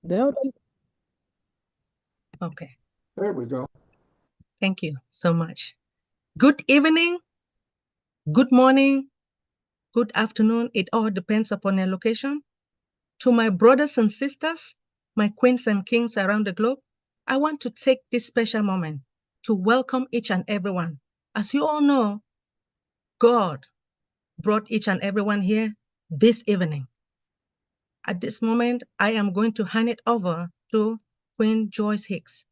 No, Okay. There we go. Thank you so much. Good evening, good morning, good afternoon. It all depends upon your location. To my brothers and sisters, my queens and kings around the globe, I want to take this special moment to welcome each and everyone. As you all know, God brought each and everyone here this evening. At this moment, I am going to hand it over to Queen Joyce Hicks.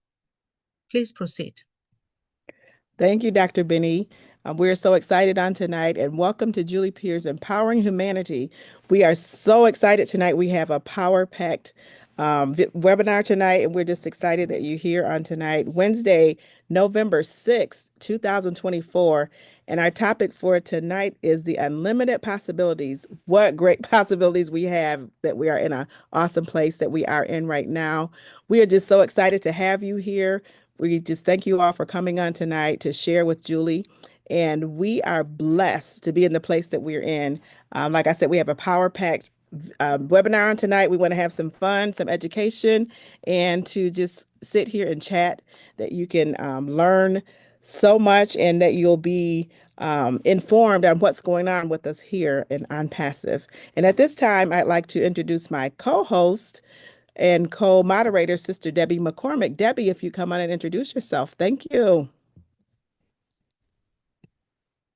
Please proceed. thank you, Dr. Benny. We're so excited on tonight, and welcome to Julie Pierre's Empowering Humanity. We are so excited tonight. We have a power-packed webinar tonight, and we're just excited that you're here on tonight, Wednesday, November 6th, 2024. And our topic for tonight is the unlimited possibilities. What great possibilities we have that we are in an awesome place that we are in right now. We are just so excited to have you here. We just thank you all for coming on tonight to share with Julie. And we are blessed to be in the place that we're in. Like I said, we have a power-packed webinar on tonight. We want to have some fun, some education, and to just sit here and chat that you can learn so much and that you'll be informed on what's going on with us here in ONPASSIVE. And at this time, I'd like to introduce my co-host and co-moderator, Sister Debbie McCormick. Debbie, if you come on and introduce yourself. Thank you.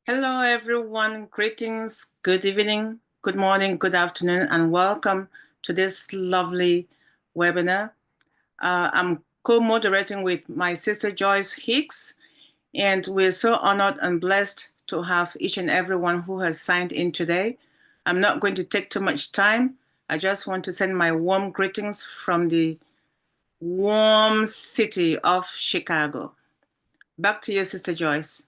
Hello, everyone. Greetings, good evening, good morning, good afternoon, and welcome to this lovely webinar. I'm co-moderating with my sister Joyce Hicks, and we're so honored and blessed to have each and everyone who has signed in today. I'm not going to take too much time. I just want to send my warm greetings from the warm city of Chicago. Back to you, Sister Joyce.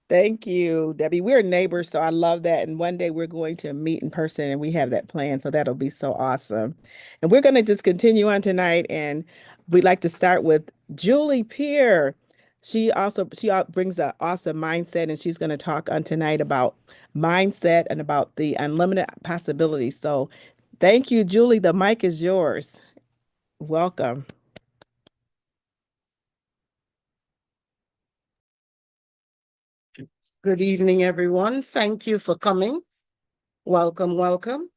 Thank you, Debbie. We're neighbors, so I love that. And one day we're going to meet in person, and we have that plan. So that'll be so awesome. And we're going to just continue on tonight. And we'd like to start with Julie Pierre. She brings an awesome mindset, and she's going to talk on tonight about mindset and about the unlimited possibilities. So thank you, Julie. The mic is yours. Welcome. Good evening, everyone. Thank you for coming. Welcome, welcome.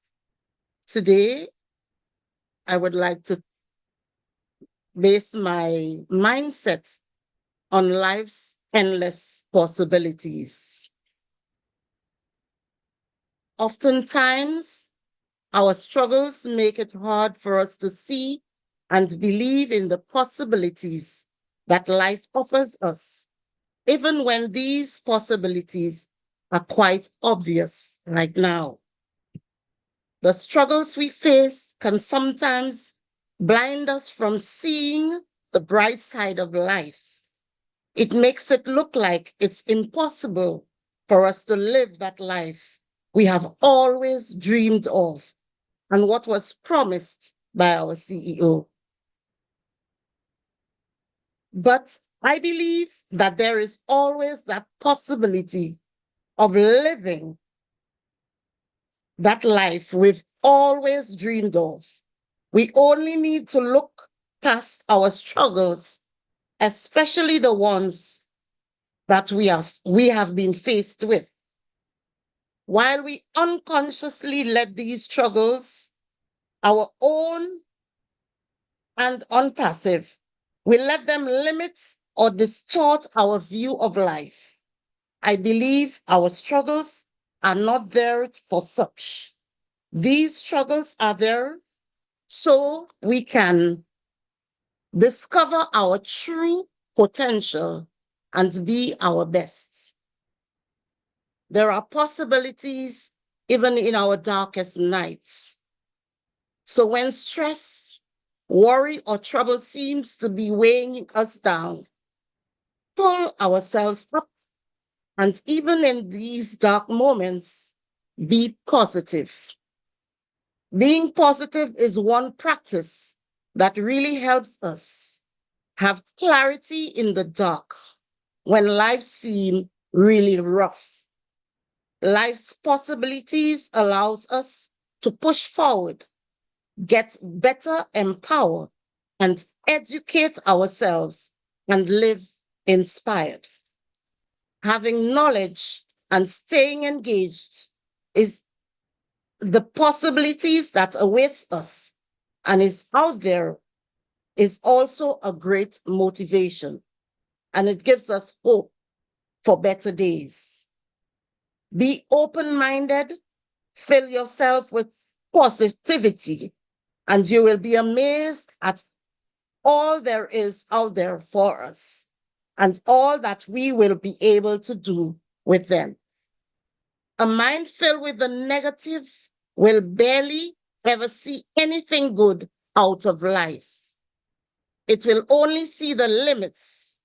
Today, I would like to base my mindset on life's endless possibilities. Oftentimes, our struggles make it hard for us to see and believe in the possibilities that life offers us, even when these possibilities are quite obvious right now. The struggles we face can sometimes blind us from seeing the bright side of life. It makes it look like it's impossible for us to live that life we have always dreamed of and what was promised by our CEO. But I believe that there is always that possibility of living that life we've always dreamed of. We only need to look past our struggles, especially the ones that we have been faced with. While we unconsciously let these struggles, our own and unpassive, we let them limit or distort our view of life. I believe our struggles are not there for such. These struggles are there so we can discover our true potential and be our best. There are possibilities even in our darkest nights. So when stress, worry, or trouble seems to be weighing us down, pull ourselves up, and even in these dark moments, be positive. Being positive is one practice that really helps us have clarity in the dark when life seems really rough. Life's possibilities allows us to push forward get better empowered, and educate ourselves and live inspired. Having knowledge and staying engaged is the possibilities that awaits us and is out there is also a great motivation, and it gives us hope for better days. Be open-minded, fill yourself with positivity, and you will be amazed at all there is out there for us and all that we will be able to do with them. A mind filled with the negative will barely ever see anything good out of life. It will only see the limits,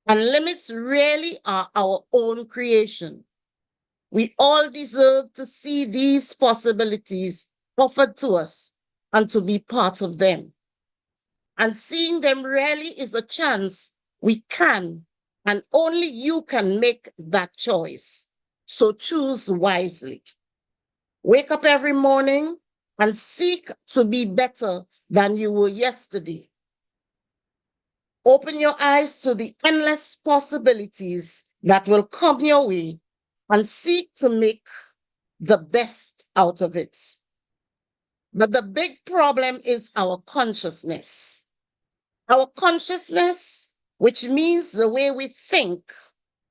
and limits really are our own creation. We all deserve to see these possibilities offered to us and to be part of them. And seeing them really is a chance we can, and only you can make that choice. So choose wisely. Wake up every morning and seek to be better than you were yesterday. Open your eyes to the endless possibilities that will come your way and seek to make the best out of it. But the big problem is our consciousness. Our consciousness, which means the way we think,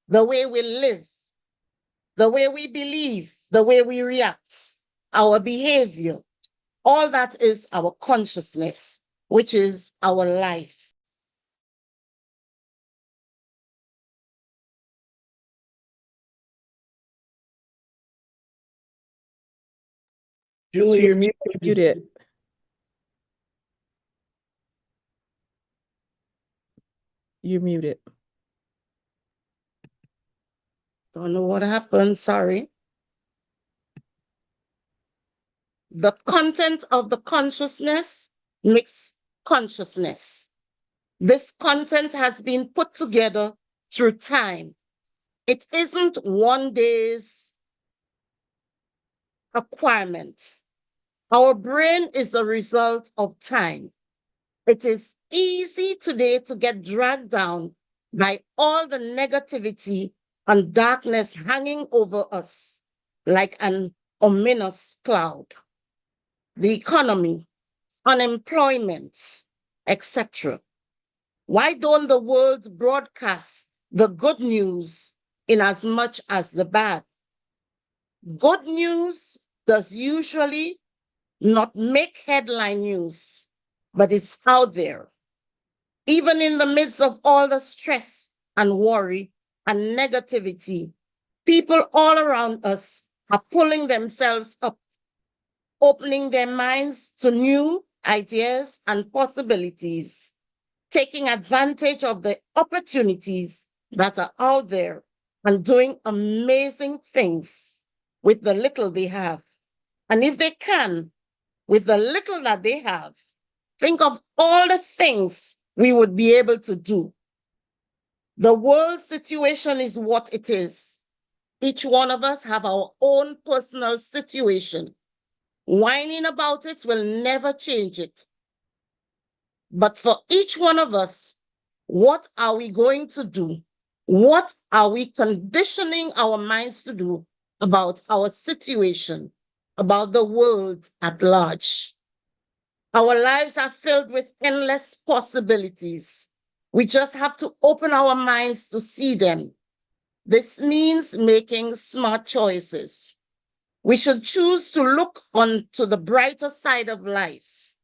the way we live, the way we believe, the way we react, our behavior, all that is our consciousness, which is our life. Julie, you're muted. You're muted. Don't know what happened, sorry. The content of the consciousness makes consciousness. This content has been put together through time. It isn't one day's acquirement. Our brain is a result of time. It is easy today to get dragged down by all the negativity and darkness hanging over us like an ominous cloud. The economy, unemployment, etc. Why don't the world broadcast the good news in as much as the bad? Good news does usually not make headline news, but it's out there. Even in the midst of all the stress and worry and negativity, people all around us are pulling themselves up, opening their minds to new ideas and possibilities, taking advantage of the opportunities that are out there and doing amazing things with the little they have. And if they can, with the little that they have, think of all the things we would be able to do. The world situation is what it is. Each one of us have our own personal situation. Whining about it will never change it. But for each one of us, what are we going to do? What are we conditioning our minds to do about our situation, about the world at large? Our lives are filled with endless possibilities. We just have to open our minds to see them. This means making smart choices. We should choose to look on to the brighter side of life.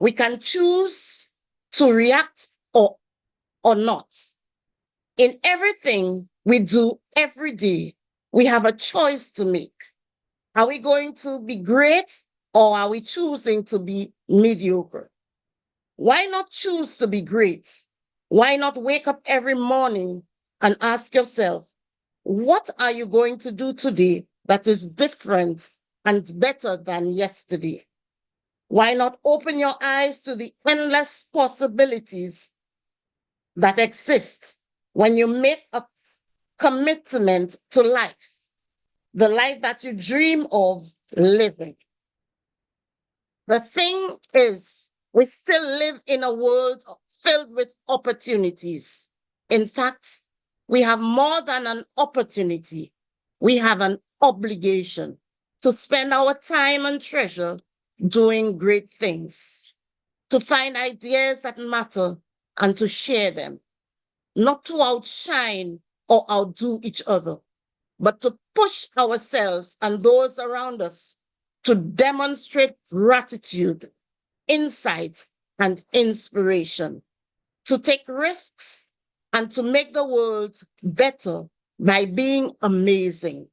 We can choose to react or not. In everything we do every day, we have a choice to make. Are we going to be great, or are we choosing to be mediocre? Why not choose to be great? Why not wake up every morning and ask yourself, what are you going to do today that is different and better than yesterday? Why not open your eyes to the endless possibilities that exist when you make a commitment to life, the life that you dream of living? The thing is, we still live in a world filled with opportunities. In fact, we have more than an opportunity. We have an obligation to spend our time and treasure doing great things, to find ideas that matter and to share them, not to outshine or outdo each other, but to push ourselves and those around us to demonstrate gratitude, insight, and inspiration, to take risks and to make the world better by being amazing.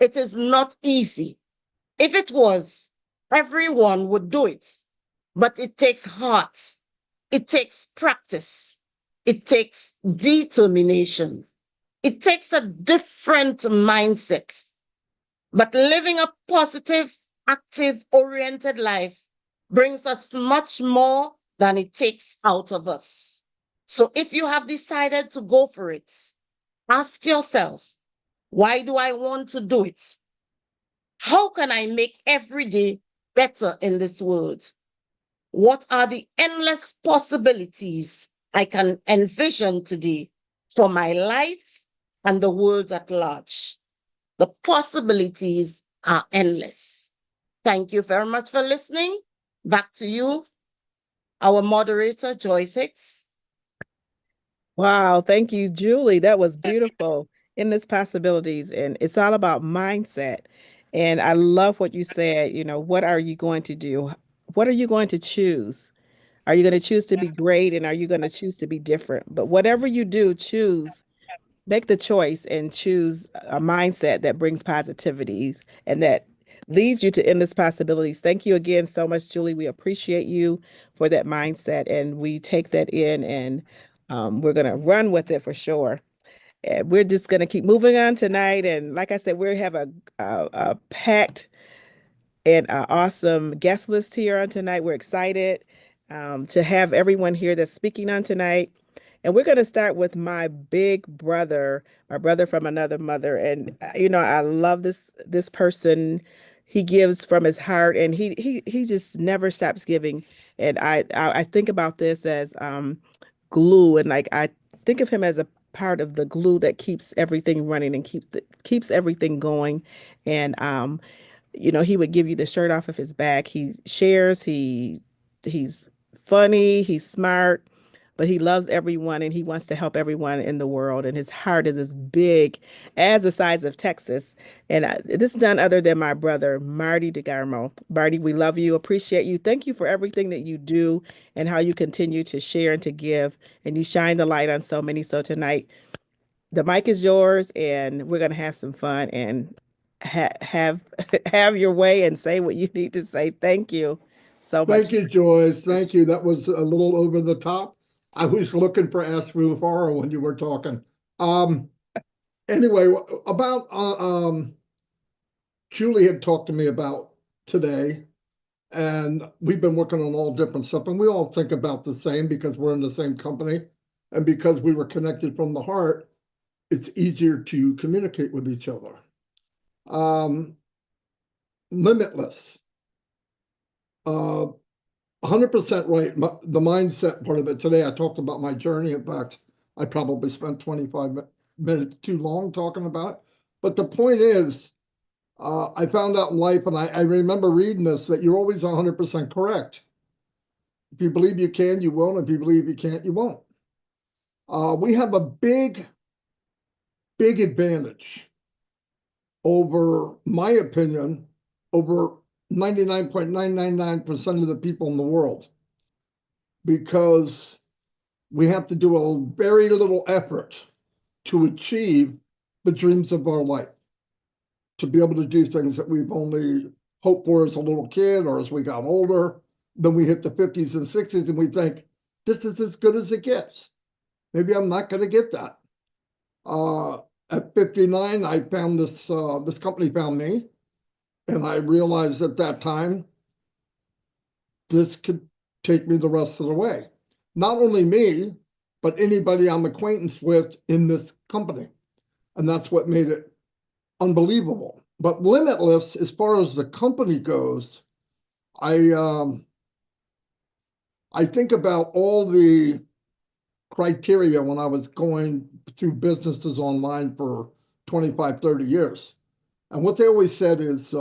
It is not easy. If it was, everyone would do it, but it takes heart, it takes practice, it takes determination. It takes a different mindset. But living a positive, active, oriented life brings us much more than it takes out of us. So if you have decided to go for it, ask yourself, why do I want to do it? How can I make every day better in this world? What are the endless possibilities I can envision today for my life and the world at large? The possibilities are endless. Thank you very much for listening. Back to you, our moderator, Joyce Hicks. Wow, thank you, Julie. That was beautiful. Endless possibilities, and it's all about mindset. And I love what you said. What are you going to do? What are you going to choose? Are you going to choose to be great, and are you going to choose to be different? But whatever you do, make the choice and choose a mindset that brings positivities and that leads you to endless possibilities. Thank you again so much, Julie. We appreciate you for that mindset, and we take that in, and we're going to run with it for sure. And we're just going to keep moving on tonight. And like I said, we have a packed and awesome guest list here on tonight. We're excited to have everyone here that's speaking on tonight. And we're going to start with my big brother, my brother from another mother. And I love this person. He gives from his heart, and he just never stops giving. And I think about this as glue, and like I think of him as a part of the glue that keeps everything running and keeps everything going. And he would give you the shirt off of his back. He shares, he's funny, he's smart, but he loves everyone and he wants to help everyone in the world. And his heart is as big as the size of Texas. And this is none other than my brother, Marty DeGarmo. Marty, we love you, appreciate you. Thank you for everything that you do and how you continue to share and to give. And you shine the light on so many. So tonight, the mic is yours, and we're going to have some fun and have have your way and say what you need to say. Thank you so much. Thank you, Joyce. Thank you. That was a little over the top. I was looking for ASE MUFAREH when you were talking. Anyway, about Julie had talked to me about today, and we've been working on all different stuff, and we all think about the same because we're in the same company, and because we were connected from the heart, it's easier to communicate with each other. Limitless. 100% right. The mindset part of it today, I talked about my journey. In fact, I probably spent 25 minutes too long talking about it. But the point is, I found out in life, and I remember reading this, that you're always 100% correct. If you believe you can, you will. And if you believe you can't, you won't. We have a big advantage over, my opinion, over 99.999% of the people in the world, because we have to do a very little effort to achieve the dreams of our life, to be able to do things that we've only hoped for as a little kid or as we got older. Then we hit the 50s and 60s and we think, this is as good as it gets. Maybe I'm not going to get that. At 59, I found this company found me. And I realized at that time, this could take me the rest of the way. Not only me, but anybody I'm acquaintance with in this company. And that's what made it unbelievable. But limitless, as far as the company goes, I think about all the criteria when I was going through businesses online for 25, 30 years. And what they always said is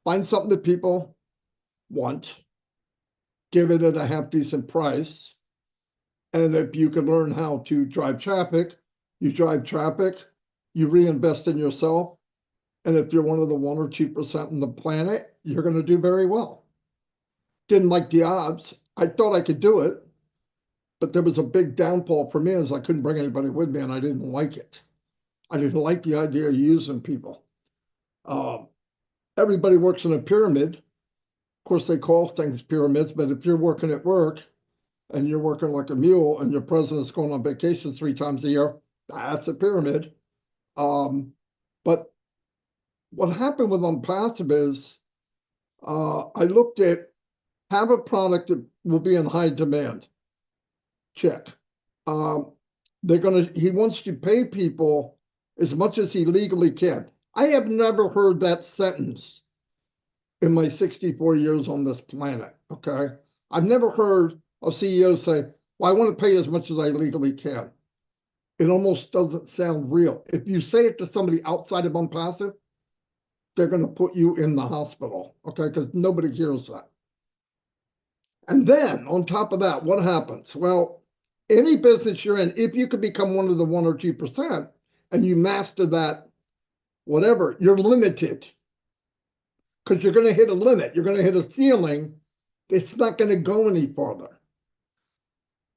find something that people want, give it at a half decent price. And if you can learn how to drive traffic, you drive traffic, you reinvest in yourself. And if you're one of the 1 or 2% on the planet, you're going to do very well. Didn't like the odds. I thought I could do it, but there was a big downfall for me as I couldn't bring anybody with me and I didn't like it. I didn't like the idea of using people. Everybody works in a pyramid. Of course, they call things pyramids, but if you're working at work and you're working like a mule and your president's going on vacation 3 times a year, that's a pyramid. But what happened with ONPASSIVE is I looked at have a product that will be in high demand. Check. He wants to pay people as much as he legally can. I have never heard that sentence in my 64 years on this planet, okay? I've never heard a CEO say, well, I want to pay as much as I legally can. It almost doesn't sound real. If you say it to somebody outside of ONPASSIVE, they're going to put you in the hospital, okay? Because nobody hears that. And then on top of that, what happens? Well, any business you're in, if you could become one of the 1 or 2% and you master that, whatever, you're limited because you're going to hit a limit. You're going to hit a ceiling. It's not going to go any farther.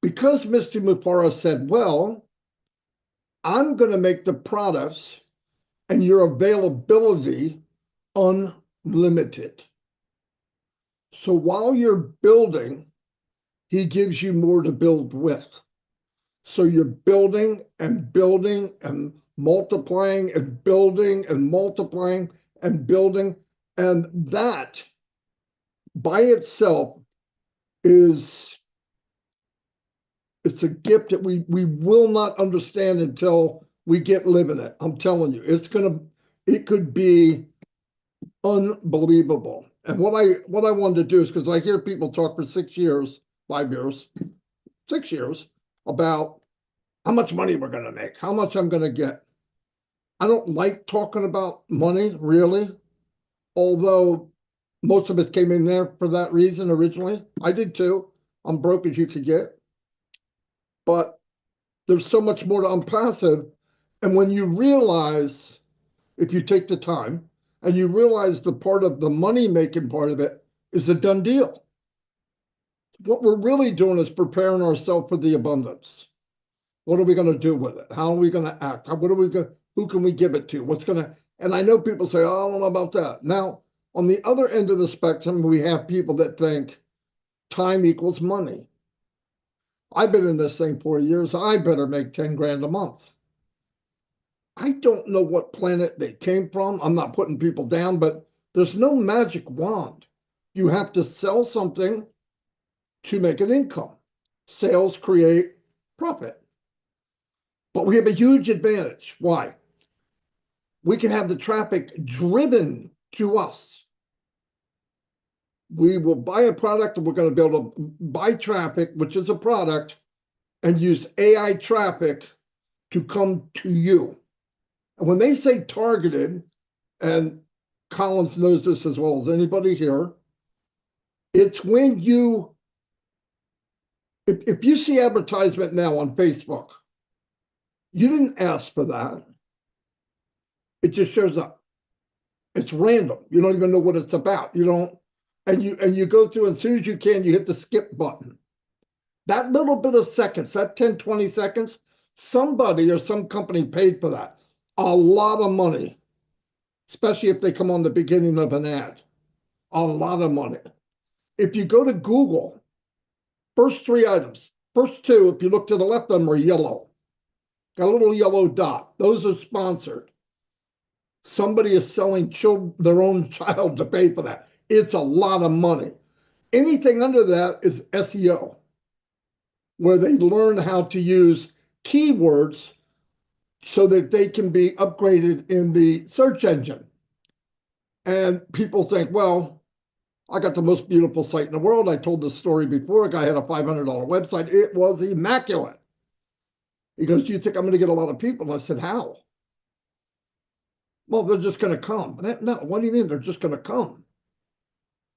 Because Mr. Mufareh said, well, I'm going to make the products and your availability unlimited. So while you're building, he gives you more to build with. So you're building and building and multiplying and building and multiplying and building. And that by itself it's a gift that we will not understand until we get living it. I'm telling you, it could be unbelievable. And what I wanted to do is because I hear people talk for 6 years, 5 years, 6 years about how much money we're going to make, how much I'm going to get. I don't like talking about money, really, although most of us came in there for that reason originally. I did too. I'm broke as you could get. But there's so much more to ONPASSIVE. And when you realize, if you take the time, and you realize the part of the money-making part of it is a done deal. What we're really doing is preparing ourselves for the abundance. What are we going to do with it? How are we going to act? Who can we give it to? And I know people say, oh, I don't know about that. Now, on the other end of the spectrum, we have people that think time equals money. I've been in this thing 4 years. I better make 10 grand a month. I don't know what planet they came from. I'm not putting people down, but there's no magic wand. You have to sell something to make an income. Sales create profit. But we have a huge advantage. Why? We can have the traffic driven to us. We will buy a product and we're going to be able to buy traffic, which is a product, and use AI traffic to come to you. And when they say targeted, and Collins knows this as well as anybody here, it's when if you see advertisement now on Facebook, you didn't ask for that. It just shows up. It's random. You don't even know what it's about. You don't, and you go through as soon as you can, you hit the skip button. That little bit of seconds, that 10, 20 seconds, somebody or some company paid for that. A lot of money, especially if they come on the beginning of an ad. A lot of money. If you go to Google, first 3 items, first 2, if you look to the left of them, are yellow. Got a little yellow dot. Those are sponsored. Somebody is selling their own child to pay for that. It's a lot of money. Anything under that is SEO, where they learn how to use keywords so that they can be upgraded in the search engine. And people think, well, I got the most beautiful site in the world. I told this story before. A guy had a $500 website. It was immaculate. He goes, "Do you think I'm going to get a lot of people?" And I said, "How?" "Well, they're just going to come." No, what do you mean they're just going to come?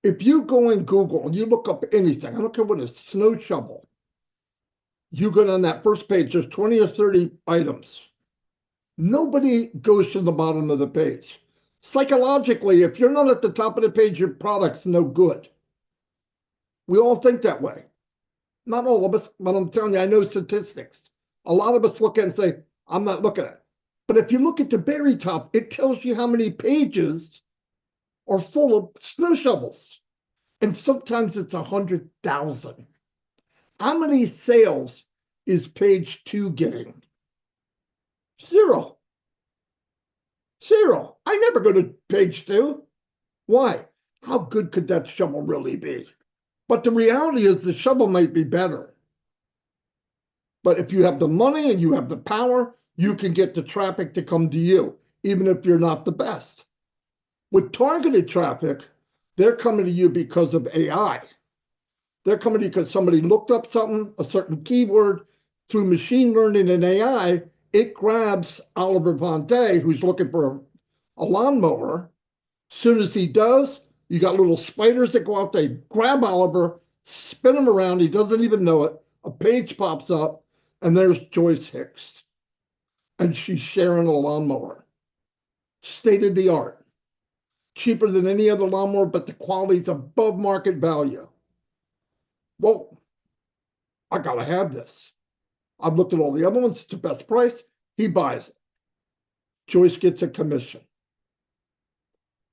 If you go in Google and you look up anything, I don't care what it is, snow shovel, you go on that first page, there's 20 or 30 items. Nobody goes to the bottom of the page. Psychologically, if you're not at the top of the page, your product's no good. We all think that way. Not all of us, but I'm telling you, I know statistics. A lot of us look at it and say, "I'm not looking at it." But if you look at the very top, it tells you how many pages are full of snow shovels. And sometimes it's 100,000. How many sales is page 2 getting? Zero. Zero. I never go to page 2. Why? How good could that shovel really be? But the reality is the shovel might be better. But if you have the money and you have the power, you can get the traffic to come to you, even if you're not the best. With targeted traffic, they're coming to you because of AI. They're coming to you because somebody looked up something, a certain keyword, through machine learning and AI, it grabs Oliver Von Day, who's looking for a lawnmower. As soon as he does, you got little spiders that go out, they grab Oliver, spin him around, he doesn't even know it. A page pops up, and there's Joyce Hicks. And she's sharing a lawnmower. State of the art. Cheaper than any other lawnmower, but the quality's above market value. Well, I gotta have this. I've looked at all the other ones, it's the best price. He buys it. Joyce gets a commission.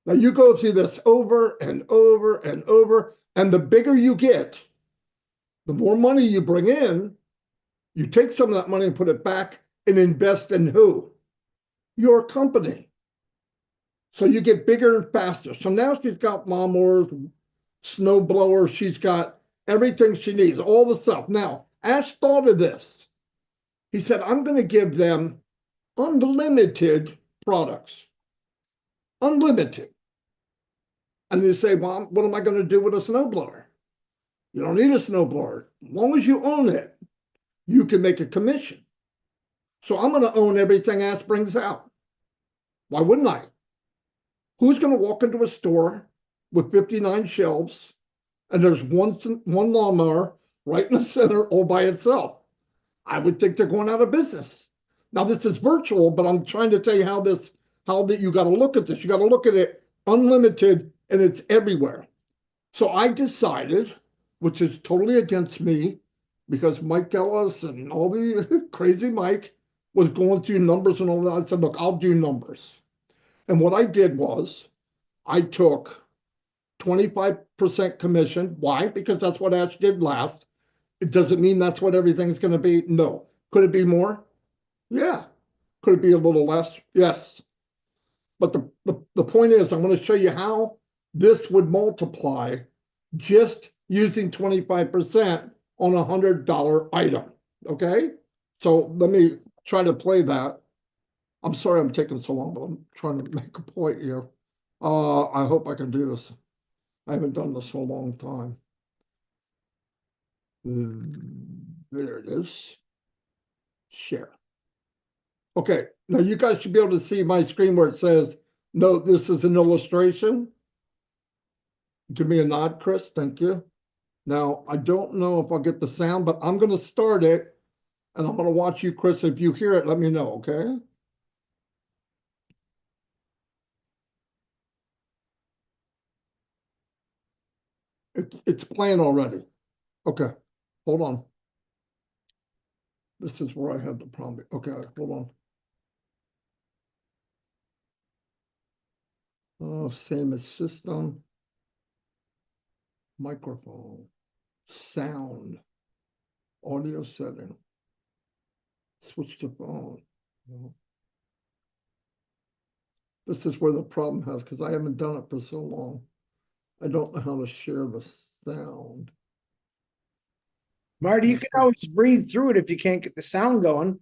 Now you go through this over and over and over, and the bigger you get, the more money you bring in, you take some of that money and put it back and invest in who? Your company. So you get bigger and faster. So now she's got lawnmowers, snow blowers, she's got everything she needs, all the stuff. Now, Ash thought of this. He said, "I'm going to give them unlimited products." Unlimited. And you say, "Well, what am I going to do with a snowblower?" You don't need a snowblower. As long as you own it, you can make a commission. So I'm going to own everything Ash brings out. Why wouldn't I? Who's going to walk into a store with 59 shelves and there's one lawnmower right in the center all by itself? I would think they're going out of business. Now this is virtual, but I'm trying to tell you how that you got to look at this. You got to look at it unlimited, and it's everywhere. So I decided, which is totally against me, because Mike Ellis and all the crazy Mike was going through numbers and all that. I said, "Look, I'll do numbers." And what I did was I took 25% commission. Why? Because that's what Ash did last. It doesn't mean that's what everything's going to be. No. Could it be more? Yeah. Could it be a little less? Yes. But the point is, I'm going to show you how this would multiply just using 25% on a $100 item. Okay? So let me try to play that. I'm sorry I'm taking so long, but I'm trying to make a point here. I hope I can do this. I haven't done this for a long time. There it is. Share. Okay, now you guys should be able to see my screen where it says, "Note this is an illustration." Give me a nod, Chris. Thank you. Now, I don't know if I'll get the sound, but I'm going to start it, and I'm going to watch you, Chris. If you hear it, let me know, okay? It's playing already. Okay, hold on. This is where I had the problem. Okay, hold on. Oh, same as system. Microphone. Sound. Audio setting. Switch to phone. No. This is where the problem has, because I haven't done it for so long. I don't know how to share the sound. Marty, you can always breathe through it if you can't get the sound going.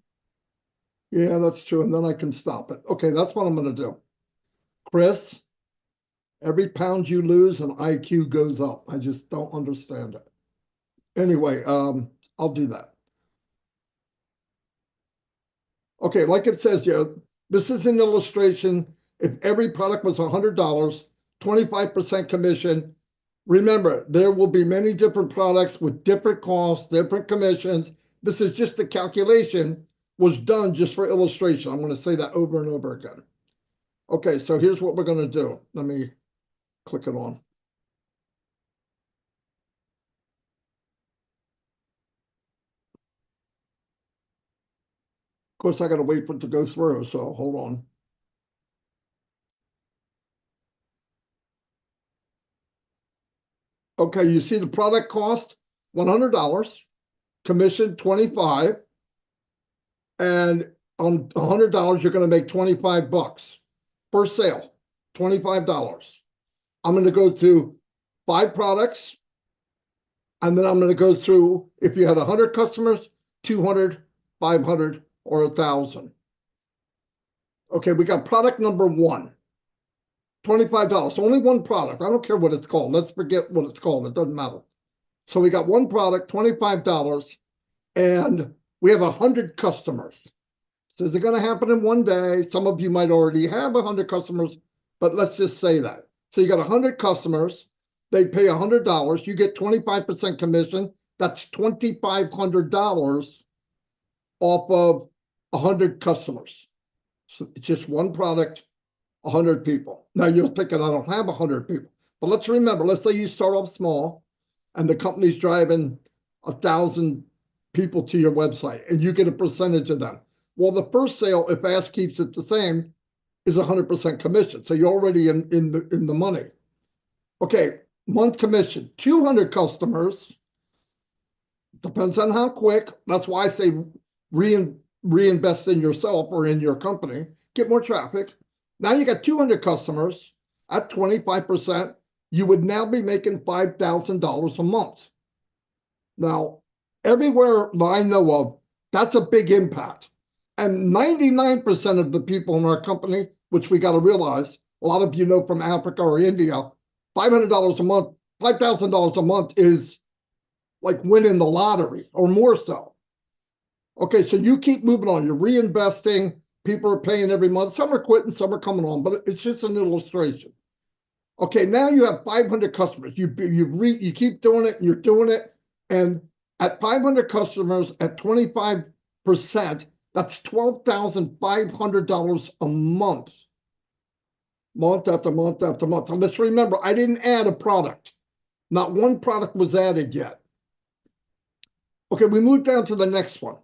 Yeah, that's true. And then I can stop it. Okay, that's what I'm going to do. Chris, Every pound you lose, an IQ goes up. I just don't understand it. Anyway, I'll do that. Okay, like it says here, this is an illustration. If every product was $100, 25% commission. Remember, there will be many different products with different costs, different commissions. This is just a calculation, was done just for illustration. I'm going to say that over and over again. Okay, so here's what we're going to do. Let me click it on. Of course, I got to wait for it to go through, so hold on. Okay, you see the product cost, $100, commission, $25, and on $100, you're going to make $25 per sale, $25. I'm going to go through 5 products, and then I'm going to go through, if you had 100 customers, 200, 500, or 1,000. Okay, we got product number 1, $25, only one product. I don't care what it's called. Let's forget what it's called. It doesn't matter. So we got one product, $25, and we have 100 customers. So is it going to happen in one day? Some of you might already have 100 customers, but let's just say that. So you got 100 customers. They pay $100. You get 25% commission. That's $2,500 off of 100 customers. So it's just one product, 100 people. Now you're thinking, I don't have 100 people. But let's remember, let's say you start off small and the company's driving 1,000 people to your website and you get a percentage of them. Well, the first sale, if ASE keeps it the same, is 100% commission. So you're already in the money. Okay, month commission, 200 customers. Depends on how quick. That's why I say reinvest in yourself or in your company. Get more traffic. Now you got 200 customers at 25%. You would now be making $5,000 a month. Now, everywhere that I know of, that's a big impact. And 99% of the people in our company, which we got to realize, a lot of you know from Africa or India, $500 a month, $5,000 a month is like winning the lottery or more so. Okay, so you keep moving on. You're reinvesting. People are paying every month. Some are quitting, some are coming on, but it's just an illustration. Okay, now you have 500 customers. You keep doing it, and you're doing it. And at 500 customers at 25%, that's $12,500 a month. Month after month after month. And let's remember, I didn't add a product. Not one product was added yet. Okay, we move down to the next one.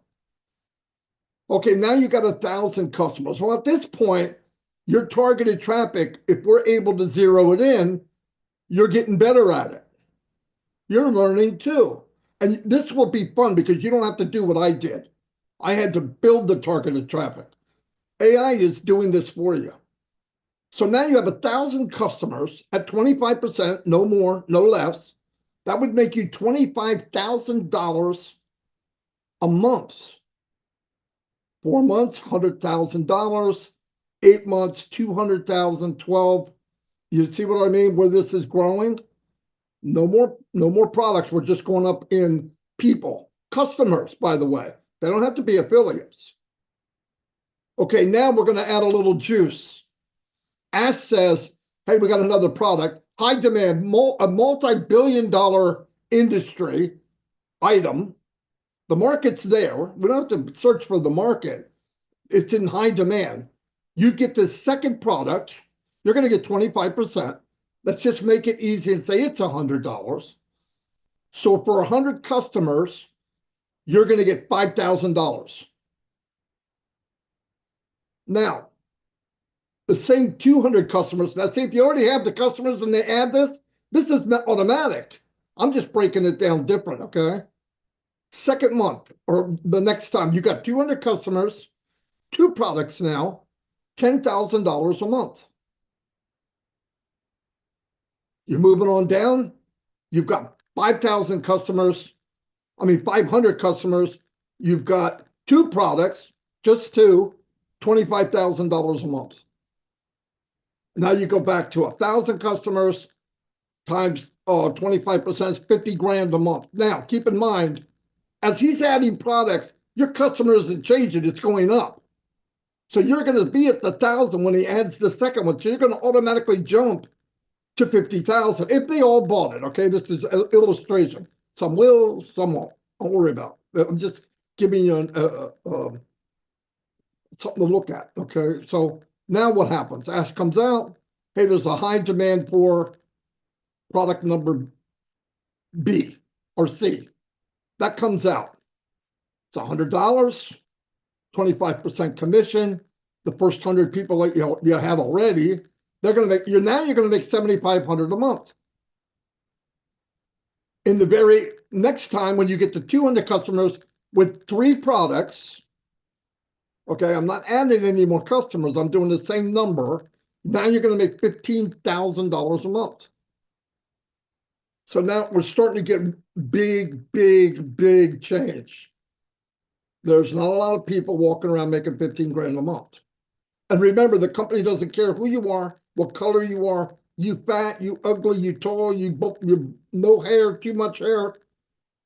Okay, now you got 1,000 customers. Well, at this point, your targeted traffic, if we're able to zero it in, you're getting better at it. You're learning too. And this will be fun because you don't have to do what I did. I had to build the targeted traffic. AI is doing this for you. So now you have 1,000 customers at 25%, no more, no less. That would make you $25,000 a month. 4 months, $100,000. 8 months, $200,000. 12. You see what I mean? Where this is growing? No more products. We're just going up in people, customers. By the way, they don't have to be affiliates. Okay, now we're going to add a little juice. ASE says, hey, we got another product, high demand, a multi-billion-dollar industry item. The market's there. We don't have to search for the market. It's in high demand. You get the second product, you're going to get 25%. Let's just make it easy and say it's $100. So for 100 customers, you're going to get $5,000. Now, the same 200 customers. Now, see, if you already have the customers and they add this is automatic. I'm just breaking it down different, okay? Second month or the next time, you got 200 customers, 2 products now, $10,000 a month. You're moving on down. You've got 500 customers. You've got 2 products, just 2, $25,000 a month. Now you go back to 1,000 customers times 25% is 50 grand a month. Now, keep in mind, as he's adding products, your customer isn't changing, it's going up. So you're going to be at the 1,000 when he adds the second one. So you're going to automatically jump to 50,000 if they all bought it. Okay, this is an illustration. Some will, some won't. Don't worry about it. I'm just giving you something to look at. Okay, so now what happens? Ash comes out. Hey, there's a high demand for product number B or C. That comes out. It's $100, 25% commission. The first 100 people that you have already, they're going to make you're going to make $7,500 a month. In the very next time, when you get to 200 customers with 3 products, okay, I'm not adding any more customers. I'm doing the same number. Now you're going to make $15,000 a month. So now we're starting to get big change. There's not a lot of people walking around making 15 grand a month. And remember, the company doesn't care who you are, what color you are, you fat, you ugly, you tall, you no hair, too much hair.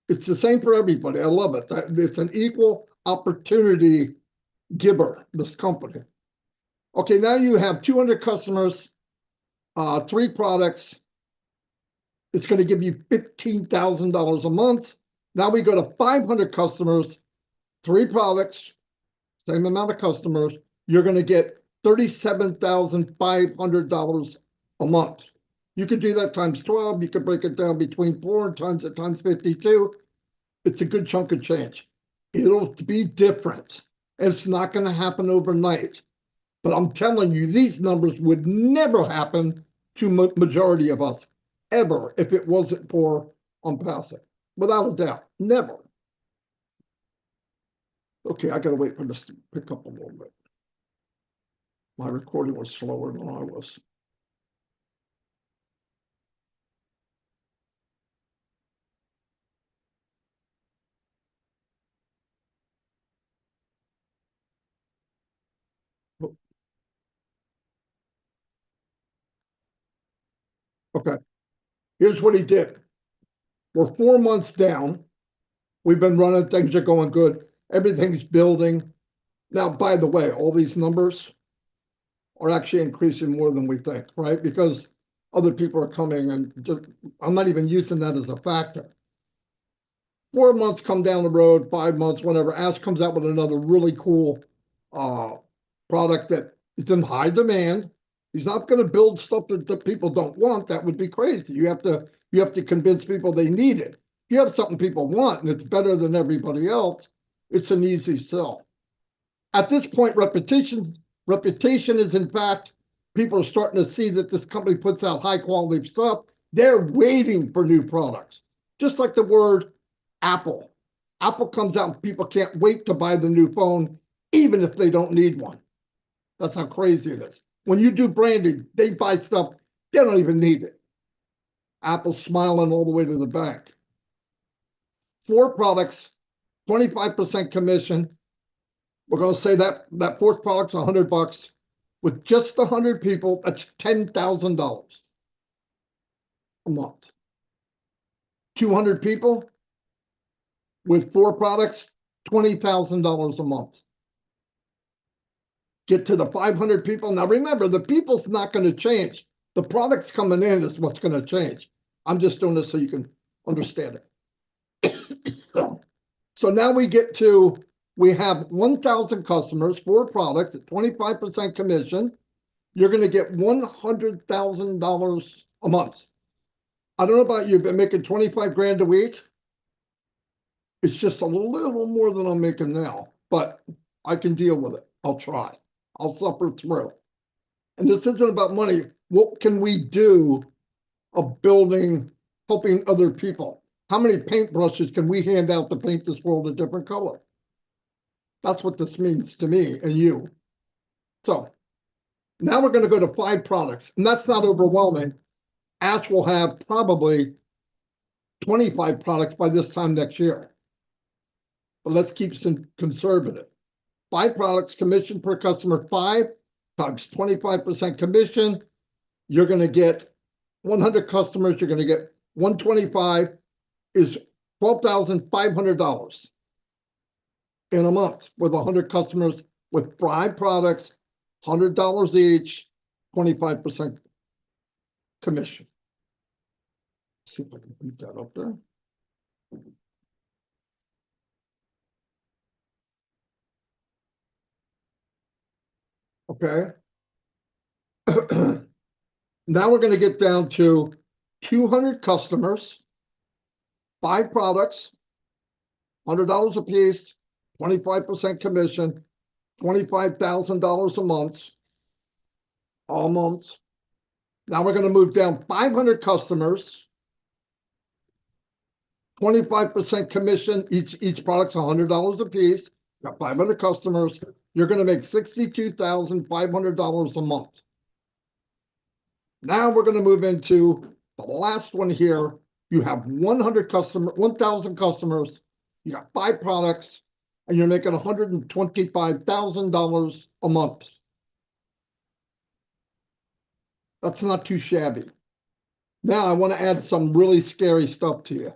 It's the same for everybody. I love it. It's an equal opportunity giver, this company. Okay, now you have 200 customers, 3 products. It's going to give you $15,000 a month. Now we go to 500 customers, 3 products, same amount of customers. You're going to get $37,500 a month. You could do that times 12. You could break it down between 4 and times it times 52. It's a good chunk of change. It'll be different. It's not going to happen overnight. But I'm telling you, these numbers would never happen to majority of us, ever, if it wasn't for ONPASSIVE. Without a doubt, never. Okay, I got to wait for this to pick up a little bit. My recording was slower than I was. Okay, here's what he did. We're 4 months down. We've been running, things are going good. Everything's building. Now, by the way, all these numbers are actually increasing more than we think, right? Because other people are coming, and I'm not even using that as a factor. 4 months come down the road, 5 months, whenever Ash comes out with another really cool product that is in high demand. He's not going to build stuff that people don't want. That would be crazy. You have to convince people they need it. If you have something people want and it's better than everybody else, it's an easy sell. At this point, reputation is, in fact, people are starting to see that this company puts out high quality stuff. They're waiting for new products. Just like the word Apple. Apple comes out and people can't wait to buy the new phone, even if they don't need one. That's how crazy it is. When you do branding, they buy stuff, they don't even need it. Apple's smiling all the way to the bank. 4 products, 25% commission. We're going to say that 4th product's $100. With just 100 people, that's $10,000 a month. 200 people with 4 products, $20,000 a month. Get to the 500 people. Now remember, the people's not going to change. The products coming in is what's going to change. I'm just doing this so you can understand it. So now we have 1,000 customers, 4 products at 25% commission. You're going to get $100,000 a month. I don't know about you, but making 25 grand a week, it's just a little more than I'm making now, but I can deal with it. I'll try. I'll suffer through. And this isn't about money. What can we do of building, helping other people? How many paintbrushes can we hand out to paint this world a different color? That's what this means to me and you. So now we're going to go to 5 products, and that's not overwhelming. Ash will have probably 25 products by this time next year. But let's keep some conservative. 5 products, commission per customer 5 times 25% commission. you're going to get 100 customers, you're going to get 125 is $12,500 in a month with 100 customers with 5 products, $100 each, 25% commission. See if I can beat that up there. Okay. Now we're going to get down to 200 customers, 5 products, $100 a piece, 25% commission, $25,000 a month, all months. Now we're going to move down 500 customers, 25% commission. Each product's $100 a piece. Got 500 customers. You're going to make $62,500 a month. Now we're going to move into the last one here. You have 1,000 customers. You got 5 products, and you're making $125,000 a month. That's not too shabby. Now I want to add some really scary stuff to you.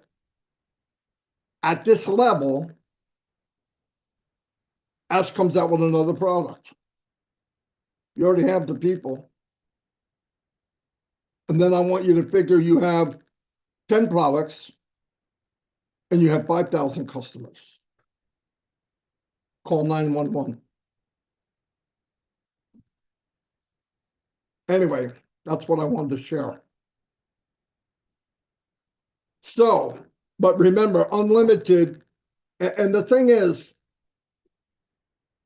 At this level, Ash comes out with another product. You already have the people. And then I want you to figure you have 10 products and you have 5,000 customers. Call 911. Anyway, that's what I wanted to share. So, but remember, unlimited, and the thing is,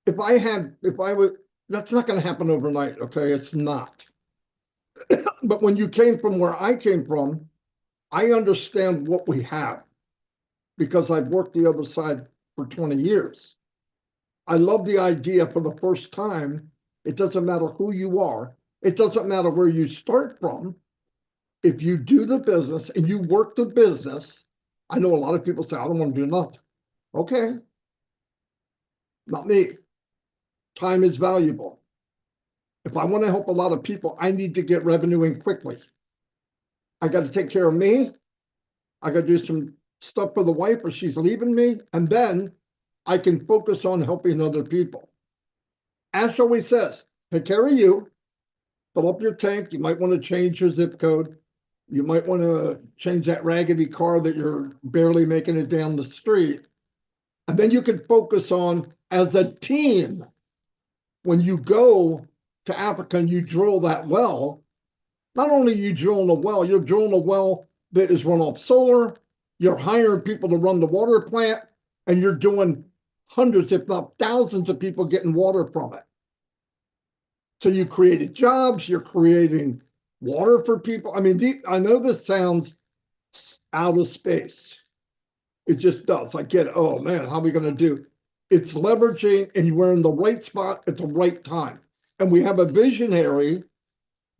if I would, that's not going to happen overnight, okay? It's not. But when you came from where I came from, I understand what we have because I've worked the other side for 20 years. I love the idea for the first time. It doesn't matter who you are. It doesn't matter where you start from. If you do the business and you work the business, I know a lot of people say, I don't want to do nothing. Okay. Not me. Time is valuable. If I want to help a lot of people, I need to get revenue in quickly. I got to take care of me. I got to do some stuff for the wife or she's leaving me. And then I can focus on helping other people. Ash always says, take care of you. Fill up your tank. You might want to change your zip code. You might want to change that raggedy car that you're barely making it down the street. And then you can focus on, as a team, when you go to Africa and you drill that well, not only are you drilling a well, you're drilling a well that is run off solar, you're hiring people to run the water plant, and you're doing hundreds, if not thousands of people getting water from it. So you created jobs, you're creating water for people. I mean, I know this sounds out of space. It just does. I get it. Oh man, how are we going to do? It's leveraging, and we're in the right spot at the right time. And we have a visionary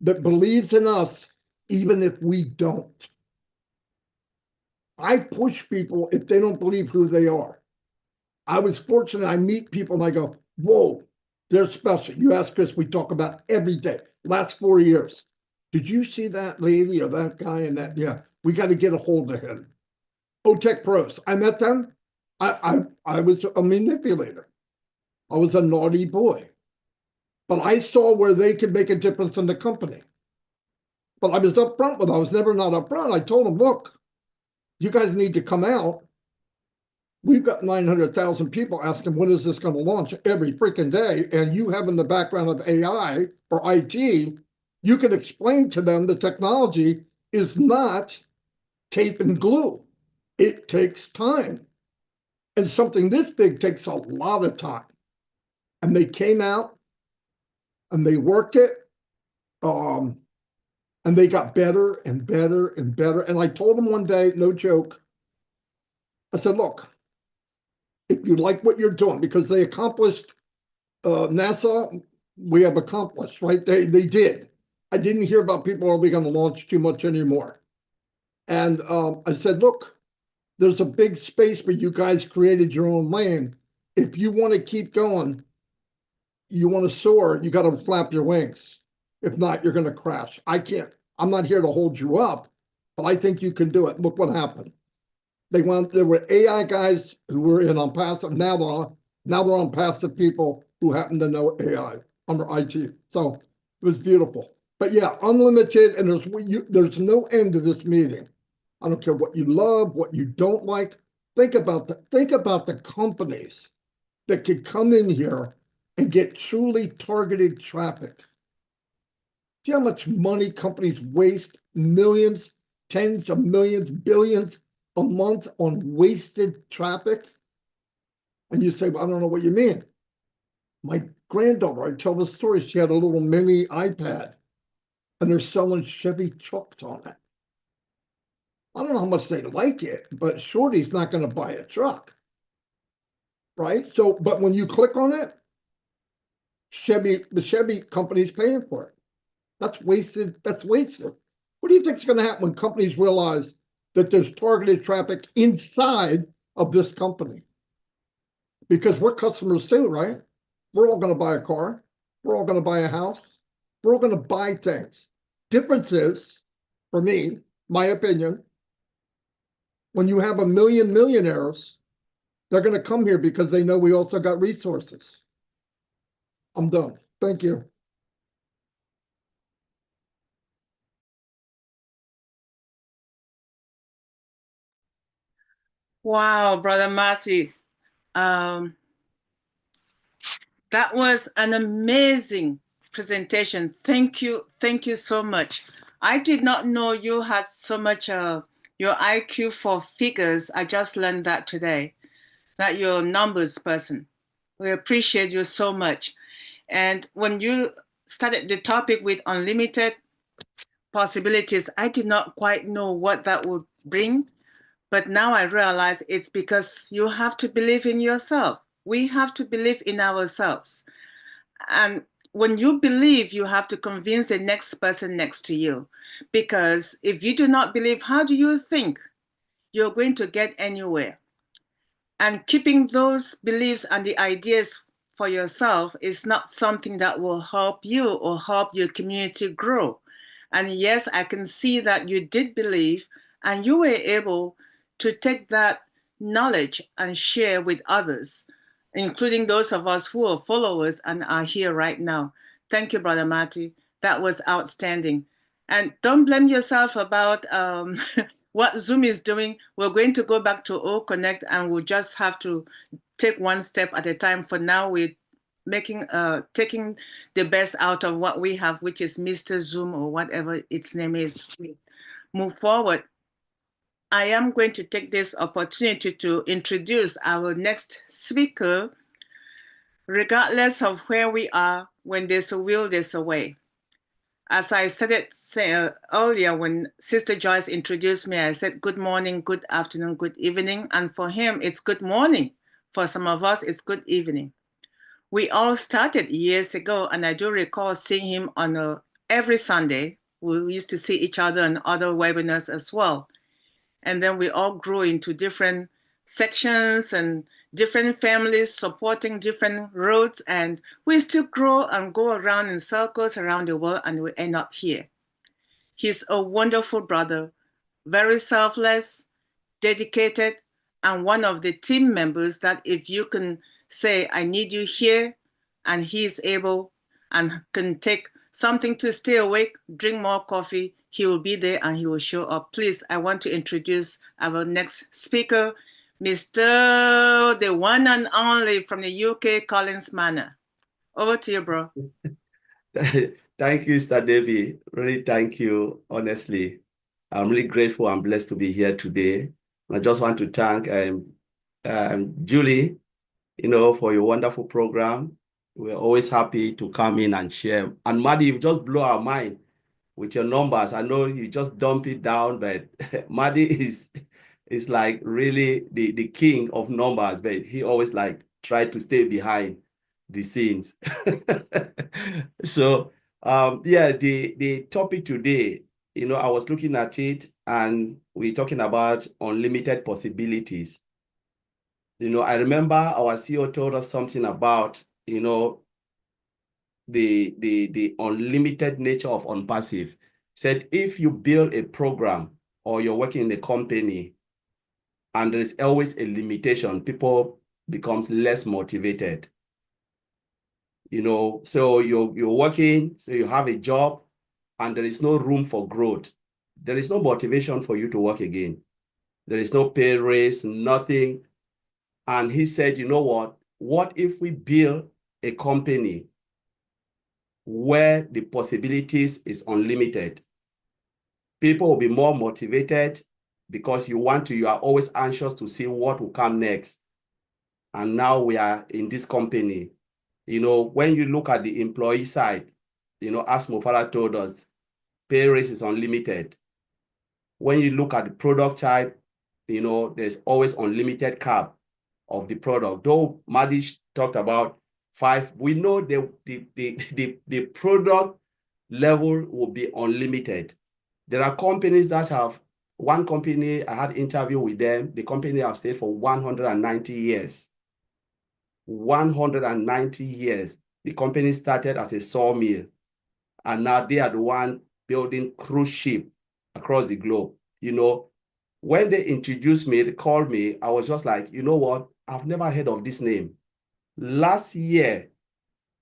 that believes in us, even if we don't. I push people if they don't believe who they are. I was fortunate. I meet people and I go, whoa, they're special. You ask Chris, we talk about every day, last 4 years. Did you see that lady or that guy and that? Yeah, we got to get a hold of him. OTech Pros, I met them. I was a manipulator. I was a naughty boy. But I saw where they could make a difference in the company. But I was upfront with them. I was never not upfront. I told them, look, you guys need to come out. We've got 900,000 people asking, when is this going to launch every freaking day? And you have in the background of AI or IT, you can explain to them the technology is not tape and glue. It takes time. And something this big takes a lot of time. And they came out and they worked it. And they got better and better and better. And I told them one day, no joke, I said, look, if you like what you're doing, because they accomplished NASA, we have accomplished, right? They did. I didn't hear about people, are we going to launch too much anymore? And I said, look, there's a big space, but you guys created your own lane. If you want to keep going, you want to soar, you got to flap your wings. If not, you're going to crash. I'm not here to hold you up, but I think you can do it. Look what happened. There were AI guys who were in on passive. Now they're on passive people who happen to know AI under IT. So it was beautiful. But yeah, unlimited, and there's no end to this meeting. I don't care what you love, what you don't like. Think about the companies that could come in here and get truly targeted traffic. Do you know how much money companies waste? Millions, tens of millions, billions a month on wasted traffic? And you say, well, I don't know what you mean. My granddaughter, I tell the story, she had a little mini iPad and they're selling Chevy trucks on it. I don't know how much they like it, but Shorty's not going to buy a truck. Right? So, but when you click on it, the Chevy company's paying for it. That's wasted. That's wasted. What do you think is going to happen when companies realize that there's targeted traffic inside of this company? Because we're customers too, right? We're all going to buy a car. We're all going to buy a house. We're all going to buy things. Difference is, for me, my opinion, when you have a million millionaires, they're going to come here because they know we also got resources. I'm done. Thank you. Wow, Brother Marty. That was an amazing presentation. Thank you. Thank you so much. I did not know you had so much, your IQ for figures. I just learned that today, that you're a numbers person. We appreciate you so much. And when you started the topic with unlimited possibilities, I did not quite know what that would bring. But now I realize it's because you have to believe in yourself. We have to believe in ourselves. And when you believe, you have to convince the next person next to you. Because if you do not believe, how do you think you're going to get anywhere? And keeping those beliefs and the ideas for yourself is not something that will help you or help your community grow. And yes, I can see that you did believe and you were able to take that knowledge and share with others, including those of us who are followers and are here right now. Thank you, Brother Marty. That was outstanding. And don't blame yourself about what Zoom is doing. We're going to go back to O Connect and we'll just have to take one step at a time. For now, we're taking the best out of what we have, which is Mr. Zoom or whatever its name is. Move forward. I am going to take this opportunity to introduce our next speaker. Regardless of where we are, when there's a will, there's a way. As I said it earlier, when Sister Joyce introduced me, I said, good morning, good afternoon, good evening. And for him, it's good morning. For some of us, it's good evening. We all started years ago, and I do recall seeing him on every Sunday. We used to see each other on other webinars as well. And then we all grew into different sections and different families supporting different roads, and we still grow and go around in circles around the world, and we end up here. He's a wonderful brother, very selfless, dedicated, and one of the team members that if you can say, I need you here, and he's able and can take something to stay awake, drink more coffee, he will be there and he will show up. Please, I want to introduce our next speaker, Mr. the one and only from the UK, Collins Manor. Over to you, bro. Thank you, Sister Debbie. Really, thank you. Honestly, I'm really grateful and blessed to be here today. I just want to thank Julie, for your wonderful program. We're always happy to come in and share. And Maddie, you just blow our mind with your numbers. I know you just dump it down, but Maddie is like really the king of numbers, but he always like try to stay behind the scenes. So yeah, the topic today, I was looking at it and we're talking about unlimited possibilities. I remember our CEO told us something about, the unlimited nature of ONPASSIVE. Said if you build a program or you're working in a company and there is always a limitation, people becomes less motivated. You know, so you're working, so you have a job and there is no room for growth. There is no motivation for you to work again. There is no pay raise, nothing. And he said, you know what? What if we build a company where the possibilities is unlimited? People will be more motivated because you are always anxious to see what will come next. And now we are in this company. You know, when you look at the employee side, you know, as Mufara told us, pay raise is unlimited. When you look at the product type, you know, there's always unlimited cap of the product. Though Madish talked about 5, we know the product level will be unlimited. There are companies that have, one company, I had an interview with them, the company have stayed for 190 years. 190 years. The company started as a sawmill, and now they are the one building cruise ship across the globe. You know, when they introduced me, they called me, I was just like, you know what? I've never heard of this name. Last year,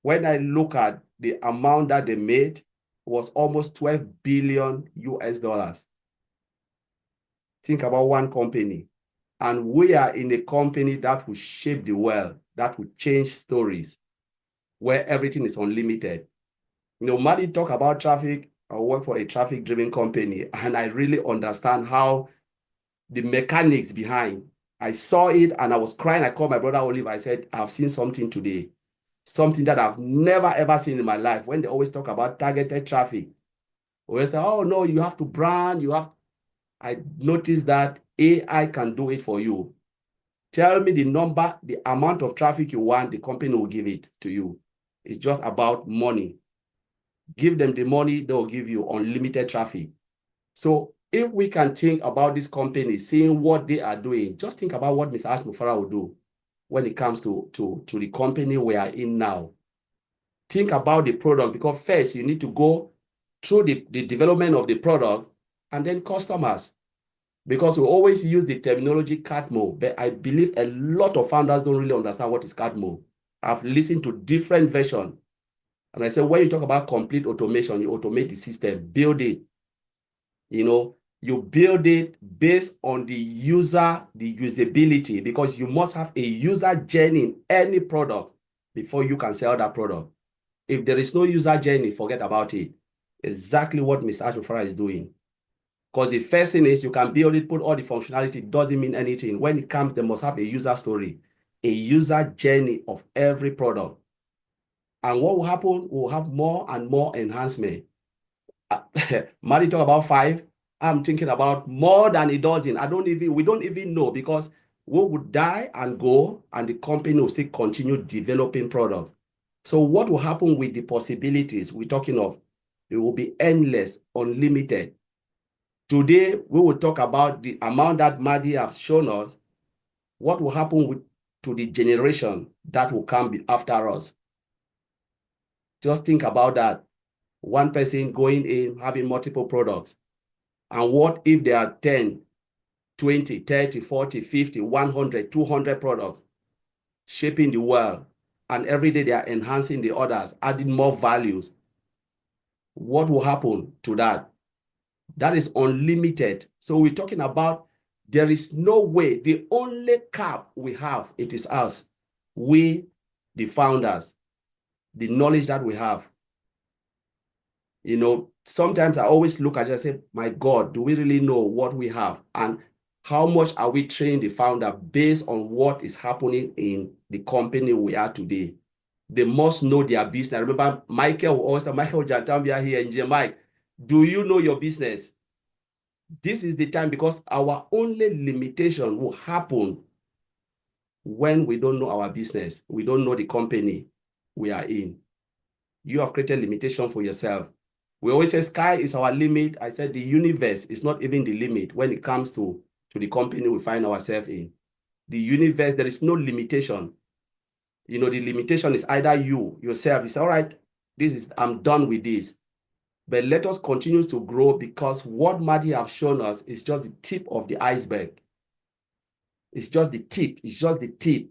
when I look at the amount that they made, was almost 12 billion US dollars. Think about one company. And we are in a company that will shape the world, that will change stories, where everything is unlimited. You know, Maddie talk about traffic. I work for a traffic-driven company, and I really understand how the mechanics behind. I saw it and I was crying. I called my brother Oliver. I said, I've seen something today, something that I've never ever seen in my life. When they always talk about targeted traffic, always say, oh no, you have to brand, I noticed that AI can do it for you. Tell me the number, the amount of traffic you want, the company will give it to you. It's just about money. Give them the money, they'll give you unlimited traffic. So if we can think about this company, seeing what they are doing, just think about what Mr. Ash Mufara will do when it comes to the company we are in now. Think about the product, because first you need to go through the development of the product and then customers. Because we always use the terminology CATMO, but I believe a lot of founders don't really understand what is CATMO. I've listened to different versions. And I say, when you talk about complete automation, you automate the system, build it. You know, you build it based on the user, the usability, because you must have a user journey in any product before you can sell that product. If there is no user journey, forget about it. Exactly what Mr. Ash Mufara is doing. Because the first thing is you can build it, put all the functionality, doesn't mean anything. When it comes, they must have a user story, a user journey of every product. And what will happen? We'll have more and more enhancement. Mari talk about 5. I'm thinking about more than a dozen. We don't even know, because we would die and go, and the company will still continue developing products. So what will happen with the possibilities we're talking of? It will be endless, unlimited. Today, we will talk about the amount that Madi has shown us, what will happen to the generation that will come after us. Just think about that. One person going in, having multiple products. And what if there are 10, 20, 30, 40, 50, 100, 200 products shaping the world, and every day they are enhancing the others, adding more values? What will happen to that? That is unlimited. So we're talking about there is no way. The only cap we have, it is us. We, the founders, the knowledge that we have. You know, sometimes I always look at it and say, my God, do we really know what we have? And how much are we training the founder based on what is happening in the company we are today? They must know their business. I remember Michael Jantambia here in Mike, do you know your business? This is the time, because our only limitation will happen when we don't know our business. We don't know the company we are in. You have created limitation for yourself. We always say sky is our limit. I said the universe is not even the limit when it comes to the company we find ourselves in. The universe, there is no limitation. You know, the limitation is either you, yourself. It's all right. I'm done with this. But let us continue to grow, because what Maddie have shown us is just the tip of the iceberg. It's just the tip. It's just the tip.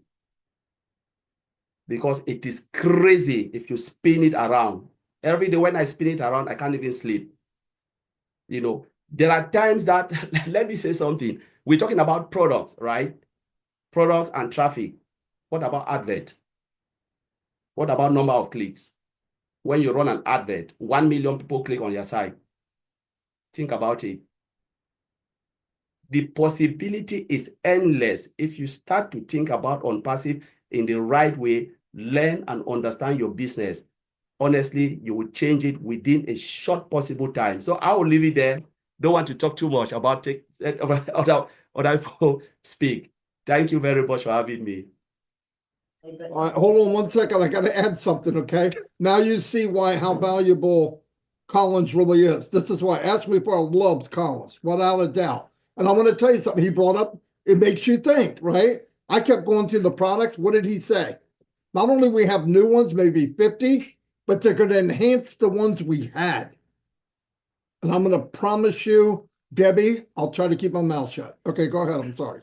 Because it is crazy if you spin it around. Every day when I spin it around, I can't even sleep. You know, there are times that, let me say something. We're talking about products, right? Products and traffic. What about advert? What about number of clicks? When you run an advert, 1 million people click on your site. Think about it. The possibility is endless if you start to think about ONPASSIVE in the right way, learn and understand your business. Honestly, you will change it within a short possible time. So I will leave it there. Don't want to talk too much about other people speak. Thank you very much for having me. All right, hold on 1 second. I got to add something, okay? Now you see how valuable Collins really is. This is why Ask Me For loves Collins, without a doubt. And I want to tell you something he brought up. It makes you think, right? I kept going through the products. What did he say? Not only we have new ones, maybe 50, but they're going to enhance the ones we had. And I'm going to promise you, Debbie, I'll try to keep my mouth shut. Okay, go ahead. I'm sorry.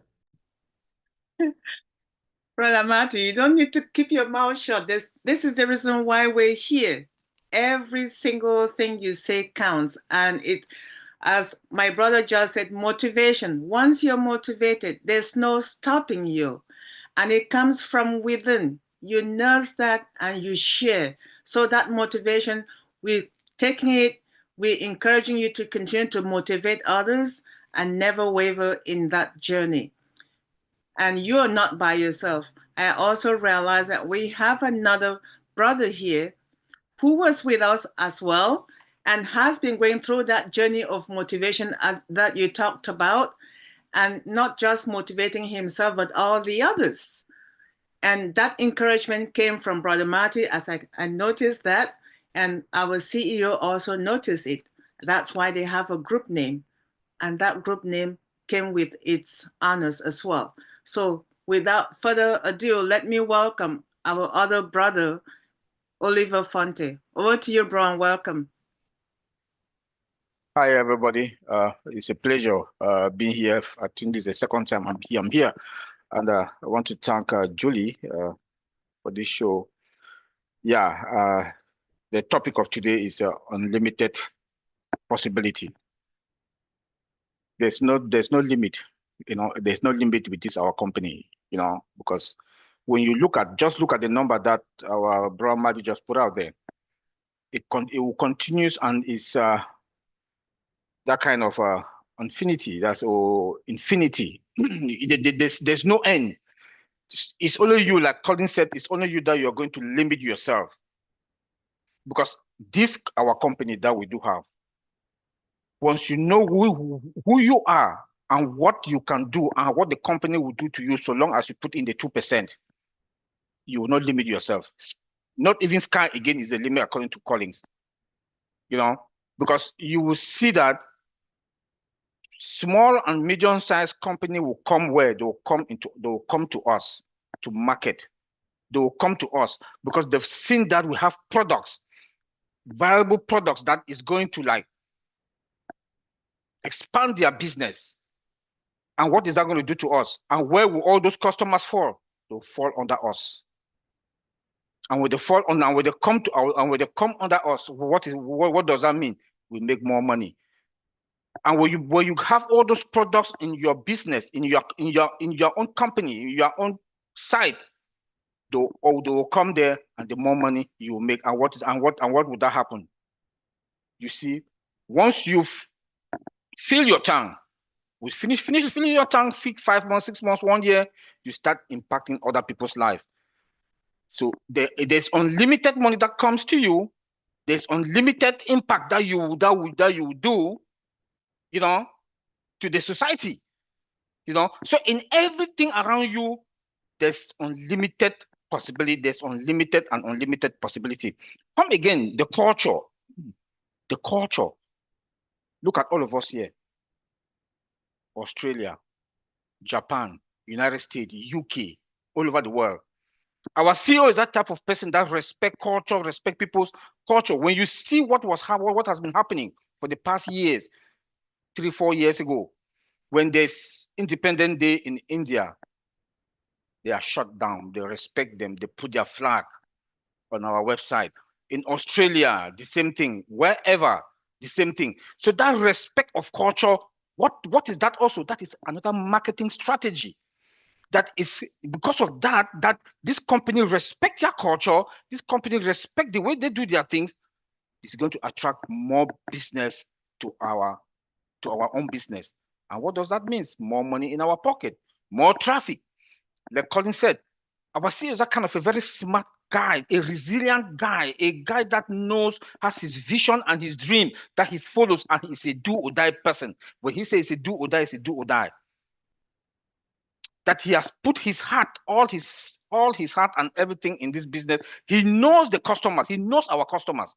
Brother Matthew, you don't need to keep your mouth shut. This is the reason why we're here. Every single thing you say counts. And it, as my brother just said, motivation. Once you're motivated, there's no stopping you. And it comes from within. You nurse that and you share. So that motivation, we're taking it, we're encouraging you to continue to motivate others and never waver in that journey. And you're not by yourself. I also realize that we have another brother here who was with us as well and has been going through that journey of motivation that you talked about, and not just motivating himself, but all the others. And that encouragement came from Brother Marty, as I noticed that, and our CEO also noticed it. That's why they have a group name, and that group name came with its honors as well. So without further ado, let me welcome our other brother, Oliver Fonte. Over to you, bro, and welcome. Hi, everybody. It's a pleasure being here. I think this is the second time I'm here. And I want to thank Julie for this show. Yeah, the topic of today is unlimited possibility. There's no limit, there's no limit with this, our company, because when you just look at the number that our brother Madi just put out there, it will continue, and it's that kind of infinity. That's infinity. There's no end. It's only you, like Colin said, it's only you that you're going to limit yourself. Because this, our company that we do have, once you know who you are and what you can do and what the company will do to you, so long as you put in the 2%, you will not limit yourself. Not even sky again is the limit according to Collins. Because you will see that small and medium-sized company will come where they will come to us to market. They will come to us because they've seen that we have products, viable products that is going to expand their business. And what is that going to do to us? And where will all those customers fall? They'll fall under us. And when they fall under, and when they come under us, what does that mean? We make more money. And when you have all those products in your business, in your own company, in your own site, they will come there, and the more money you will make. And what would that happen? You see, once you fill your tank, we finish filling your tank, 5 months, 6 months, 1 year, you start impacting other people's life. So there's unlimited money that comes to you. There's unlimited impact that you do, to the society, So in everything around you, there's unlimited possibility. There's unlimited and unlimited possibility. Come again, the culture. The culture. Look at all of us here. Australia, Japan, United States, UK, all over the world. Our CEO is that type of person that respect culture, respect people's culture. When you see what has been happening for the past years, 3-4 years ago, when there's Independence Day in India, they are shut down. They respect them. They put their flag on our website. In Australia, the same thing. Wherever, the same thing. So that respect of culture, what is that also? That is another marketing strategy. That is because of that this company respect their culture, this company respect the way they do their things, is going to attract more business to our own business. And what does that mean? More money in our pocket, more traffic. Like Colin said, our CEO is that kind of a very smart guy, a resilient guy, a guy that has his vision and his dream that he follows, and he's a do or die person. When he says a do or die, it's a do or die. That he has put his heart, all his heart and everything in this business. He knows the customers. He knows our customers.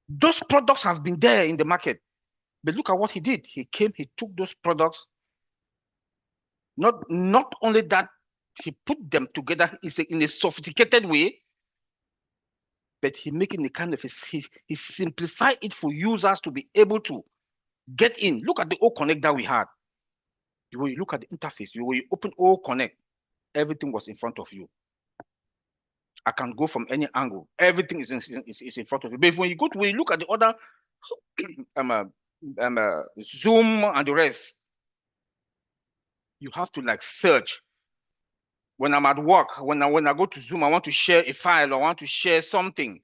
Those products have been there in the market. But look at what he did. He came, he took those products. Not only that, he put them together in a sophisticated way, but he making the kind of he simplified it for users to be able to get in. Look at the O Connect that we had. When you look at the interface, when you open O Connect, everything was in front of you. I can go from any angle. Everything is in front of you. But when you look at the other Zoom and the rest, you have to like search. When I'm at work, when I go to Zoom, I want to share a file, I want to share something,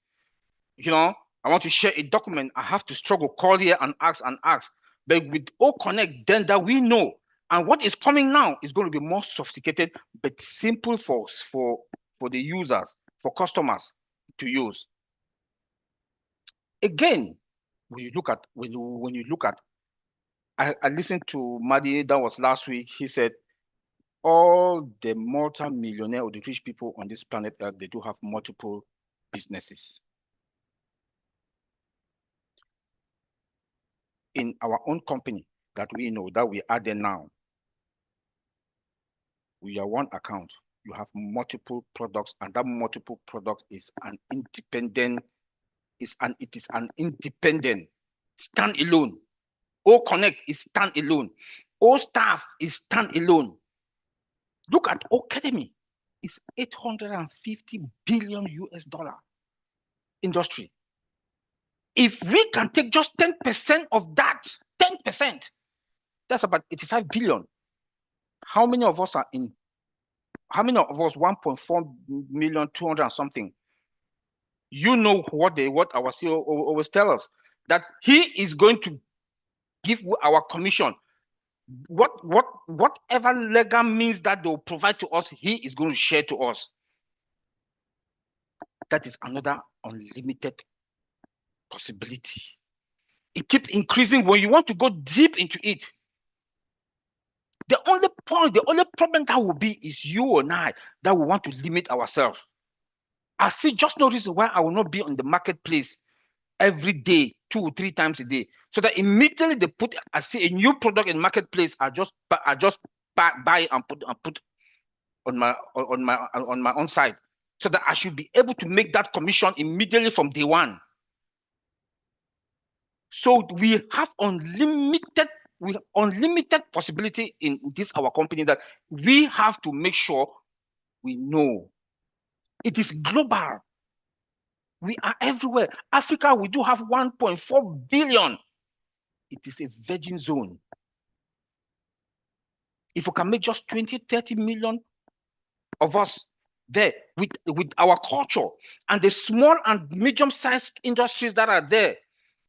I want to share a document, I have to struggle, call here and ask. But with O Connect, then that we know, and what is coming now is going to be more sophisticated, but simple for the users, for customers to use. Again, when you look at, I listened to Madi, that was last week. He said, all the multi-millionaire or the rich people on this planet Earth, they do have multiple businesses. In our own company that we know, that we are there now, we are one account. You have multiple products, and that multiple product is an independent, it is an independent, stand-alone. O Connect is stand-alone. O Staff is stand-alone. Look at O Academy. It's $850 billion US industry. If we can take just 10% of that, 10%, that's about 85 billion. How many of us are in? How many of us, 1.4 million, 200 and something? You know what our CEO always tell us, that he is going to give our commission. Whatever legal means that they'll provide to us, he is going to share to us. That is another unlimited possibility. It keeps increasing when you want to go deep into it. The only problem that will be is you and I that will want to limit ourselves. I see just no reason why I will not be on the marketplace every day, 2 or 3 times a day, so that immediately I see a new product in marketplace, I just buy and put on my own side, so that I should be able to make that commission immediately from day one. So we have unlimited possibility in this our company, that we have to make sure we know it is global. We are everywhere. Africa, we do have 1.4 billion. It is a virgin zone. If we can make just 20-30 million of us there with our culture and the small and medium-sized industries that are there,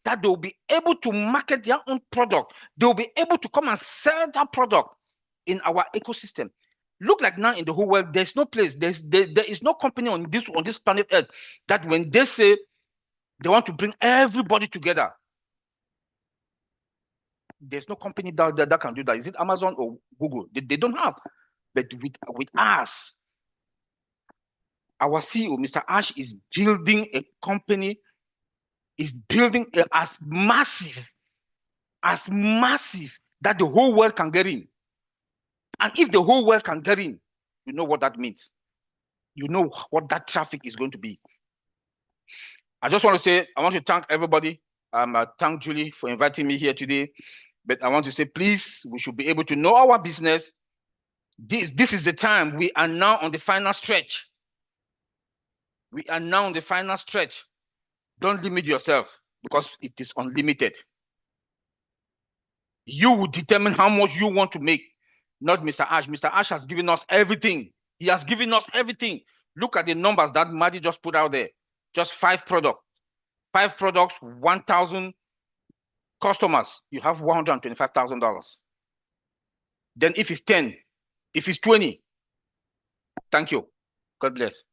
that they'll be able to market their own product. They'll be able to come and sell that product in our ecosystem. Look like now in the whole world, there's no place, there is no company on this planet Earth that when they say they want to bring everybody together, there's no company that can do that. Is it Amazon or Google? They don't have. But with us, our CEO, Mr. Ash, is building a company, is building as massive that the whole world can get in. And if the whole world can get in, you know what that means. You know what that traffic is going to be. I just want to say, I want to thank everybody. Thank Julie for inviting me here today. But I want to say, please, we should be able to know our business. This is the time. We are now on the final stretch. We are now on the final stretch. Don't limit yourself because it is unlimited. You will determine how much you want to make, not Mr. Ash. Mr. Ash has given us everything. He has given us everything. Look at the numbers that Maddie just put out there. Just 5 products. 5 products, 1,000 customers. You have $125,000. Then if it's 10, if it's 20, thank you. God bless.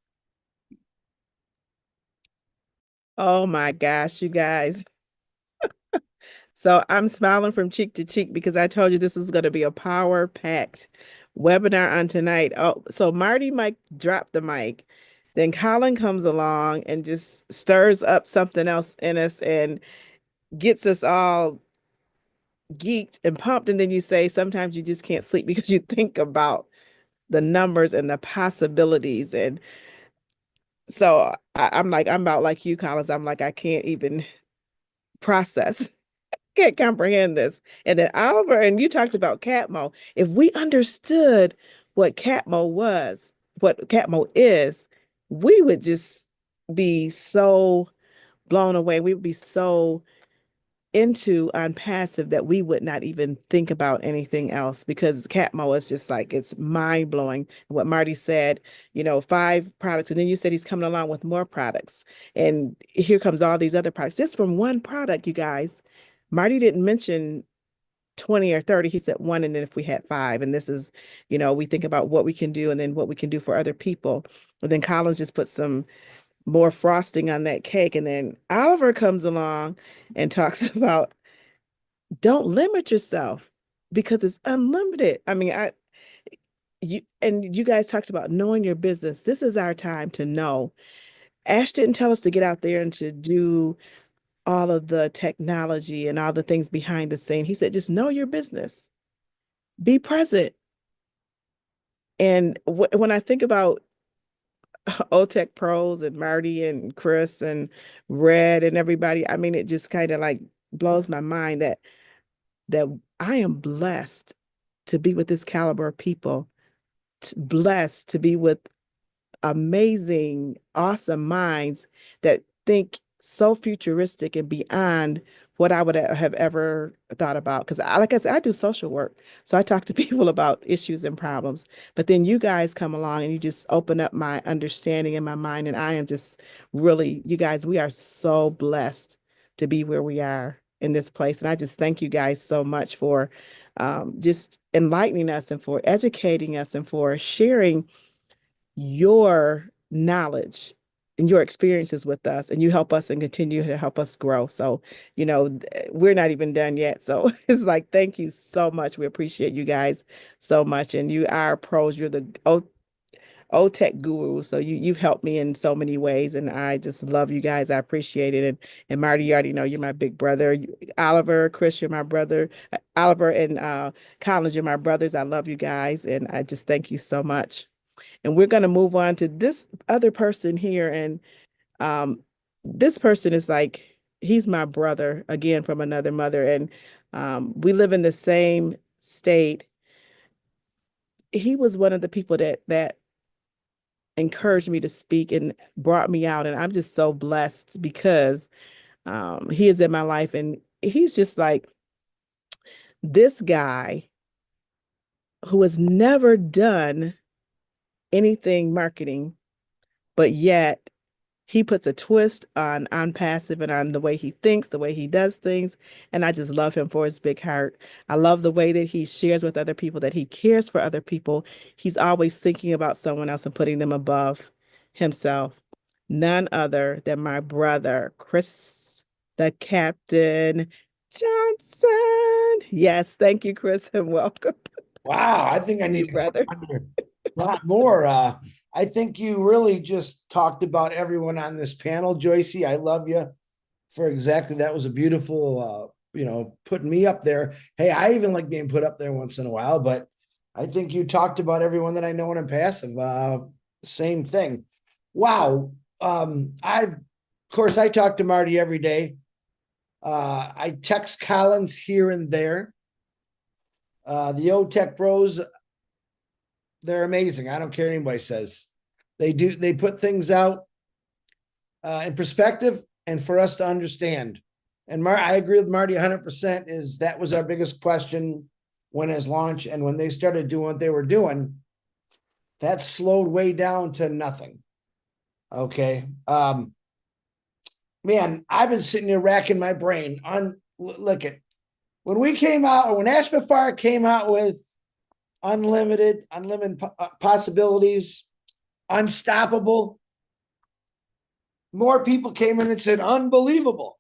Oh my gosh, you guys. So I'm smiling from cheek to cheek because I told you this is going to be a power-packed webinar on tonight. Oh, so Marty might drop the mic. Then Colin comes along and just stirs up something else in us and gets us all geeked and pumped. And then you say sometimes you just can't sleep because you think about the numbers and the possibilities. And so I'm about like you, Collins. I'm like, I can't even process, can't comprehend this. And then Oliver, and you talked about Catmo. If we understood what Catmo was, what Catmo is, we would just be so blown away. We would be so into ONPASSIVE that we would not even think about anything else because Catmo is just like, it's mind blowing. What Marty said, 5 products. And then you said he's coming along with more products. And here comes all these other products just from one product, you guys. Marty didn't mention 20 or 30. He said 1. And then if we had 5, and this is, we think about what we can do and then what we can do for other people. And then Collins just put some more frosting on that cake. And then Oliver comes along and talks about don't limit yourself because it's unlimited. I mean, you guys talked about knowing your business. This is our time to know. Ash didn't tell us to get out there and to do all of the technology and all the things behind the scene. He said, just know your business, be present. And when I think about OTech Pros and Marty and Chris and Red and everybody, I mean, it just kind of like blows my mind that I am blessed to be with this caliber of people, blessed to be with amazing, awesome minds that think so futuristic and beyond what I would have ever thought about. Because like I said, I do social work. So I talk to people about issues and problems. But then you guys come along and you just open up my understanding in my mind. And I am just really, you guys, we are so blessed to be where we are in this place. And I just thank you guys so much for just enlightening us and for educating us and for sharing your knowledge and your experiences with us, and you help us and continue to help us grow. So, we're not even done yet. So it's like, thank you so much. We appreciate you guys so much. And you are pros. You're the OTech guru. So you've helped me in so many ways. And I just love you guys. I appreciate it. And Marty, you already know you're my big brother. Oliver, Chris, you're my brother. Oliver and Collins, you're my brothers. I love you guys. And I just thank you so much. And we're going to move on to this other person here. And this person is like, he's my brother, again, from another mother. And we live in the same state. He was one of the people that encouraged me to speak and brought me out. And I'm just so blessed because he is in my life. And he's just like this guy who has never done anything marketing, but yet he puts a twist on ONPASSIVE and on the way he thinks, the way he does things. And I just love him for his big heart. I love the way that he shares with other people, that he cares for other people. He's always thinking about someone else and putting them above himself. None other than my brother, Chris, the Captain Johnson. Yes, thank you, Chris, and welcome. Wow, I think I need to brother. a lot more. I think you really just talked about everyone on this panel, Joycey. I love you for exactly that. Was a beautiful, putting me up there. Hey, I even like being put up there once in a while, but I think you talked about everyone that I know in ONPASSIVE. Same thing. Wow. Of course, I talk to Marty every day. I text Collins here and there. The OTech bros, they're amazing. I don't care what anybody says. They put things out in perspective and for us to understand. And I agree with Marty 100%. Is that was our biggest question when his launch, and when they started doing what they were doing, that slowed way down to nothing. Okay. Man, I've been sitting here racking my brain on look at when we came out, or when Ash MUFAREH came out with unlimited possibilities, unstoppable. More people came in and said, unbelievable,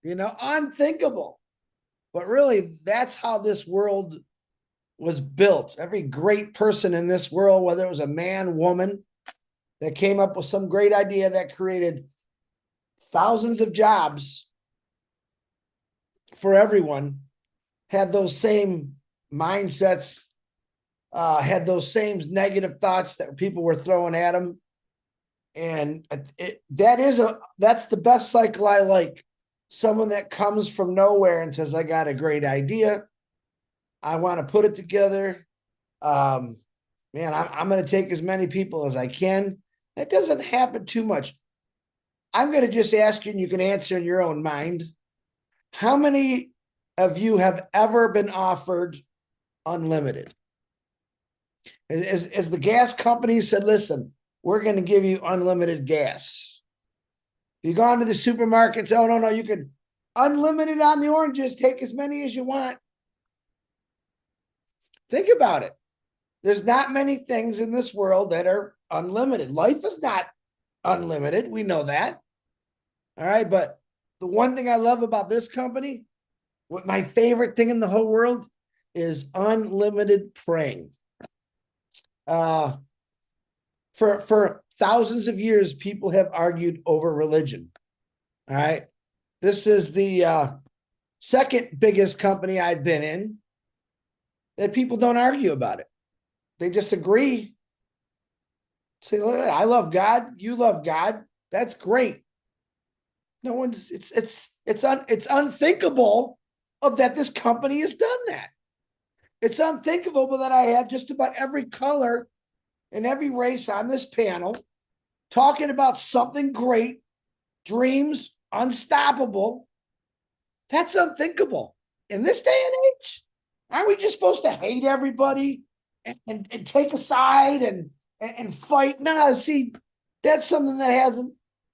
unthinkable. But really, that's how this world was built. Every great person in this world, whether it was a man, woman, that came up with some great idea that created thousands of jobs for everyone, had those same mindsets, had those same negative thoughts that people were throwing at them. And that's the best cycle I like. Someone that comes from nowhere and says, I got a great idea. I want to put it together. Man, I'm going to take as many people as I can. That doesn't happen too much. I'm going to just ask you, and you can answer in your own mind. How many of you have ever been offered unlimited? As the gas company said, listen, we're going to give you unlimited gas. You go into the supermarkets, oh, no, you can unlimited on the oranges, take as many as you want. Think about it. There's not many things in this world that are unlimited. Life is not unlimited. We know that. All right. But the one thing I love about this company, what my favorite thing in the whole world is unlimited praying. For thousands of years, people have argued over religion. All right. This is the second biggest company I've been in that people don't argue about it. They just agree. Say, I love God. You love God. That's great. No one's. It's unthinkable of that this company has done that. It's unthinkable that I have just about every color and every race on this panel talking about something great, dreams, unstoppable. That's unthinkable in this day and age. Aren't we just supposed to hate everybody and take a side and fight? No, see, that's something that hasn't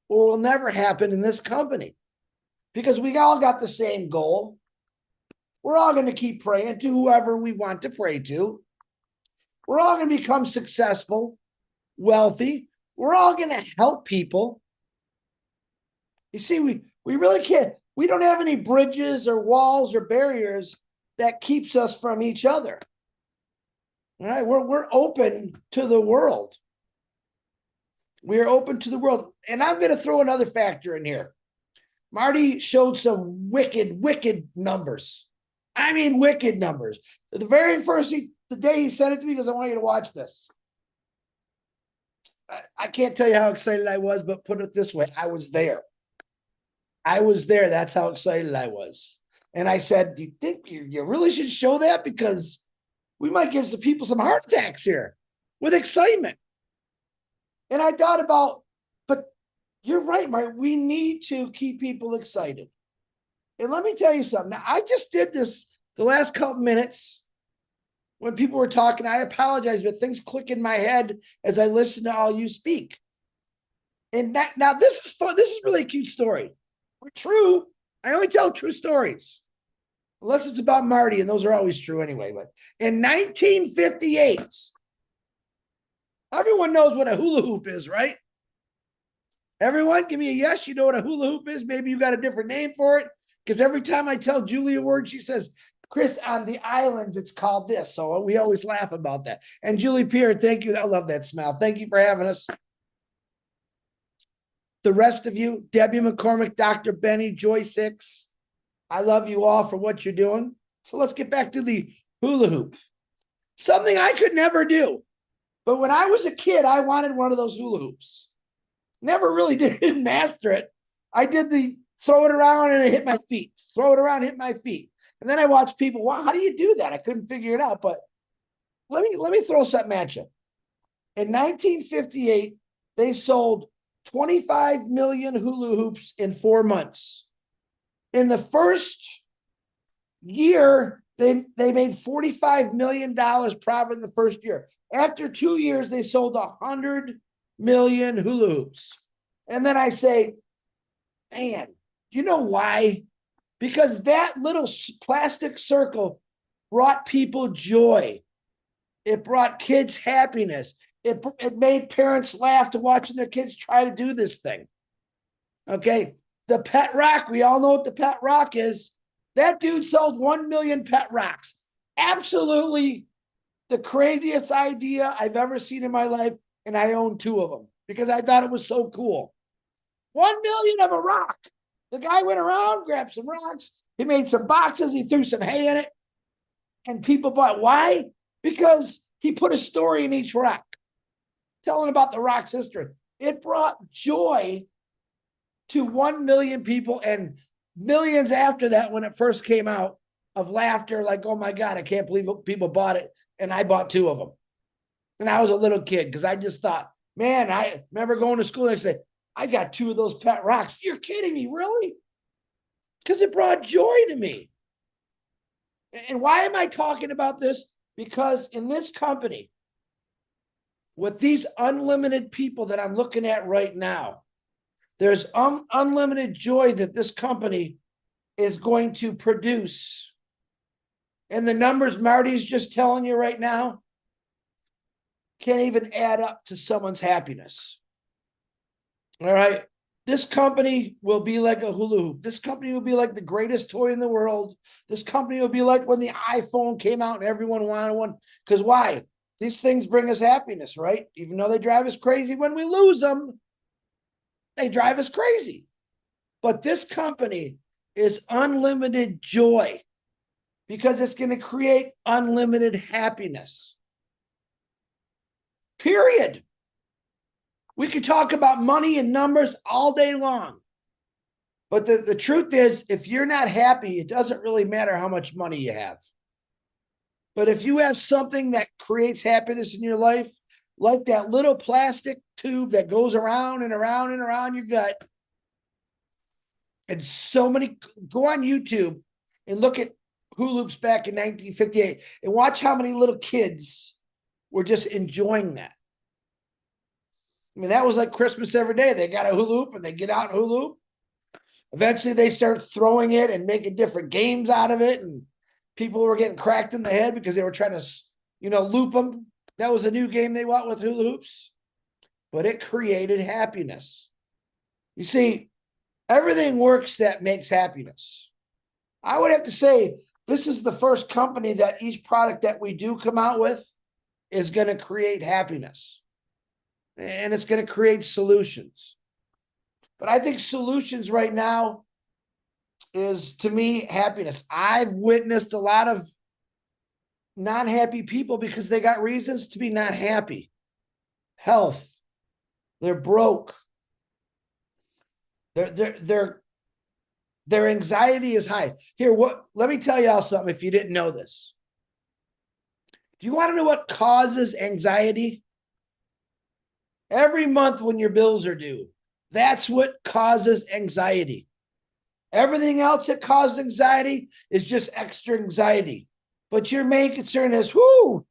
or will never happen in this company, because we all got the same goal. We're all going to keep praying to whoever we want to pray to. We're all going to become successful, wealthy. We're all going to help people. You see, we really can't. We don't have any bridges or walls or barriers that keeps us from each other. All right, we're open to the world. We are open to the world. And I'm going to throw another factor in here. Marty showed some wicked numbers. I mean, wicked numbers. The very first, the day he sent it to me, he goes, I want you to watch this. I can't tell you how excited I was, but put it this way, I was there. That's how excited I was. And I said, do you think you really should show that? Because we might give some people some heart attacks here with excitement. And I thought about, but you're right, Mark. We need to keep people excited. And let me tell you something. Now, I just did this the last couple minutes when people were talking. I apologize, but things click in my head as I listen to all you speak. And now this is fun. This is really a cute story. We're true. I only tell true stories, unless it's about Marty, and those are always true anyway. But in 1958, everyone knows what a hula hoop is, right? Everyone, give me a yes. You know what a hula hoop is? Maybe you got a different name for it, because every time I tell Julie a word, she says, Chris, on the islands, it's called this. So we always laugh about that. And Julie, Pierre, thank you. I love that smile. Thank you for having us. The rest of you, Debbie McCormick, Dr. Benny, Joyce Hicks, I love you all for what you're doing. So let's get back to the hula hoop. Something I could never do, But when I was a kid, I wanted one of those hula hoops. Never really didn't master it. I did the throw it around and it hit my feet. Throw it around, hit my feet. And then I watched people, wow, how do you do that? I couldn't figure it out. But let me throw something at you. In 1958, they sold 25 million hula hoops in 4 months. In the first year, they made $45 million profit in the first year. After 2 years, they sold 100 million hula hoops. And then I say, man, you know why? Because that little plastic circle brought people joy. It brought kids happiness. It made parents laugh to watching their kids try to do this thing. Okay. The pet rock, we all know what the pet rock is. That dude sold 1 million pet rocks. Absolutely the craziest idea I've ever seen in my life. And I own 2 of them because I thought it was so cool. 1 million of a rock. The guy went around, grabbed some rocks. He made some boxes. He threw some hay in it. And people bought. Why? Because he put a story in each rock, telling about the rock's history. It brought joy to 1 million people and millions after that when it first came out of laughter, like, oh my God, I can't believe people bought it. And I bought 2 of them. And I was a little kid because I just thought, man, I remember going to school and I said, I got 2 of those pet rocks. You're kidding me, really? Because it brought joy to me. And why am I talking about this? Because in this company, with these unlimited people that I'm looking at right now, there's unlimited joy that this company is going to produce. And the numbers Marty's just telling you right now can't even add up to someone's happiness. All right. This company will be like a hula hoop. This company will be like the greatest toy in the world. This company will be like when the iPhone came out and everyone wanted one. Because why? These things bring us happiness, right? Even though they drive us crazy when we lose them, they drive us crazy. But this company is unlimited joy because it's going to create unlimited happiness. Period. We could talk about money and numbers all day long. But the truth is, if you're not happy, it doesn't really matter how much money you have. But if you have something that creates happiness in your life, like that little plastic tube that goes around and around and around your gut, and so many, go on YouTube and look at hula hoops back in 1958 and watch how many little kids were just enjoying that. I mean, that was like Christmas every day. They got a hula hoop and they get out and hula hoop. Eventually they start throwing it and making different games out of it. And people were getting cracked in the head because they were trying to, loop them. That was a new game they bought with hula hoops. But it created happiness. You see, everything works that makes happiness. I would have to say, this is the first company that each product that we do come out with is going to create happiness. And it's going to create solutions. But I think solutions right now is, to me, happiness. I've witnessed a lot of not happy people because they got reasons to be not happy. Health. They're broke. Their anxiety is high. Here, let me tell y'all something if you didn't know this. Do you want to know what causes anxiety? Every month when your bills are due, that's what causes anxiety. Everything else that causes anxiety is just extra anxiety. But your main concern is, whoo,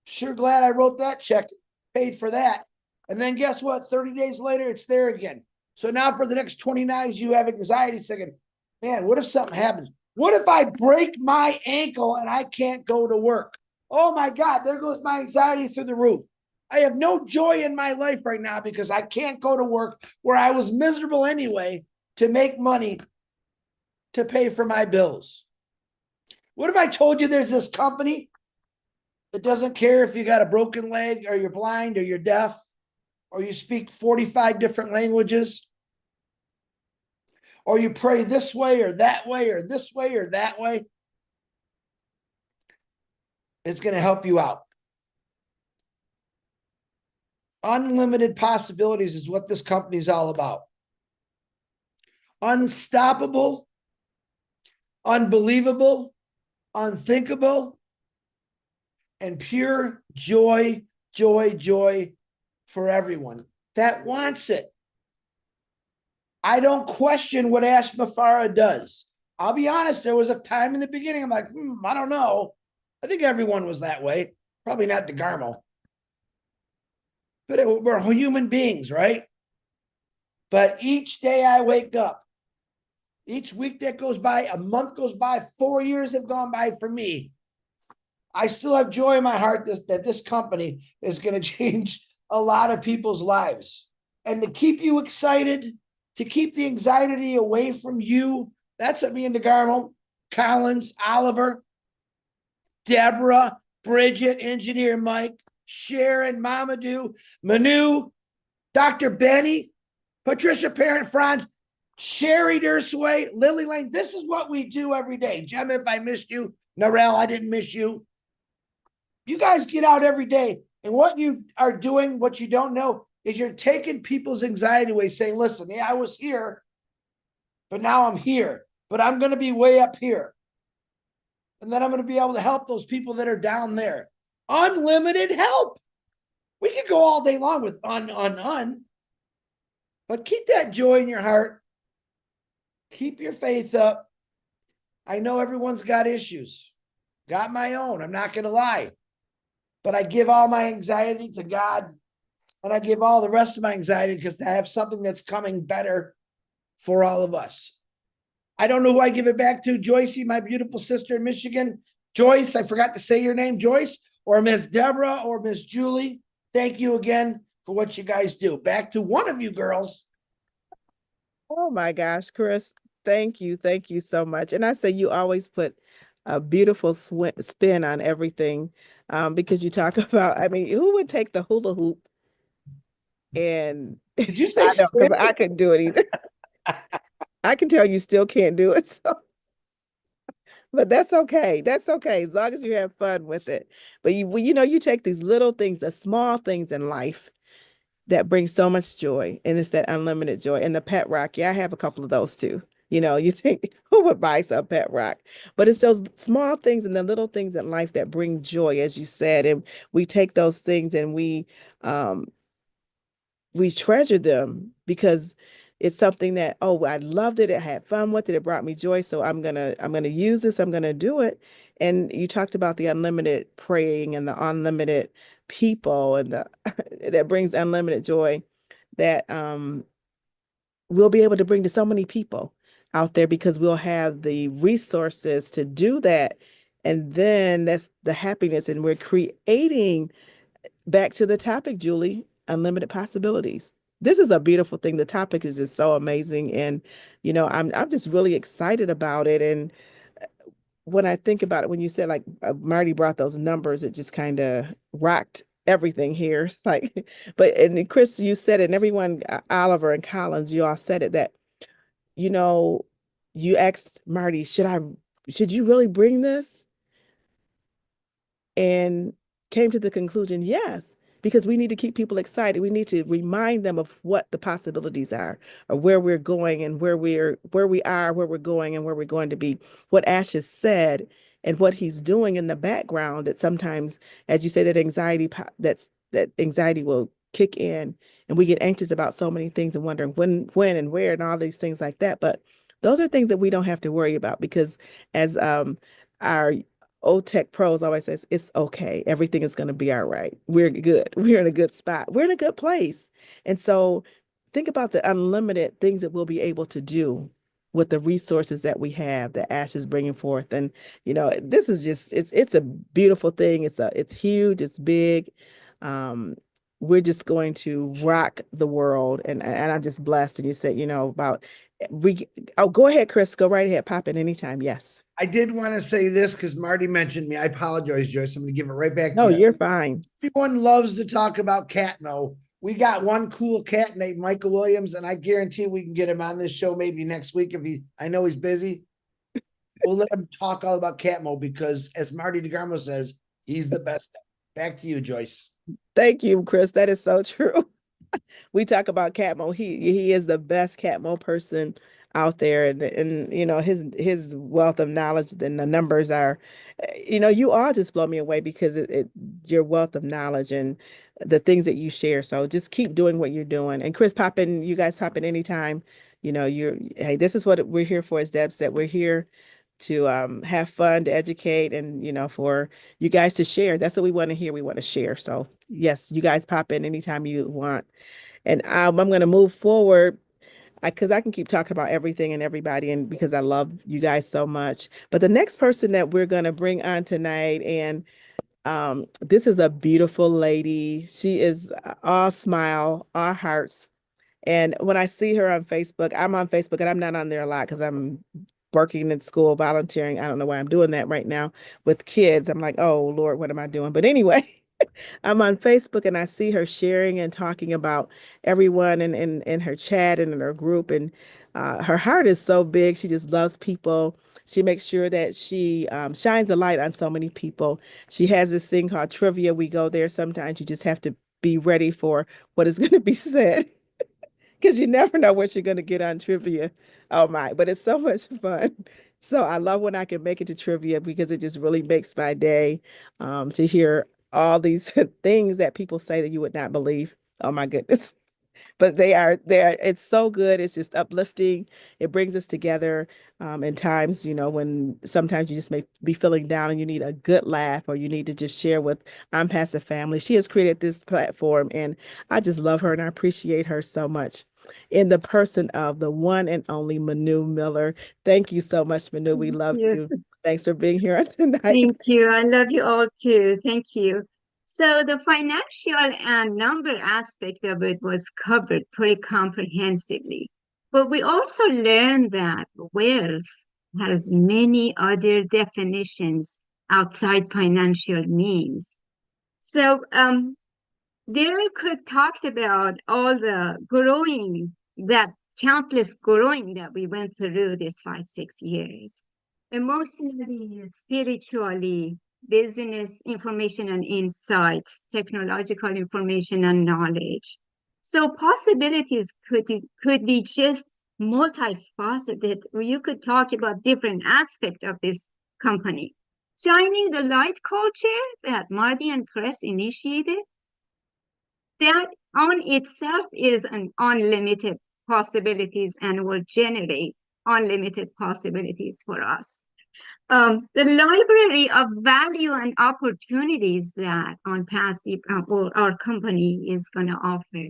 sure glad I wrote that check, paid for that. And then guess what? 30 days later, it's there again. So now for the next 29 days, you have anxiety thinking, man, what if something happens? What if I break my ankle and I can't go to work? Oh my God, there goes my anxiety through the roof. I have no joy in my life right now because I can't go to work where I was miserable anyway to make money to pay for my bills. What if I told you there's this company that doesn't care if you got a broken leg or you're blind or you're deaf or you speak 45 different languages or you pray this way or that way or this way or that way? It's going to help you out. Unlimited possibilities is what this company is all about. Unstoppable, unbelievable, unthinkable, and pure joy, joy, joy for everyone that wants it. I don't question what ASE MUFAREH does. I'll be honest, there was a time in the beginning, I'm like, I don't know. I think everyone was that way. Probably not DeGarmo. But we're human beings, right? But each day I wake up, each week that goes by, a month goes by, 4 years have gone by for me. I still have joy in my heart that this company is going to change a lot of people's lives. And to keep you excited, to keep the anxiety away from you, that's what me and DeGarmo, Collins, Oliver, Deborah, Bridget, Engineer Mike, Sharon, Mamadou, Manu, Dr. Benny, Patricia Parent, Franz, Sherry Dursway, Lily Lane. This is what we do every day. Jem, if I missed you, Narelle, I didn't miss you. You guys get out every day. And what you are doing, what you don't know, is you're taking people's anxiety away, saying, listen, yeah, I was here, but now I'm here. But I'm going to be way up here. And then I'm going to be able to help those people that are down there. Unlimited help. We could go all day long with but keep that joy in your heart. Keep your faith up. I know everyone's got issues. Got my own. I'm not going to lie. But I give all my anxiety to God. And I give all the rest of my anxiety because I have something that's coming better for all of us. I don't know who I give it back to. Joycey, my beautiful sister in Michigan. Joyce, I forgot to say your name, Joyce, or Miss Deborah or Miss Julie. Thank you again for what you guys do. Back to one of you girls. Oh my gosh, Chris, thank you. Thank you so much. And I say you always put a beautiful spin on everything because you talk about, I mean, who would take the hula hoop? And Did you say I know, because spin? I couldn't do it either. I can tell you still can't do it. So. But that's okay. That's okay. As long as you have fun with it. But you take these little things, the small things in life that bring so much joy. And it's that unlimited joy. And the pet rock. Yeah, I have a couple of those too. You think who would buy some pet rock? But it's those small things and the little things in life that bring joy, as you said. And we take those things and we treasure them because it's something that, oh, I loved it. I had fun with it. It brought me joy. So I'm gonna use this. I'm gonna do it. And you talked about the unlimited praying and the unlimited people and the that brings unlimited joy that we'll be able to bring to so many people out there because we'll have the resources to do that. And then that's the happiness. And we're creating, back to the topic, Julie, unlimited possibilities. This is a beautiful thing. The topic is just so amazing. And, I'm just really excited about it. And when I think about it, when you said like Marty brought those numbers, it just kind of rocked everything here. It's like, and Chris, you said it, and everyone, Oliver and Collins, you all said it that, you asked Marty, should you really bring this? And came to the conclusion, yes, because we need to keep people excited. We need to remind them of what the possibilities are, or where we're going and where we are, where we're going and where we're going to be. What Ash has said and what he's doing in the background, that sometimes, as you say, that anxiety will kick in and we get anxious about so many things and wondering when and where and all these things like that. But those are things that we don't have to worry about because as our OTech pros always says, it's okay. Everything is going to be all right. We're good. We're in a good spot. We're in a good place. And so think about the unlimited things that we'll be able to do with the resources that we have that Ash is bringing forth. And, this is just, it's a beautiful thing. It's huge. It's big. We're just going to rock the world. And I'm just blessed. And you said, about go ahead, Chris, go right ahead. Pop in anytime. Yes. I did want to say this because Marty mentioned me. I apologize, Joyce. I'm going to give it right back to No, you. you're fine. Everyone loves to talk about Catmo. We got one cool cat named Michael Williams, and I guarantee we can get him on this show maybe next week I know he's busy. We'll let him talk all about Catmo because, as Marty DeGarmo says, he's the best. Back to you, Joyce. Thank you, Chris. That is so true. We talk about Catmo. He is the best Catmo person out there, and you know his wealth of knowledge and the numbers are, you know, you all just blow me away because your wealth of knowledge and the things that you share. So just keep doing what you're doing. And Chris, pop in. You guys pop in anytime. You know, hey, this is what we're here for. As Deb said, we're here to have fun, to educate, and you know, for you guys to share. That's what we want to hear. We want to share. So yes, you guys pop in anytime you want. And I'm going to move forward because I can keep talking about everything and everybody, and because I love you guys so much. But the next person that we're going to bring on tonight, and this is a beautiful lady. She is all smile, all hearts. And when I see her on Facebook, I'm on Facebook and I'm not on there a lot because I'm working in school, volunteering. I don't know why I'm doing that right now with kids. I'm like, oh Lord, what am I doing? But anyway, I'm on Facebook and I see her sharing and talking about everyone in her chat and in her group. And her heart is so big. She just loves people. She makes sure that she shines a light on so many people. She has this thing called trivia. We go there sometimes. You just have to be ready for what is going to be said because you never know what you're going to get on trivia. Oh my, but it's so much fun. So I love when I can make it to trivia because it just really makes my day to hear all these things that people say that you would not believe. Oh my goodness. But it's so good. It's just uplifting. It brings us together in times, you know, when sometimes you just may be feeling down and you need a good laugh or you need to just share with ONPASSIVE family. She has created this platform and I just love her and I appreciate her so much in the person of the one and only Manu Miller. Thank you so much, Manu. We love you. Thanks for being here tonight. Thank you. I love you all too. Thank you. So the financial and number aspect of it was covered pretty comprehensively. But we also learned that wealth has many other definitions outside financial means. So Derek could talked about all the countless growing that we went through these 5-6 years. Emotionally, spiritually, business information and insights, technological information and knowledge. So possibilities could be just multifaceted. You could talk about different aspects of this company. Shining the light culture that Marty and Chris initiated, that on itself is an unlimited possibilities and will generate unlimited possibilities for us. The library of value and opportunities that ONPASSIVE or our company is going to offer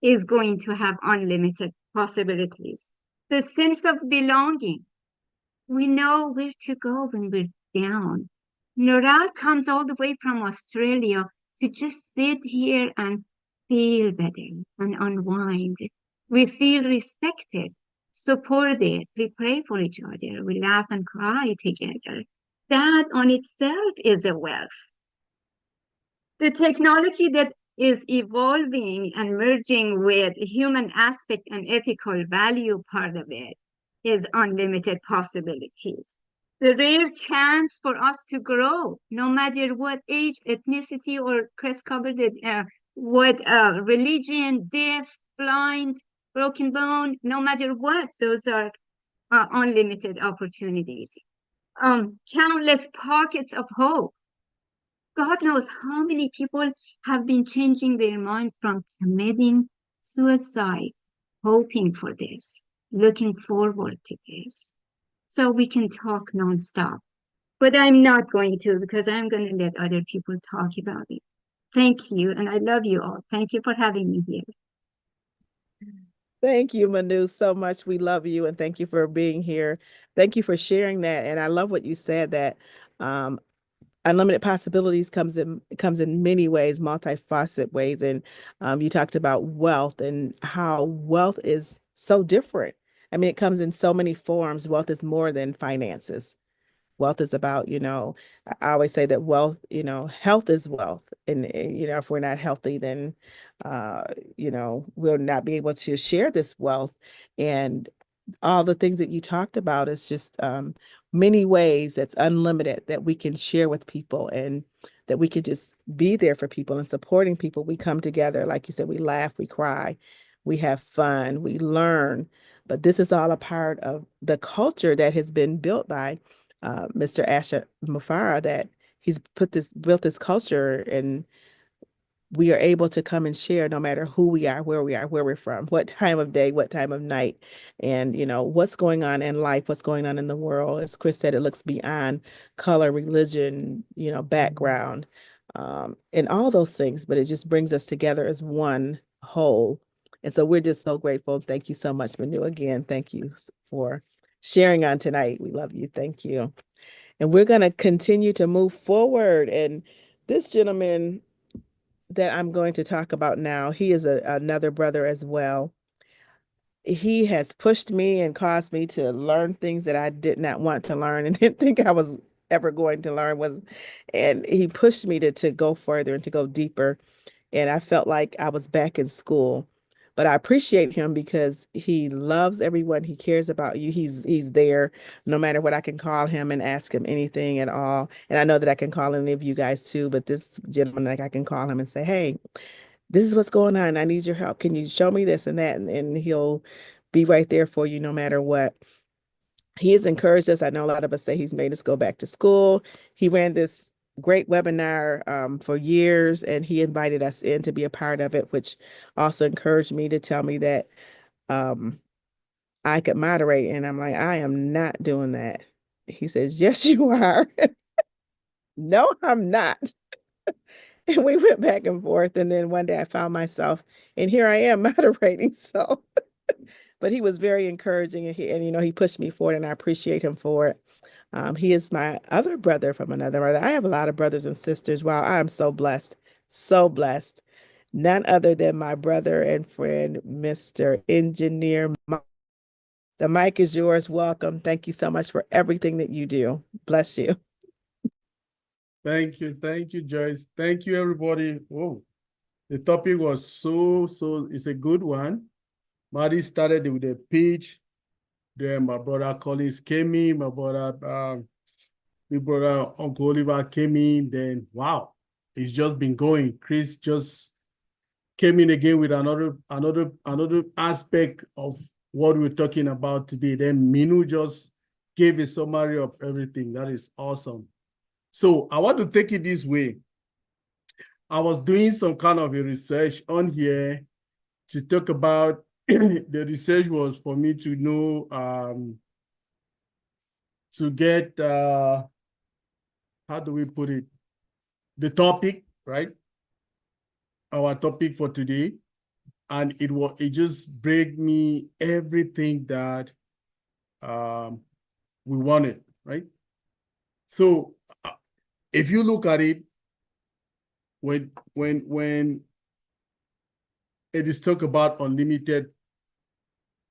is going to have unlimited possibilities. The sense of belonging. We know where to go when we're down. Noral comes all the way from Australia to just sit here and feel better and unwind. We feel respected, supported. We pray for each other. We laugh and cry together. That on itself is a wealth. The technology that is evolving and merging with human aspect and ethical value part of it is unlimited possibilities. The rare chance for us to grow, no matter what age, ethnicity, or Chris covered it, what religion, deaf, blind, broken bone, no matter what, those are unlimited opportunities. Countless pockets of hope. God knows how many people have been changing their mind from committing suicide, hoping for this, looking forward to this. So we can talk nonstop. But I'm not going to because I'm going to let other people talk about it. Thank you. And I love you all. Thank you for having me here. Thank you, Manu, so much. We love you and thank you for being here. Thank you for sharing that. And I love what you said that unlimited possibilities comes in many ways, multifaceted ways. And you talked about wealth and how wealth is so different. I mean, it comes in so many forms. Wealth is more than finances. Wealth is about, you know, I always say that wealth, you know, health is wealth. And, you know, if we're not healthy, then, you know, we'll not be able to share this wealth. And all the things that you talked about is just many ways that's unlimited that we can share with people. And that we could just be there for people and supporting people. We come together, like you said, we laugh, we cry, we have fun, we learn. But this is all a part of the culture that has been built by Mr. Ash Mufareh, that he's built this culture, and we are able to come and share no matter who we are, where we're from, what time of day, what time of night, and what's going on in life, what's going on in the world. As Chris said, it looks beyond color, religion, background, and all those things, but it just brings us together as one whole. And so we're just so grateful. Thank you so much, Manu. Again, thank you for sharing on tonight. We love you. Thank you. And we're going to continue to move forward. And this gentleman that I'm going to talk about now, he is another brother as well. He has pushed me and caused me to learn things that I did not want to learn and didn't think I was ever going to learn, and he pushed me to go further and to go deeper. And I felt like I was back in school. But I appreciate him because he loves everyone. He cares about you. He's there no matter what. I can call him and ask him anything at all. And I know that I can call any of you guys too, but this gentleman, like, I can call him and say, hey, this is what's going on. I need your help. Can you show me this and that? And he'll be right there for you no matter what. He has encouraged us. I know a lot of us say he's made us go back to school. He ran this great webinar for years, and he invited us in to be a part of it, which also encouraged me to tell me that I could moderate. And I'm like, I am not doing that. He says, yes, you are. No, I'm not. And we went back and forth. And then one day I found myself, and here I am moderating. So, but he was very encouraging, and he pushed me forward, and I appreciate him for it. He is my other brother from another mother. I have a lot of brothers and sisters. Wow, I am so blessed. So blessed. None other than my brother and friend, Mr. Engineer Mike. The mic is yours. Welcome. Thank you so much for everything that you do. Bless you. Thank you, Joyce. Thank you, everybody. Whoa, the topic was so, it's a good one. Maddie started with a pitch. Then my brother Collins came in, my brother Uncle Oliver came in. Then, wow, it's just been going. Chris just came in again with another aspect of what we're talking about today. Then Minu just gave a summary of everything. That is awesome. So I want to take it this way. I was doing some kind of a research on here to talk about, the research was for me to know, to get, how do we put it? The topic, right? Our topic for today. And it just brought me everything that we wanted, right? So if you look at it, when it is talk about unlimited,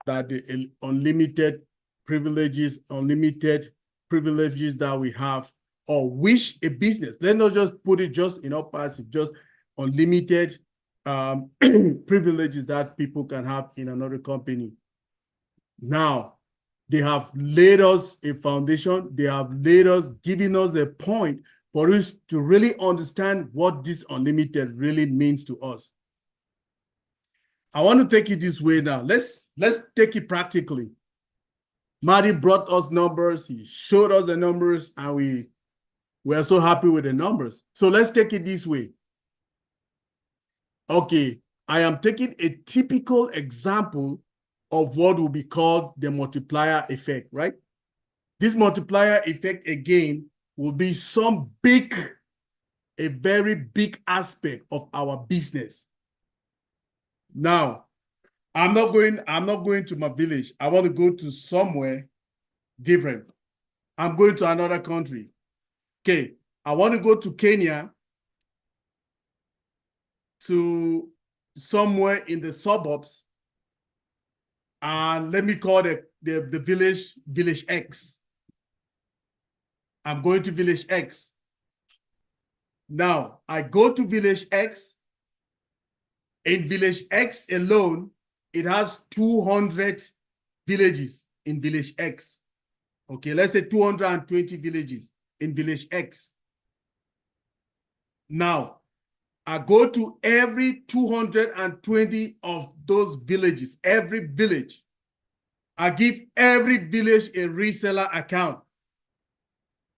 that the unlimited privileges that we have, or wish a business, let's not just put it just passive, just unlimited privileges that people can have in another company. Now, they have laid us a foundation. They have given us a point for us to really understand what this unlimited really means to us. I want to take it this way now. Let's take it practically. Marty brought us numbers. He showed us the numbers, and we are so happy with the numbers. So let's take it this way. Okay, I am taking a typical example of what will be called the multiplier effect, right? This multiplier effect, again, will be a very big aspect of our business. Now, I'm not going to my village. I want to go to somewhere different. I'm going to another country. Okay, I want to go to Kenya, to somewhere in the suburbs, and let me call the village X. I'm going to village X. Now, I go to village X. In village X alone, it has 200 villages in village X. Okay, let's say 220 villages in village X. Now, I go to every 220 of those villages, every village. I give every village a reseller account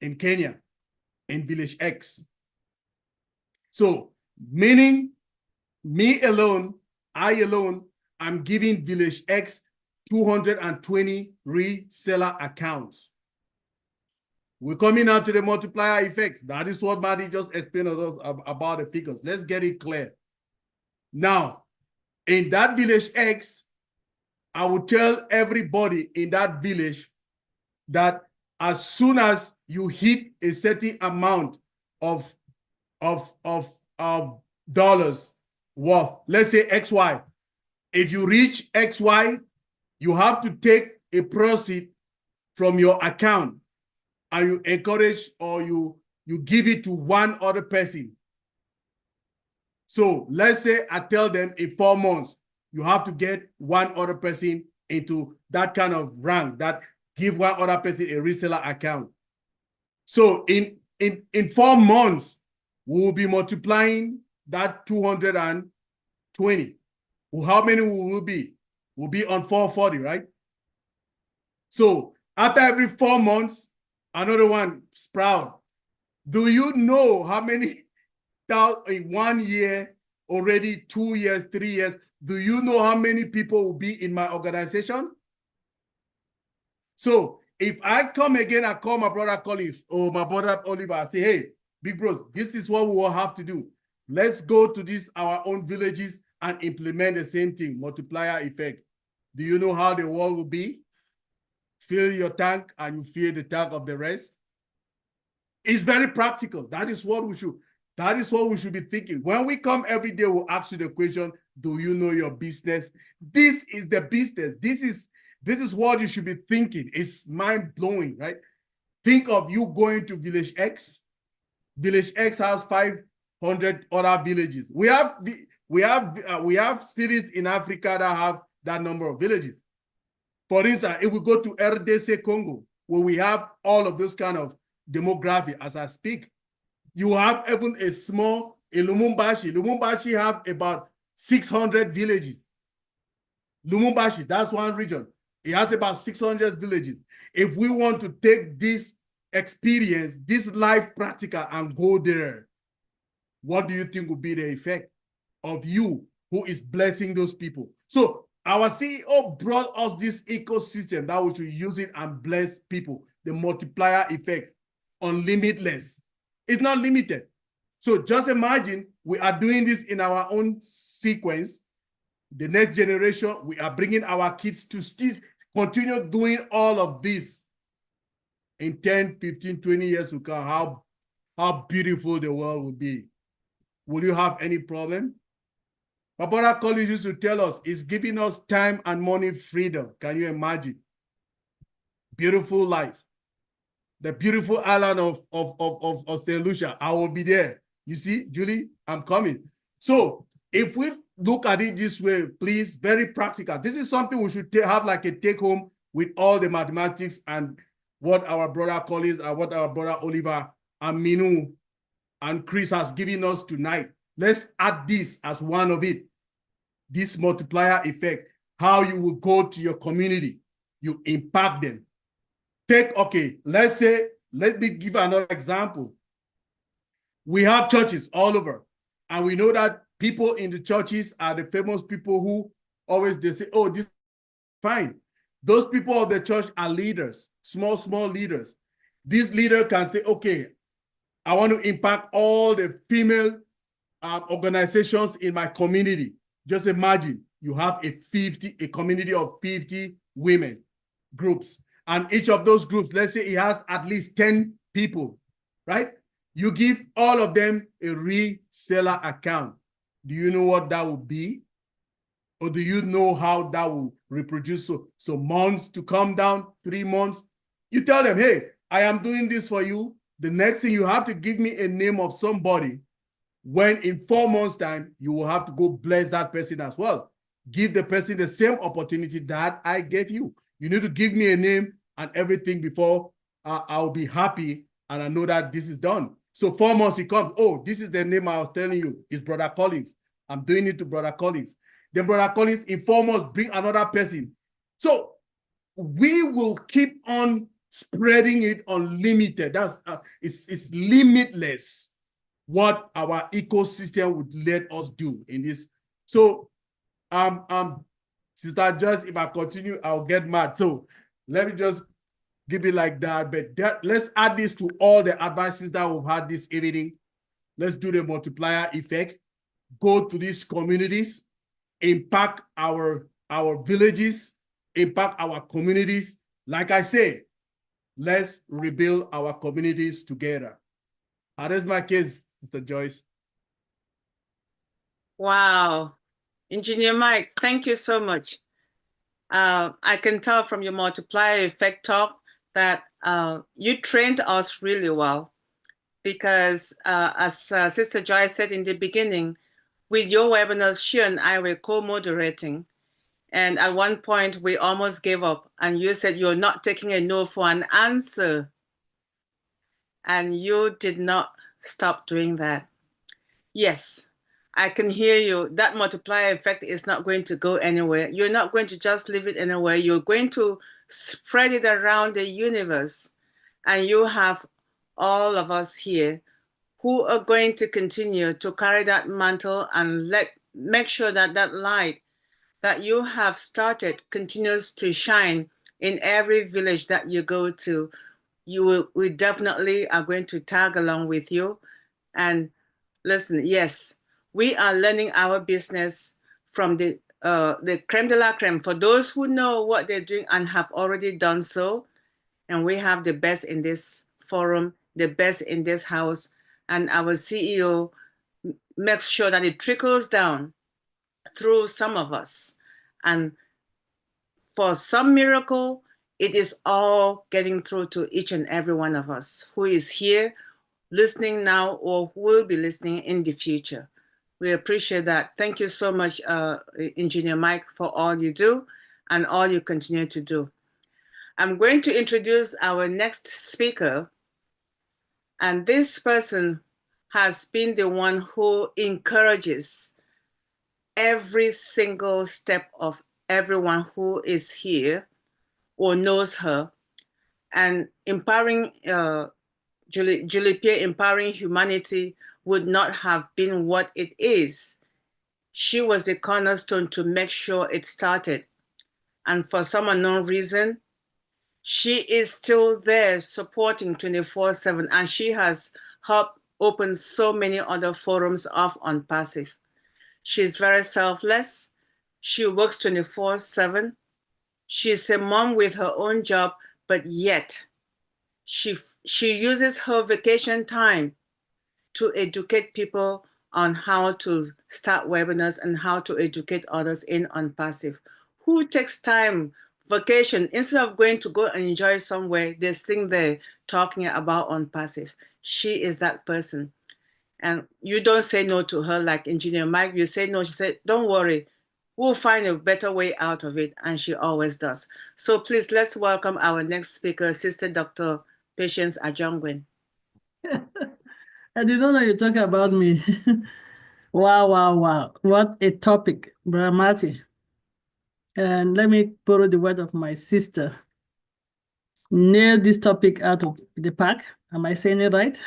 in Kenya, in village X. So, meaning me alone, I alone, I'm giving village X 220 reseller accounts. We're coming out to the multiplier effects. That is what Maddie just explained to us about the figures. Let's get it clear. Now, in that village X, I will tell everybody in that village that as soon as you hit a certain amount of dollars worth, let's say XY, if you reach XY, you have to take a proceed from your account and you encourage or you give it to one other person. So let's say I tell them in 4 months, you have to get one other person into that kind of rank that give one other person a reseller account. So in 4 months, we will be multiplying that 220. Well, how many will we be? We'll be on 440, right? So after every 4 months, another one sprout. Do you know how many in 1 year, already 2 years, 3 years? Do you know how many people will be in my organization? So if I come again, I call my brother Collins or my brother Oliver, I say, hey, big bros, this is what we will have to do. Let's go to these our own villages and implement the same thing, multiplier effect. Do you know how the world will be? Fill your tank and you fill the tank of the rest. It's very practical. That is what we should be thinking. When we come every day, we'll ask you the question, do you know your business? This is the business. This is what you should be thinking. It's mind-blowing, right? Think of you going to village X. Village X has 500 other villages. We have cities in Africa that have that number of villages. For instance, if we go to RDC Congo, where we have all of this kind of demography as I speak, you have even a small in Lumumbashi. Lumumbashi have about 600 villages. Lumumbashi, that's one region. It has about 600 villages. If we want to take this experience, this life practical and go there, what do you think will be the effect of you who is blessing those people? So our CEO brought us this ecosystem that we should use it and bless people. The multiplier effect on limitless. It's not limited. So just imagine we are doing this in our own sequence. The next generation, we are bringing our kids to still continue doing all of this. In 10, 15, 20 years to come, how beautiful the world will be. Will you have any problem? My brother Collins used to tell us, it's giving us time and money freedom. Can you imagine? Beautiful life. The beautiful island of St. Lucia. I will be there. You see, Julie, I'm coming. So if we look at it this way, please, very practical. This is something we should have like a take home with all the mathematics and what our brother Collins and what our brother Oliver and Minu and Chris has given us tonight. Let's add this as one of it. This multiplier effect, how you will go to your community, you impact them. Okay, let me give another example. We have churches all over, and we know that people in the churches are the famous people who always, they say, oh, this is fine. Those people of the church are leaders, small leaders. This leader can say, okay, I want to impact all the female organizations in my community. Just imagine you have a community of 50 women groups. And each of those groups, let's say it has at least 10 people, right? You give all of them a reseller account. Do you know what that will be? Or do you know how that will reproduce? So months to come down, 3 months. You tell them, hey, I am doing this for you. The next thing, you have to give me a name of somebody. When in 4 months' time, you will have to go bless that person as well. Give the person the same opportunity that I gave you. You need to give me a name and everything before I'll be happy and I know that this is done. So 4 months he comes, oh, this is the name I was telling you. It's Brother Collins. I'm doing it to Brother Collins. Then Brother Collins in 4 months bring another person. So we will keep on spreading it unlimited. That's it's limitless what our ecosystem would let us do in this. So Sister Joyce, if I continue, I'll get mad. So let me just give it like that. But let's add this to all the advices that we've had this evening. Let's do the multiplier effect. Go to these communities, impact our villages, impact our communities. Like I say, let's rebuild our communities together. That is my case, Mr. Joyce. Wow. Engineer Mike, thank you so much. I can tell from your multiplier effect talk that you trained us really well, because as Sister Joyce said in the beginning, with your webinars, she and I were co-moderating. And at one point we almost gave up, and you said you're not taking a no for an answer. And you did not stop doing that. Yes, I can hear you. That multiplier effect is not going to go anywhere. You're not going to just leave it anywhere. You're going to spread it around the universe. And you have all of us here who are going to continue to carry that mantle and make sure that that light that you have started continues to shine in every village that you go to. We definitely are going to tag along with you. And listen, yes, we are learning our business from the creme de la creme, for those who know what they're doing and have already done so. And we have the best in this forum, the best in this house. And our CEO makes sure that it trickles down through some of us. And for some miracle, it is all getting through to each and every one of us who is here listening now or who will be listening in the future. We appreciate that. Thank you so much, Engineer Mike, for all you do and all you continue to do. I'm going to introduce our next speaker. And this person has been the one who encourages every single step of everyone who is here or knows her. And empowering Julie Pierre, empowering humanity, would not have been what it is. She was the cornerstone to make sure it started. And for some unknown reason, she is still there supporting 24/7, and she has helped open so many other forums of ONPASSIVE. She's very selfless. She works 24/7. She's a mom with her own job, but yet she uses her vacation time to educate people on how to start webinars and how to educate others in ONPASSIVE. Who takes time, vacation, instead of going to go and enjoy somewhere, they're sitting there talking about ONPASSIVE. She is that person. And you don't say no to her like Engineer Mike. You say no, she said, don't worry, we'll find a better way out of it. And she always does. So please, let's welcome our next speaker, Sister Dr. Patience Ajongwen. I did not know you talking about me. Wow, wow, wow. What a topic, Brother Marty. And let me borrow the word of my sister. Nail this topic out of the park. Am I saying it right?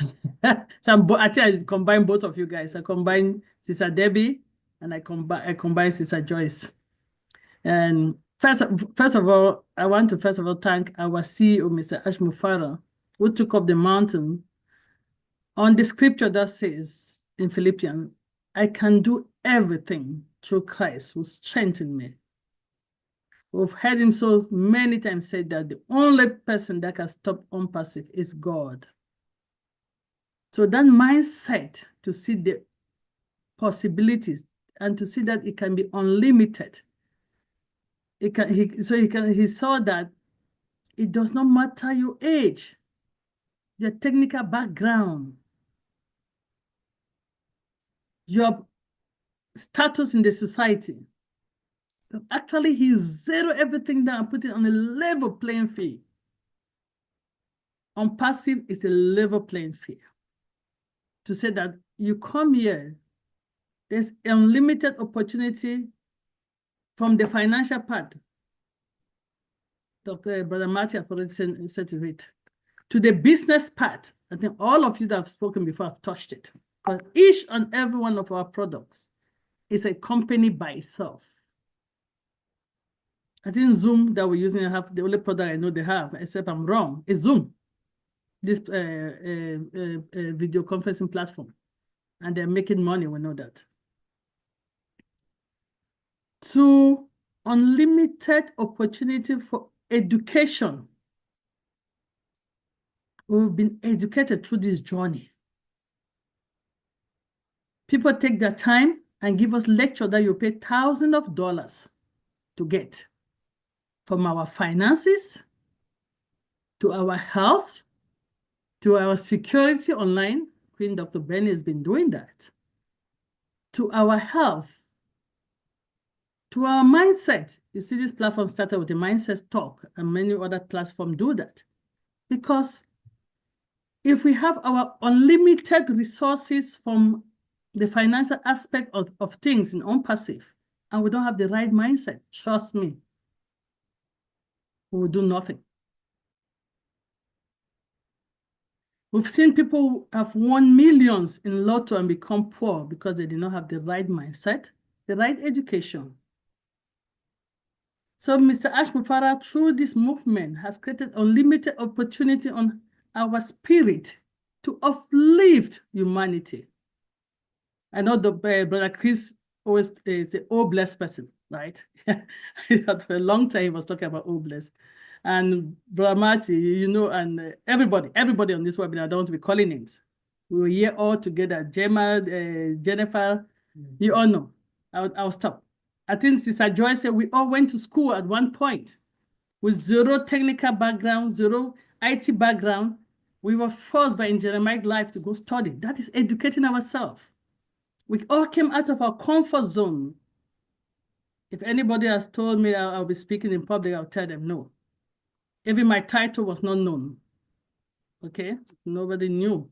So I think I combine both of you guys. I combine Sister Debbie and I combine Sister Joyce. And first of all, I want to thank our CEO, Mr. Ash Mufareh, who took up the mountain on the scripture that says in Philippians, I can do everything through Christ who strengthens me. We've heard him so many times say that the only person that can stop ONPASSIVE is God. So that mindset to see the possibilities and to see that it can be unlimited. He saw that it does not matter your age, your technical background, your status in the society. Actually, he zeroed everything down and put it on a level playing field. ONPASSIVE is a level playing field. to say that you come here, there's unlimited opportunity from the financial part. Dr. Brother Marty have already said it. To the business part, I think all of you that have spoken before have touched it. Because each and every one of our products is a company by itself. I think Zoom that we're using, have the only product I know they have, except I'm wrong, is Zoom, this video conferencing platform. And they're making money, we know that. To unlimited opportunity for education. We've been educated through this journey. People take their time and give us lecture that you pay thousands of dollars to get, from our finances, to our health, to our security online. Queen Dr. Benny has been doing that. To our health, to our mindset. You see, this platform started with a mindset talk, and many other platforms do that. Because if we have our unlimited resources from the financial aspect of things in ONPASSIVE, and we don't have the right mindset, trust me, we will do nothing. We've seen people who have won millions in lotto and become poor because they did not have the right mindset, the right education. So Mr. Ash Mufareh, through this movement, has created unlimited opportunity on our spirit to uplift humanity. I know the Brother Chris always is an oh blessed person, right? For a long time he was talking about oh blessed. And Brother Marty, you know, and everybody on this webinar, I don't want to be calling names. We were here all together, Gemma, Jennifer, you all know. I'll stop. I think Sister Joy said we all went to school at one point with zero technical background, zero IT background. We were forced by engineering life to go study. That is educating ourselves. We all came out of our comfort zone. If anybody has told me I'll be speaking in public, I'll tell them no. Even my title was not known. Okay? Nobody knew.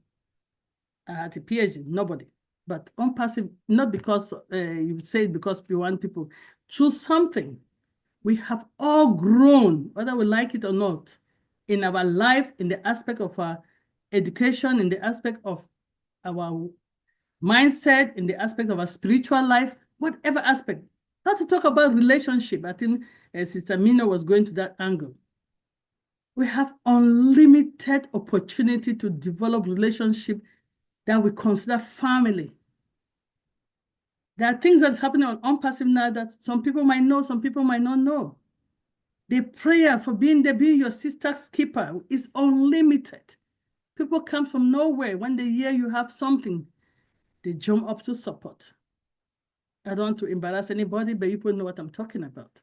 I had a PhD, nobody. But ONPASSIVE, not because you say it because we want people, choose something. We have all grown, whether we like it or not, in our life, in the aspect of our education, in the aspect of our mindset, in the aspect of our spiritual life, whatever aspect. Not to talk about relationship. I think Sister Mina was going to that angle. We have unlimited opportunity to develop relationship that we consider family. There are things that's happening on ONPASSIVE now that some people might know, some people might not know. The prayer for being your sister's keeper is unlimited. People come from nowhere. When they hear you have something, they jump up to support. I don't want to embarrass anybody, but people know what I'm talking about.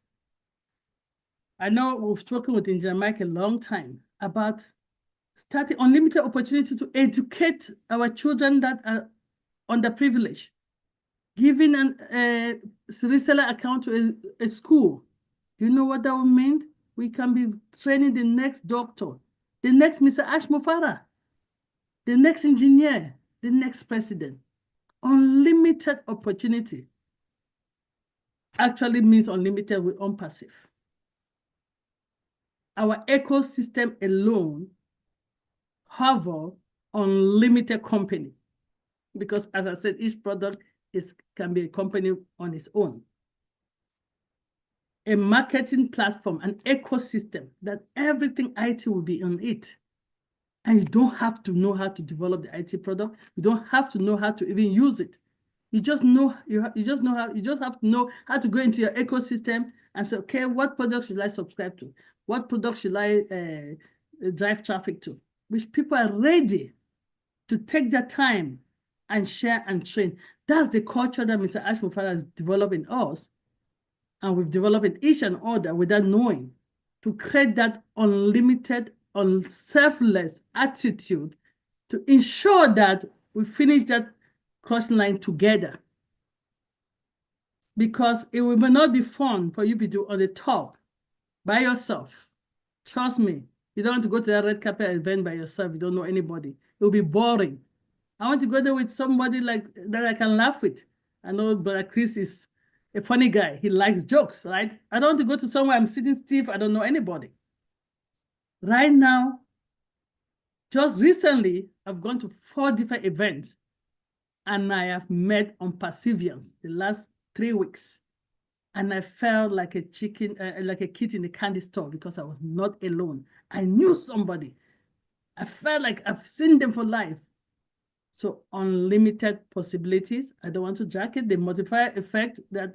I know we've spoken with Engineer Mike a long time about starting unlimited opportunity to educate our children that are underprivileged. Giving a reseller account to a school. Do you know what that would mean? We can be training the next doctor, the next Mr. Ash Mufareh, the next engineer, the next president. Unlimited opportunity actually means unlimited with ONPASSIVE. Our ecosystem alone have unlimited company, because as I said, each product can be a company on its own. A marketing platform, an ecosystem that everything IT will be on it. And you don't have to know how to develop the IT product. You don't have to know how to even use it. You just have to know how to go into your ecosystem and say, okay, what product should I subscribe to? What product should I drive traffic to? Which people are ready to take their time and share and train. That's the culture that Mr. Ash Mufareh has developed in us. And we've developed in each and other without knowing, to create that unlimited, unselfless attitude to ensure that we finish that crossing line together. Because it will not be fun for you to do on the top by yourself. Trust me, you don't want to go to that red carpet event by yourself. You don't know anybody. It will be boring. I want to go there with somebody like that I can laugh with. I know Brother Chris is a funny guy. He likes jokes, right? I don't want to go to somewhere I'm sitting stiff. I don't know anybody. Right now, just recently, I've gone to 4 different events and I have met unpassivians the last 3 weeks. And I felt like a chicken, like a kid in the candy store because I was not alone. I knew somebody. I felt like I've seen them for life. So unlimited possibilities. I don't want to jacket the multiplier effect that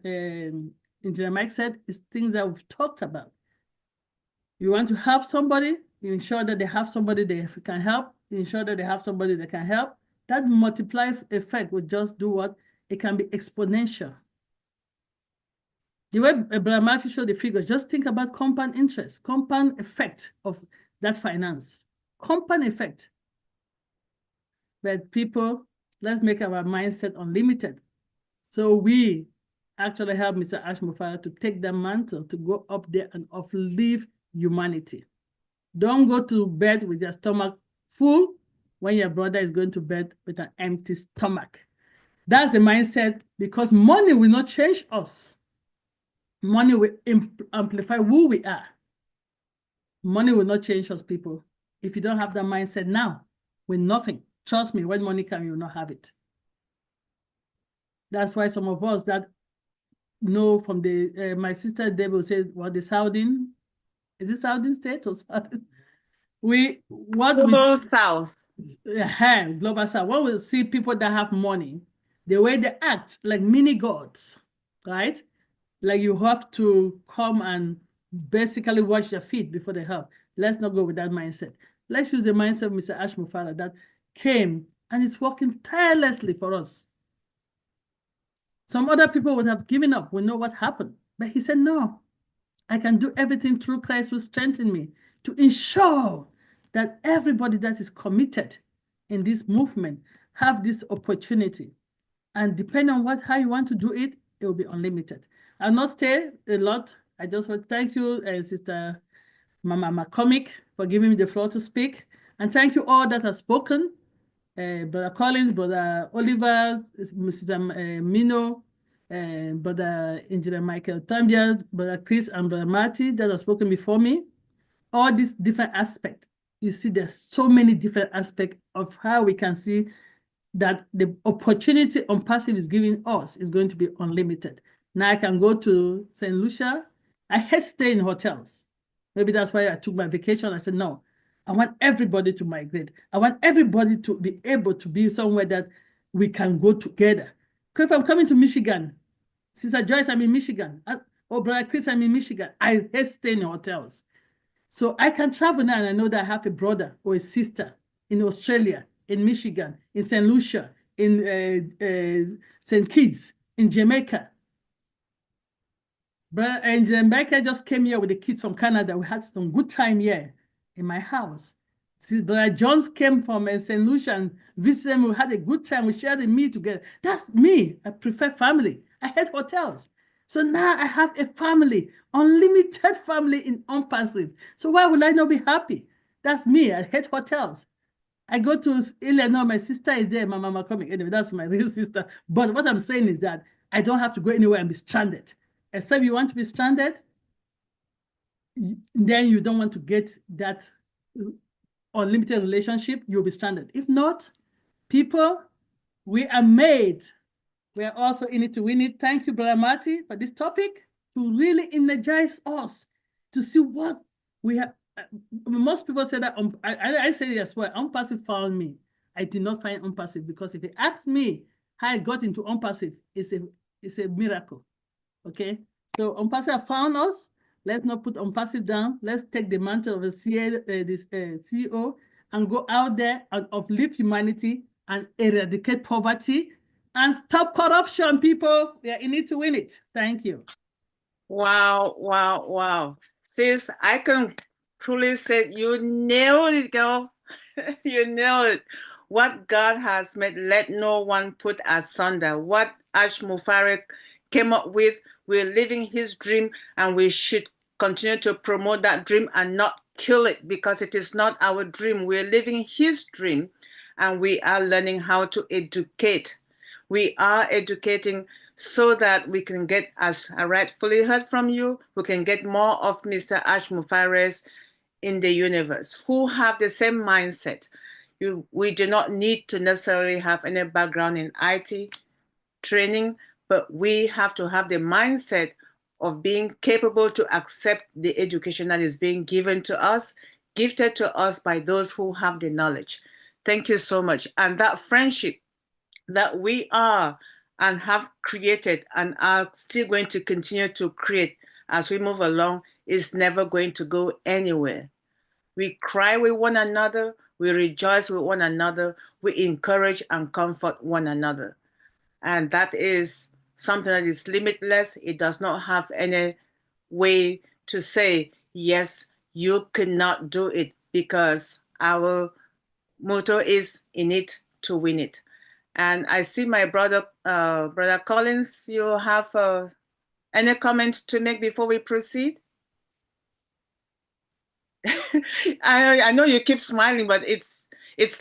Engineer Mike said is things that we've talked about. You want to help somebody, you ensure that they have somebody they can help, you ensure that they have somebody that can help. That multiplier effect will just do what? It can be exponential. The way Brother Marty showed the figures, just think about compound interest, compound effect of that finance, compound effect. But people, let's make our mindset unlimited. So we actually help Mr. Ash Mufareh to take the mantle to go up there and uplift humanity. Don't go to bed with your stomach full when your brother is going to bed with an empty stomach. That's the mindset, because money will not change us. Money will amplify who we are. Money will not change us, people. If you don't have that mindset now, with nothing, trust me, when money comes, you will not have it. That's why some of us that know from the, my sister Debbie will say, well, the Southern, is it Southern state or Southern? Global South. Global South. When we see people that have money, the way they act like mini gods, right? Like you have to come and basically wash your feet before they help. Let's not go with that mindset. Let's use the mindset of Mr. Ash Mufareh that came and is working tirelessly for us. Some other people would have given up. We know what happened. But he said, no, I can do everything through Christ who strengthened me to ensure that everybody that is committed in this movement have this opportunity. And depending on how you want to do it, it will be unlimited. I'll not stay a lot. I just want to thank you, Sister Mama McCormick, for giving me the floor to speak. And thank you all that have spoken. Brother Collins, Brother Oliver, Mrs. Mino, Brother Engineer Michael Tambia, Brother Chris, and Brother Marty that have spoken before me. All these different aspects. You see, there's so many different aspects of how we can see that the opportunity ONPASSIVE is giving us is going to be unlimited. Now I can go to St. Lucia. I hate staying in hotels. Maybe that's why I took my vacation. I said, no, I want everybody to migrate. I want everybody to be able to be somewhere that we can go together. Because if I'm coming to Michigan, Sister Joyce, I'm in Michigan. Oh, Brother Chris, I'm in Michigan. I hate staying in hotels. So I can travel now and I know that I have a brother or a sister in Australia, in Michigan, in St. Lucia, in St. Kitts, in Jamaica. And Jamaica just came here with the kids from Canada. We had some good time here in my house. See, Brother Jones came from St. Lucia and visited them. We had a good time. We shared a meal together. That's me. I prefer family. I hate hotels. So now I have a family, unlimited family in ONPASSIVE. So why would I not be happy? That's me. I hate hotels. I go to Illinois. My sister is there, my mama coming. Anyway, that's my real sister. But what I'm saying is that I don't have to go anywhere and be stranded. Except you want to be stranded, then you don't want to get that unlimited relationship, you'll be stranded. If not, people, we are made. We are also in it to win it. Thank you, Brother Marty, for this topic, to really energize us, to see what we have. Most people say that, I say it as well, ONPASSIVE found me. I did not find ONPASSIVE, because if they ask me how I got into ONPASSIVE, it's a miracle. Okay, so ONPASSIVE found us. Let's not put ONPASSIVE down. Let's take the mantle of the CEO and go out there and uplift humanity and eradicate poverty and stop corruption, people. We are in it to win it. Thank you. Wow, wow, wow. Sis, I can truly say you nailed it, girl. You nailed it. What God has made, let no one put asunder. What Ash Mufareh came up with, we're living his dream, and we should continue to promote that dream and not kill it, because it is not our dream. We're living his dream, and we are learning how to educate. We are educating so that we can get, as I rightfully heard from you, we can get more of Mr. Ash Mufarehs in the universe who have the same mindset. We do not need to necessarily have any background in IT training, but we have to have the mindset of being capable to accept the education that is being given to us, gifted to us by those who have the knowledge. Thank you so much. And that friendship that we are and have created and are still going to continue to create as we move along is never going to go anywhere. We cry with one another, we rejoice with one another, we encourage and comfort one another. And that is something that is limitless. It does not have any way to say, yes, you cannot do it, because our motto is in it to win it. And I see my brother, Brother Collins, you have any comment to make before we proceed? I know you keep smiling, but it's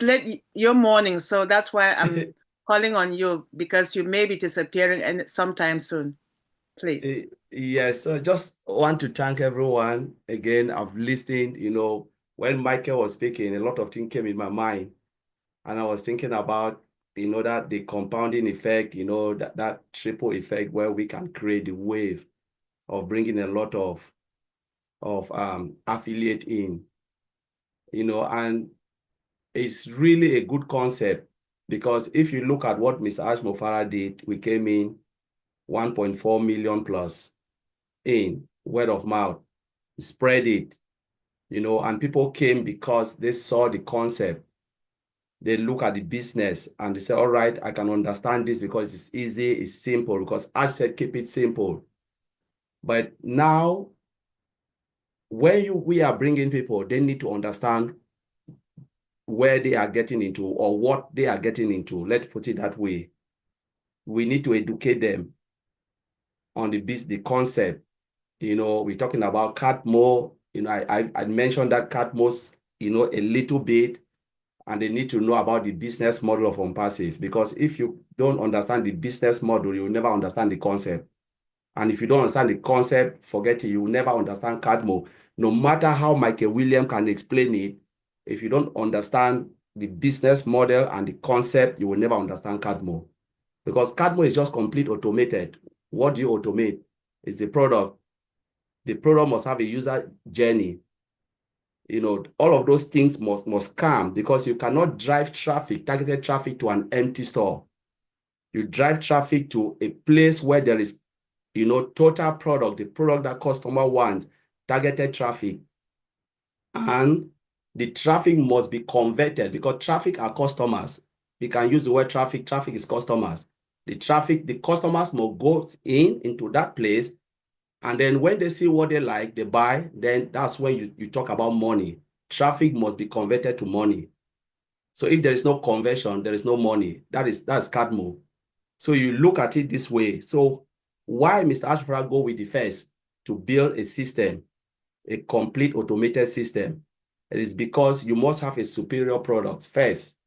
late your morning, so that's why I'm calling on you, because you may be disappearing sometime soon. Please. Yes, so just want to thank everyone. Again, I've listened, when Michael was speaking, a lot of things came in my mind. And I was thinking about, that the compounding effect, that triple effect where we can create the wave of bringing a lot of affiliate in, and it's really a good concept, because if you look at what Mr. Ash Mufareh did, we came in 1.4 million plus in word of mouth, spread it, and people came because they saw the concept. They look at the business and they say, all right, I can understand this because it's easy, it's simple, because I said, keep it simple. But now, when we are bringing people, they need to understand where they are getting into or what they are getting into. Let's put it that way. We need to educate them on the concept. We're talking about CATMO. I mentioned that CATMO, a little bit, and they need to know about the business model of ONPASSIVE, because if you don't understand the business model, you will never understand the concept. And if you don't understand the concept, forget it, you will never understand CATMO. No matter how Michael William can explain it, if you don't understand the business model and the concept, you will never understand CATMO. Because CATMO is just complete automated. What do you automate? It's the product. The product must have a user journey. All of those things must come, because you cannot drive traffic, targeted traffic, to an empty store. You drive traffic to a place where there is, total product, the product that customer wants, targeted traffic. And the traffic must be converted, because traffic are customers. We can use the word traffic. Traffic is customers. The customers must go into that place. And then when they see what they like, they buy. Then that's when you talk about money. Traffic must be converted to money. So if there is no conversion, there is no money. That's CATMO. So you look at it this way. So why Mr. Ash Mufareh go with the first to build a system, a complete automated system? It is because you must have a superior product first.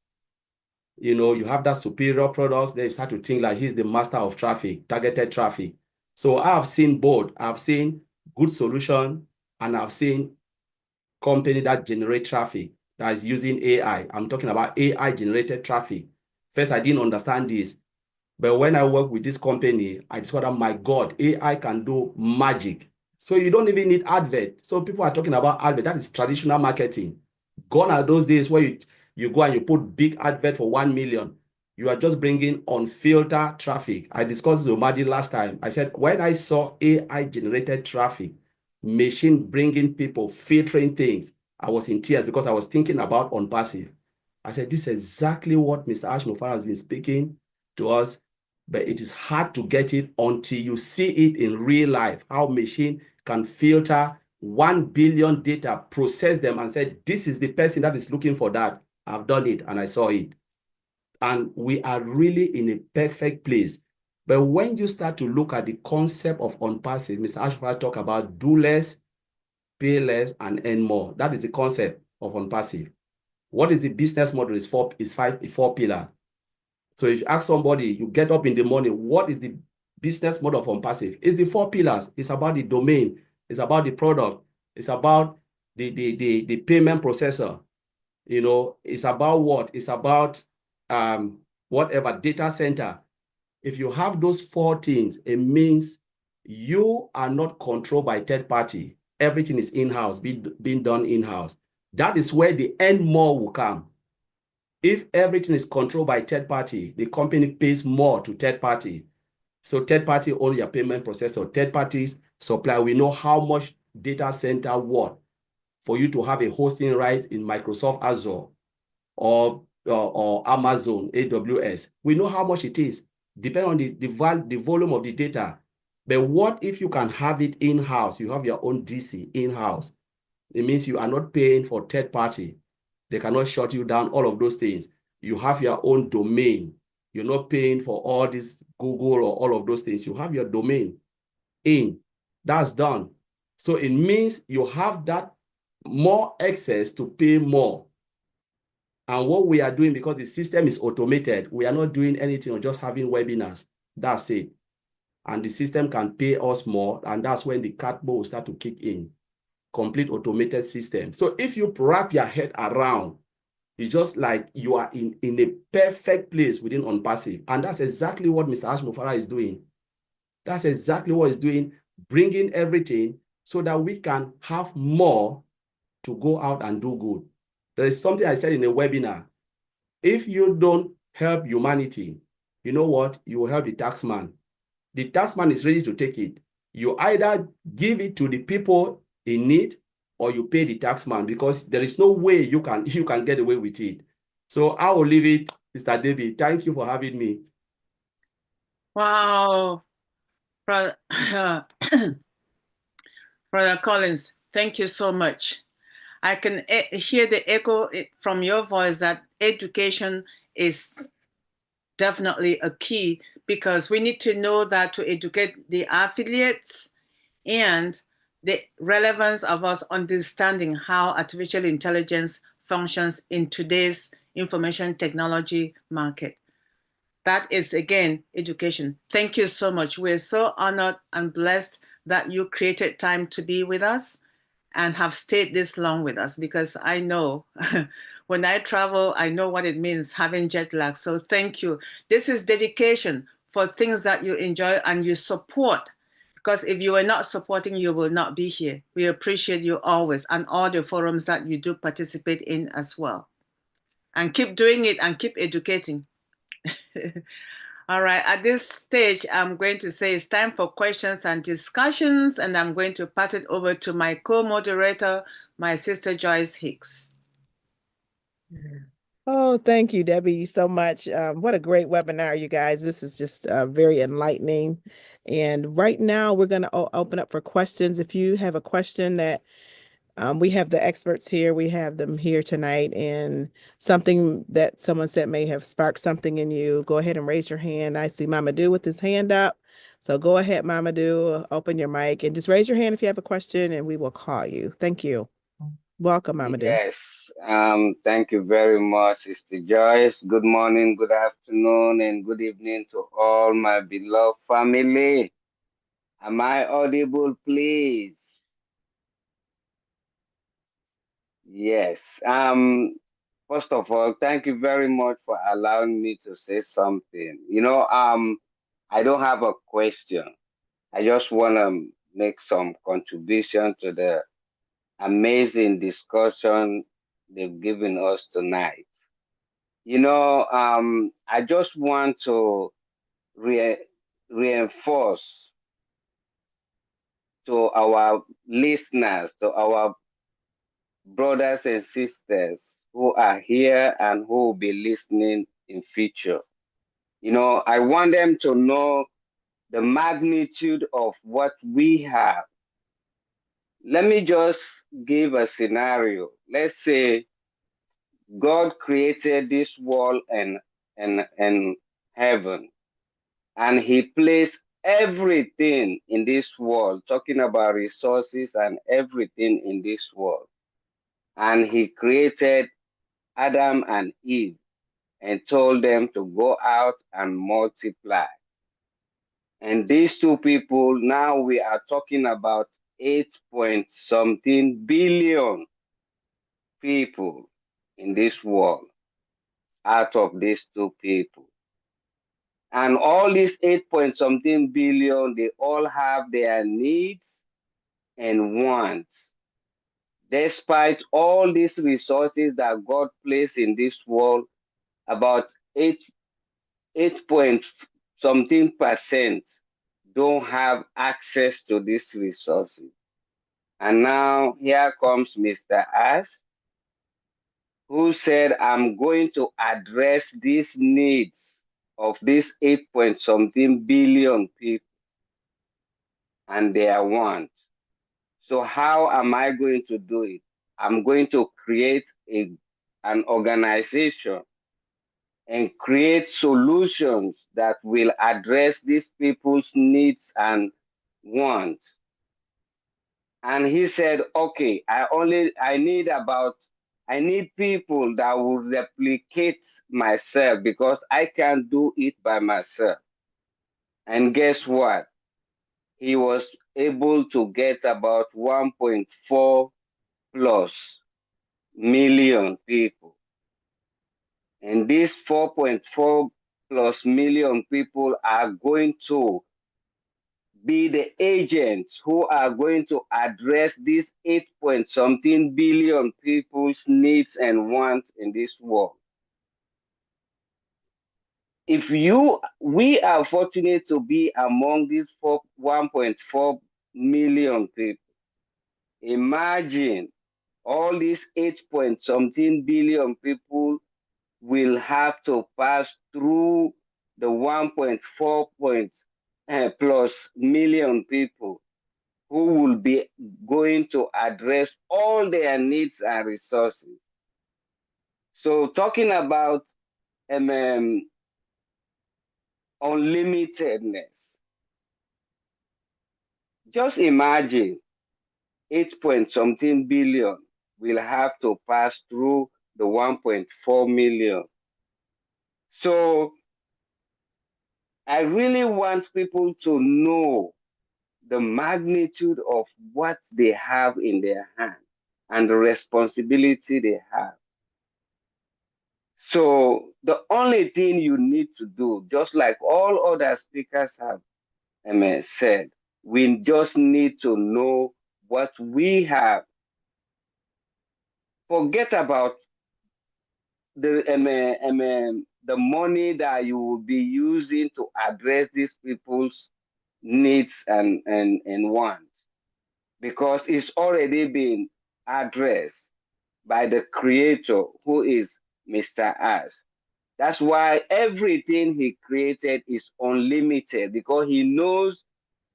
You have that superior product, then you start to think like he's the master of traffic, targeted traffic. So I have seen both. I've seen good solution, and I've seen company that generate traffic that is using AI. I'm talking about AI generated traffic. First, I didn't understand this. But when I work with this company, I discovered, my God, AI can do magic. So you don't even need advert. So people are talking about advert. That is traditional marketing. Gone are those days where you go and you put big advert for 1 million. You are just bringing unfiltered traffic. I discussed with Omadi last time. I said, when I saw AI generated traffic, machine bringing people, filtering things, I was in tears, because I was thinking about ONPASSIVE. I said, this is exactly what Mr. Ash Mufareh has been speaking to us, but it is hard to get it until you see it in real life, how machine can filter 1 billion data, process them, and say, this is the person that is looking for that. I've done it and I saw it. And we are really in a perfect place. But when you start to look at the concept of ONPASSIVE, Mr. Ash Mufareh talk about do less, pay less, and earn more. That is the concept of ONPASSIVE. What is the business model? Is four pillars. So if you ask somebody, you get up in the morning, what is the business model of ONPASSIVE? It's the 4 pillars. It's about the domain. It's about the product. It's about the payment processor. You know, it's about what? It's about whatever data center. If you have those 4 things, it means you are not controlled by third party. Everything is in-house, being done in-house. That is where the end more will come. If everything is controlled by third party, the company pays more to third party. So third party own your payment processor, third parties supply. We know how much data center what for you to have a hosting right in Microsoft Azure or Amazon AWS. We know how much it is, depending on the volume of the data. But what if you can have it in-house? You have your own DC in-house. It means you are not paying for third party. They cannot shut you down, all of those things. You have your own domain. You're not paying for all this Google or all of those things. You have your domain in. That's done. So it means you have that more access to pay more. And what we are doing, because the system is automated, we are not doing anything or just having webinars. That's it. And the system can pay us more, and that's when the catbow will start to kick in. Complete automated system. So if you wrap your head around, it's just like you are in a perfect place within ONPASSIVE. And that's exactly what Mr. Ash Mufara is doing. That's exactly what he's doing, bringing everything so that we can have more to go out and do good. There is something I said in a webinar. If you don't help humanity, you know what? You will help the taxman. The taxman is ready to take it. You either give it to the people in need or you pay the taxman, because there is no way you can get away with it. So I will leave it, Mr. David. Thank you for having me. Wow, Brother, Brother Collins, thank you so much. I can hear the echo from your voice that education is definitely a key, because we need to know that to educate the affiliates and the relevance of us understanding how artificial intelligence functions in today's information technology market. That is, again, education. Thank you so much. We're so honored and blessed that you created time to be with us and have stayed this long with us, because I know when I travel, I know what it means having jet lag. So thank you. This is dedication for things that you enjoy and you support, because if you are not supporting, you will not be here. We appreciate you always, and all the forums that you do participate in as well. And keep doing it and keep educating. All right, at this stage, I'm going to say it's time for questions and discussions, and I'm going to pass it over to my co-moderator, my sister Joyce Hicks. Oh, thank you, Debbie, so much. What a great webinar, you guys. This is just very enlightening. And right now, we're going to open up for questions. If you have a question that we have the experts here, we have them here tonight, and something that someone said may have sparked something in you, go ahead and raise your hand. I see Mamadou with his hand up. So go ahead, Mamadou, open your mic and just raise your hand if you have a question and we will call you. Thank you. Welcome, Mamadou. Yes, thank you very much, Sister Joyce. Good morning, good afternoon, and good evening to all my beloved family. Am I audible, please? Yes. First of all, thank you very much for allowing me to say something. You know, I don't have a question. I just want to make some contribution to the amazing discussion they've given us tonight. You know, I just want to reinforce to our listeners, to our brothers and sisters who are here and who will be listening in future. You know, I want them to know the magnitude of what we have. Let me just give a scenario. Let's say God created this world and heaven, and he placed everything in this world, talking about resources and everything in this world. And he created Adam and Eve and told them to go out and multiply. And these two people, now we are talking about 8-point-something billion people in this world out of these two people. And all these 8-point-something billion, they all have their needs and wants. Despite all these resources that God placed in this world, about 8-point-something% don't have access to these resources. And now here comes Mr. Ash, who said, I'm going to address these needs of these 8-point-something billion people and their wants. So how am I going to do it? I'm going to create an organization and create solutions that will address these people's needs and wants. And he said, okay, I need people that will replicate myself because I can't do it by myself. And guess what? He was able to get about 1.4 plus million people. And these 4.4 plus million people are going to be the agents who are going to address these 8-point-something billion people's needs and wants in this world. If we are fortunate to be among these 1.4 million people, imagine all these 8-point-something billion people will have to pass through the 1.4 plus million people who will be going to address all their needs and resources. So talking about unlimitedness, just imagine 8-point-something billion will have to pass through the 1.4 million. So I really want people to know the magnitude of what they have in their hand and the responsibility they have. So the only thing you need to do, just like all other speakers have said, we just need to know what we have. Forget about the money that you will be using to address these people's needs and wants, because it's already been addressed by the creator, who is Mr. Ash. That's why everything he created is unlimited, because he knows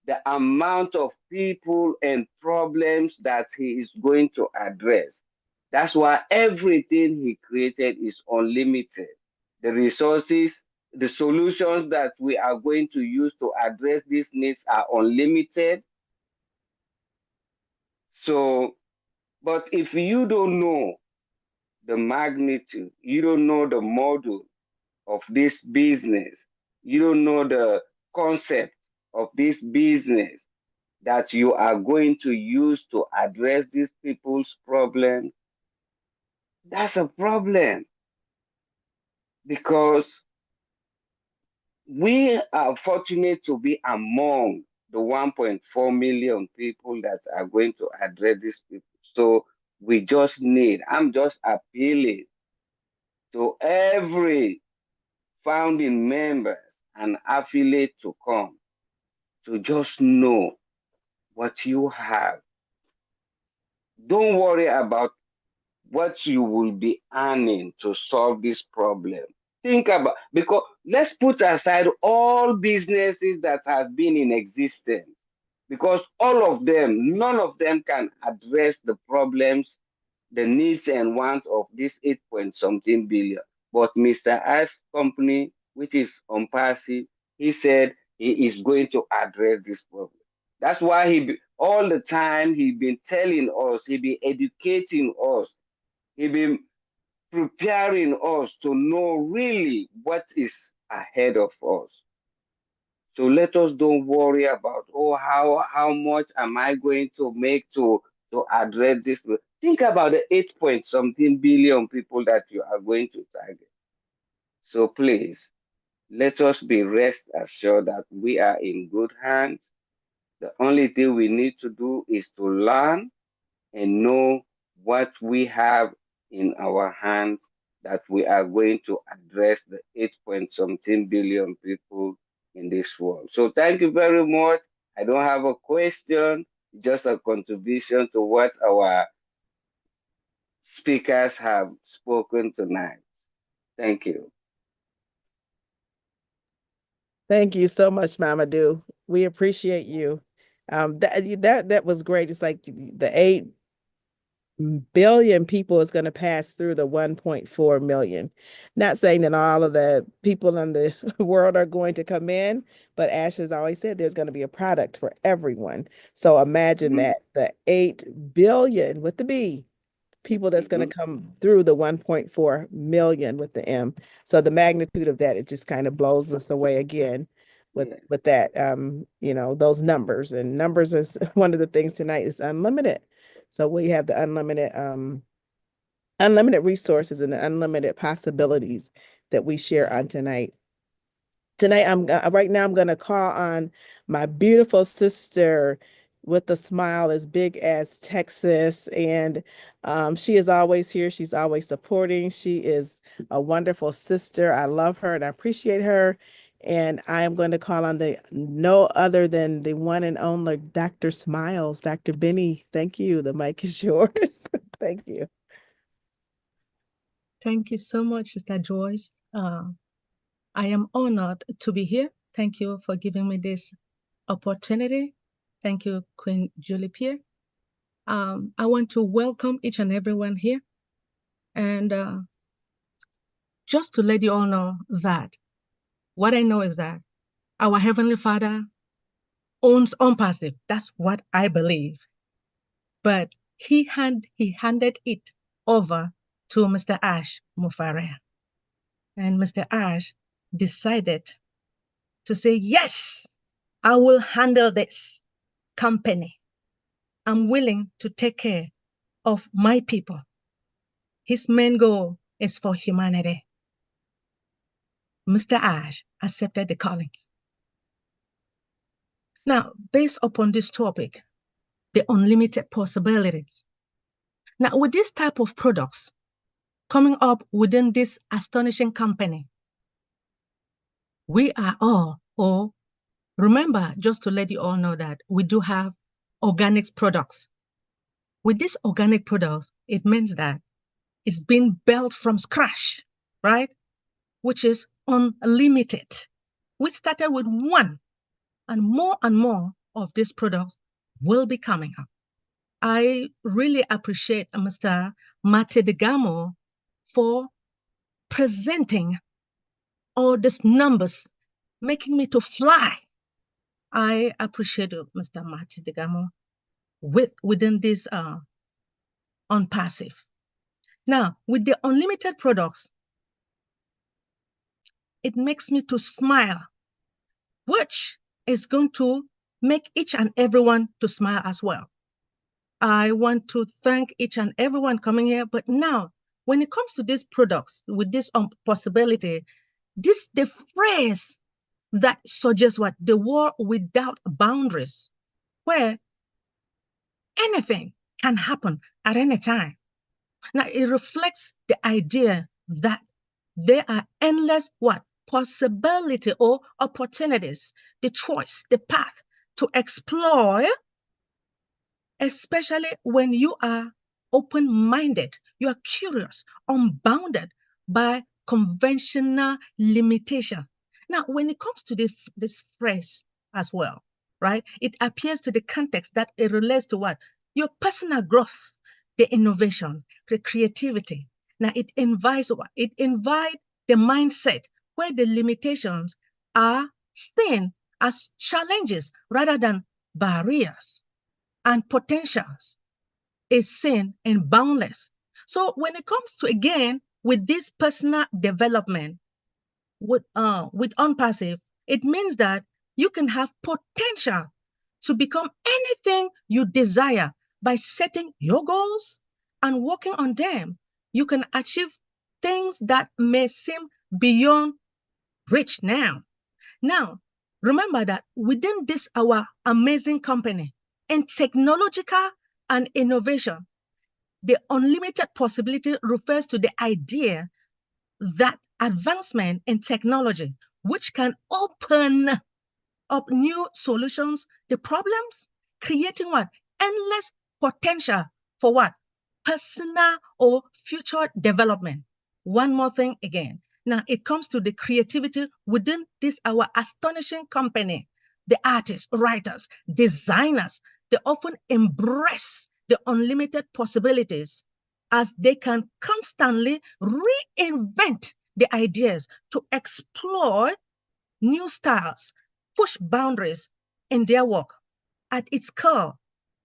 the amount of people and problems that he is going to address. That's why everything he created is unlimited. The resources, the solutions that we are going to use to address these needs are unlimited. So, but if you don't know the magnitude, you don't know the model of this business, you don't know the concept of this business that you are going to use to address these people's problems, that's a problem. Because we are fortunate to be among the 1.4 million people that are going to address these people. So I'm just appealing to every founding members and affiliate to come to just know what you have. Don't worry about what you will be earning to solve this problem. Think about, because let's put aside all businesses that have been in existence, because all of them, none of them can address the problems, the needs and wants of this 8-point-something billion. But Mr. Ash's company, which is ONPASSIVE, he said he is going to address this problem. That's why all the time he been telling us, he been educating us, he been preparing us to know really what is ahead of us. So let us don't worry about, oh, how much am I going to make to address this? Think about the 8-point-something billion people that you are going to target. So please, let us be rest assured that we are in good hands. The only thing we need to do is to learn and know what we have in our hands, that we are going to address the 8-point-something billion people in this world. So thank you very much. I don't have a question, just a contribution to what our speakers have spoken tonight. Thank you. Thank you so much, Mamadou. We appreciate you. That was great. It's like the 8 billion people is going to pass through the 1.4 million. Not saying that all of the people in the world are going to come in, but Ash has always said there's going to be a product for everyone. So imagine that the 8 billion with the B people that's going to come through the 1.4 million with the M. So the magnitude of that, it just kind of blows us away again with that, you know, those numbers. And numbers is one of the things tonight is unlimited. So we have the unlimited resources and the unlimited possibilities that we share on tonight. Tonight, right now I'm going to call on my beautiful sister with a smile as big as Texas. And she is always here. She's always supporting. She is a wonderful sister. I love her and I appreciate her. And I am going to call on no other than the one and only Dr. Smiles, Dr. Benny. Thank you. The mic is yours. Thank you. Thank you so much, Sister Joyce. I am honored to be here. Thank you for giving me this opportunity. Thank you, Queen Julie Pierre. I want to welcome each and everyone here. And just to let you all know that what I know is that our Heavenly Father owns ONPASSIVE. That's what I believe. But he handed it over to Mr. Ash Mufareh. And Mr. Ash decided to say, yes, I will handle this company. I'm willing to take care of my people. His main goal is for humanity. Mr. Ash accepted the callings. Now, based upon this topic, the unlimited possibilities. Now, with this type of products coming up within this astonishing company, we are all, or remember, just to let you all know that we do have organic products. With these organic products, it means that it's been built from scratch, right? Which is unlimited. We started with one, and more of these products will be coming up. I really appreciate Mr. DeGarmo for presenting all these numbers, making me to fly. I appreciate Mr. DeGarmo within this ONPASSIVE. Now, with the unlimited products, it makes me to smile, which is going to make each and everyone to smile as well. I want to thank each and everyone coming here. But now, when it comes to these products, with this possibility, the phrase that suggests what? The war without boundaries, where anything can happen at any time. Now, it reflects the idea that there are endless what? Possibility or opportunities, the choice, the path to explore, especially when you are open-minded, you are curious, unbounded by conventional limitation. Now, when it comes to this phrase as well, right, it appears to the context that it relates to what? Your personal growth, the innovation, the creativity. Now, it invites what? It invites the mindset where the limitations are seen as challenges rather than barriers, and potentials is seen in boundless. So when it comes to, again, with this personal development, with ONPASSIVE, it means that you can have potential to become anything you desire by setting your goals and working on them. You can achieve things that may seem beyond reach now. Now, remember that within this our amazing company in technological and innovation, the unlimited possibility refers to the idea that advancement in technology, which can open up new solutions to problems, creating what? Endless potential for what? Personal or future development. One more thing again. Now it comes to the creativity within this our astonishing company. The artists, writers, designers, they often embrace the unlimited possibilities as they can constantly reinvent the ideas to explore new styles, push boundaries in their work. At its core,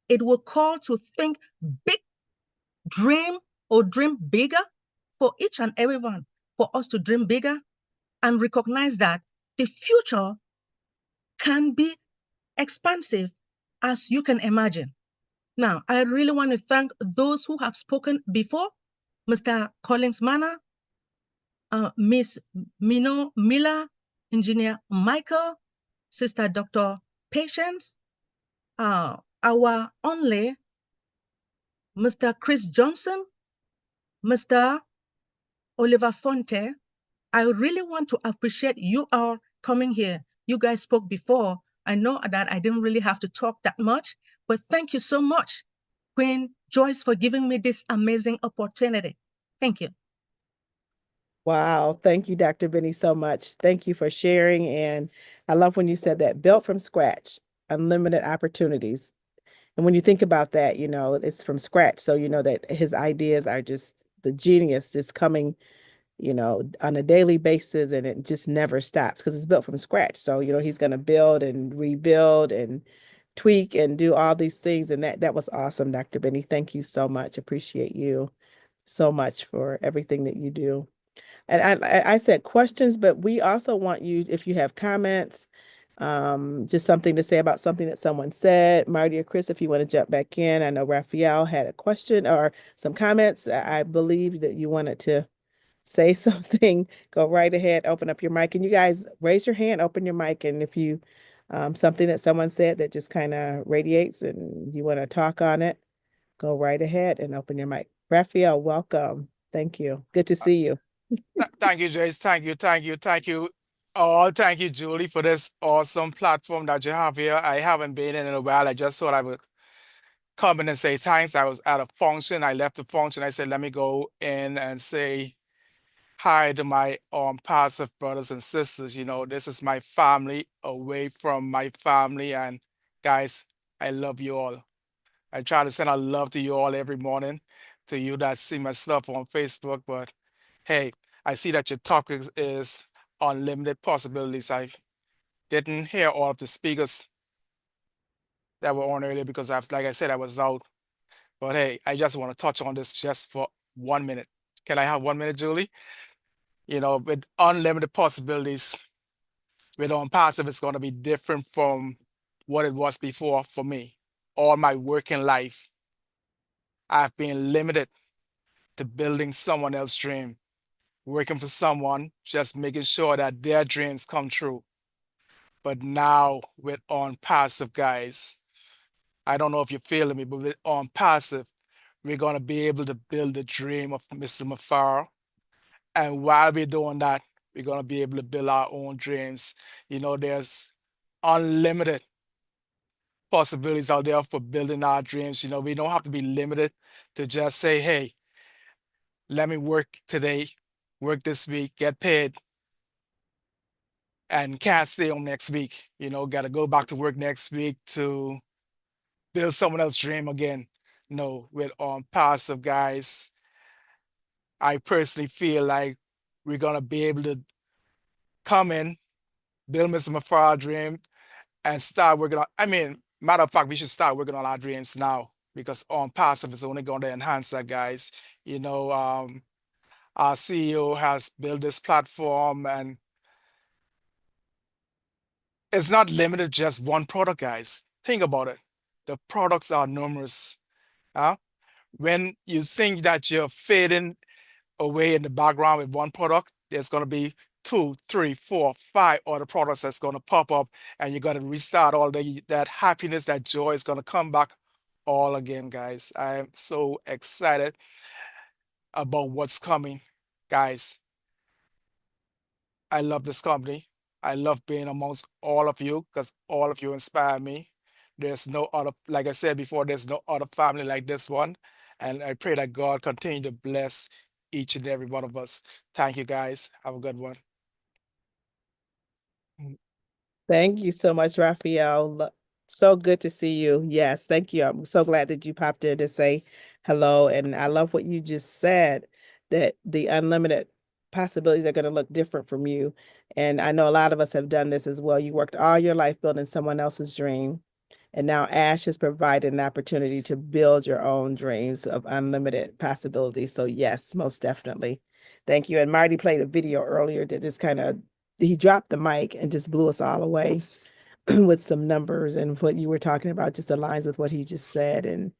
it will call to think big, dream or dream bigger for each and everyone, for us to dream bigger and recognize that the future can be expansive as you can imagine. Now, I really want to thank those who have spoken before, Mr. Collins Manor, Miss Mino Miller, Engineer Michael, Sister Dr. Patience, our only Mr. Chris Johnson, Mr. Oliver Fonte. I really want to appreciate you all coming here. You guys spoke before. I know that I didn't really have to talk that much, but thank you so much, Queen Joyce, for giving me this amazing opportunity. Thank you. Wow. Thank you, Dr. Benny, so much. Thank you for sharing. And I love when you said that, built from scratch, unlimited opportunities. And when you think about that, you know, it's from scratch. So you know that his ideas are just the genius is coming, you know, on a daily basis, and it just never stops because it's built from scratch. So, you know, he's going to build and rebuild and tweak and do all these things. And that was awesome, Dr. Benny. Thank you so much. Appreciate you so much for everything that you do. And I said questions, but we also want you, if you have comments, just something to say about something that someone said, Marty or Chris, if you want to jump back in. I know Raphael had a question or some comments. I believe that you wanted to say something. Go right ahead, open up your mic, and you guys raise your hand, open your mic, and if you something that someone said that just kind of radiates and you want to talk on it, go right ahead and open your mic. Raphael, welcome. Thank you. Good to see you. Thank you, Joyce. Thank you, thank you, thank you all. Thank you, Julie, for this awesome platform that you have here. I haven't been in a while. I just thought I would come in and say thanks. I was at a function. I left the function. I said, let me go in and say hi to my passive brothers and sisters. You know, this is my family away from my family. And guys, I love you all. I try to send a love to you all every morning, to you that see my stuff on Facebook. But hey, I see that your topic is unlimited possibilities. I didn't hear all of the speakers that were on earlier because like I said, I was out. But hey, I just want to touch on this just for 1 minute. Can I have 1 minute, Julie? You know, with unlimited possibilities, with ONPASSIVE, it's going to be different from what it was before for me. All my working life, I've been limited to building someone else's dream, working for someone, just making sure that their dreams come true. But now with ONPASSIVE, guys, I don't know if you're feeling me, but with ONPASSIVE, we're going to be able to build the dream of Mr. Mufare. And while we're doing that, we're going to be able to build our own dreams. You know, there's unlimited possibilities out there for building our dreams. You know, we don't have to be limited to just say, hey, let me work today, work this week, get paid, and can't stay on next week. You know, got to go back to work next week to build someone else's dream again. No, with ONPASSIVE, guys, I personally feel like we're going to be able to come in, build Mr. Mufare's dream, and start working on, I mean, matter of fact, we should start working on our dreams now because ONPASSIVE is only going to enhance that, guys. You know, Our CEO has built this platform, and it's not limited to just one product, guys. Think about it. The products are numerous. When you think that you're fading away in the background with one product, there's going to be 2, 3, 4, 5 other products that's going to pop up, and you're going to restart all that happiness, that joy is going to come back all again, guys. I am so excited about what's coming, guys. I love this company. I love being amongst all of you because all of you inspire me. There's no other, like I said before, there's no other family like this one. And I pray that God continue to bless each and every one of us. Thank you, guys. Have a good one. Thank you so much, Raphael. So good to see you. Yes, thank you. I'm so glad that you popped in to say hello. And I love what you just said, that the unlimited possibilities are going to look different from you. And I know a lot of us have done this as well. You worked all your life building someone else's dream. And now ASH has provided an opportunity to build your own dreams of unlimited possibilities. So yes, most definitely. Thank you. And Marty played a video earlier that just he dropped the mic and just blew us all away with some numbers, and what you were talking about just aligns with what he just said. And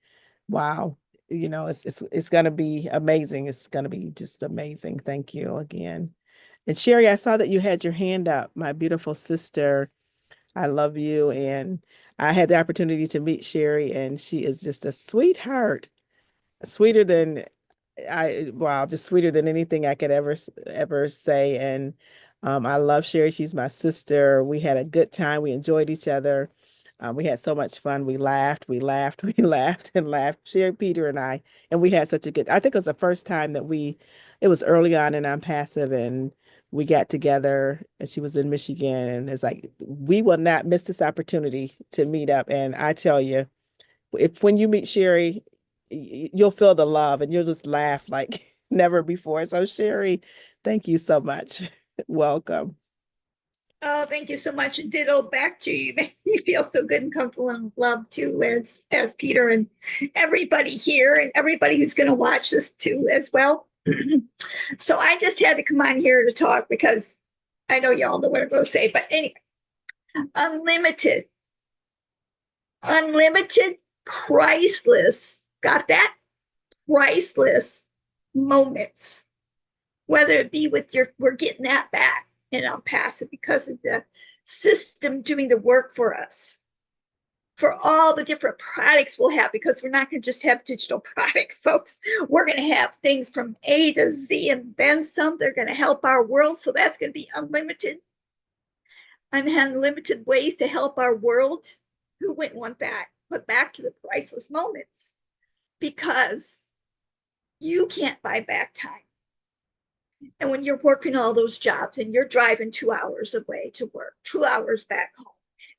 wow, it's going to be amazing. It's going to be just amazing. Thank you again. And Sherry, I saw that you had your hand up, my beautiful sister. I love you. And I had the opportunity to meet Sherry, and she is just a sweetheart, sweeter than just sweeter than anything I could ever say. And I love Sherry. She's my sister. We had a good time. We enjoyed each other. We had so much fun. We laughed, we laughed and laughed. Sherry, Peter, and I, and we had such a good. I think it was the first time that it was early on in ONPASSIVE, and we got together. And she was in Michigan, and it's like we will not miss this opportunity to meet up. And I tell you, when you meet Sherry, you'll feel the love and you'll just laugh like never before. So Sherry, thank you so much. Welcome. Oh, thank you so much. Ditto back to you. You feel so good and comfortable and loved too, as Peter and everybody here and everybody who's going to watch this too as well. So I just had to come on here to talk because I know y'all know what I'm going to say. But anyway, unlimited, priceless. Got that? Priceless moments. Whether it be with we're getting that back. And I'll pass it because of the system doing the work for us. For all the different products we'll have, because we're not going to just have digital products, folks. We're going to have things from A to Z and then some. They're going to help our world. So that's going to be unlimited. Unlimited ways to help our world. Who wouldn't want that? But back to the priceless moments. Because you can't buy back time. And when you're working all those jobs and you're driving 2 hours away to work, 2 hours back home,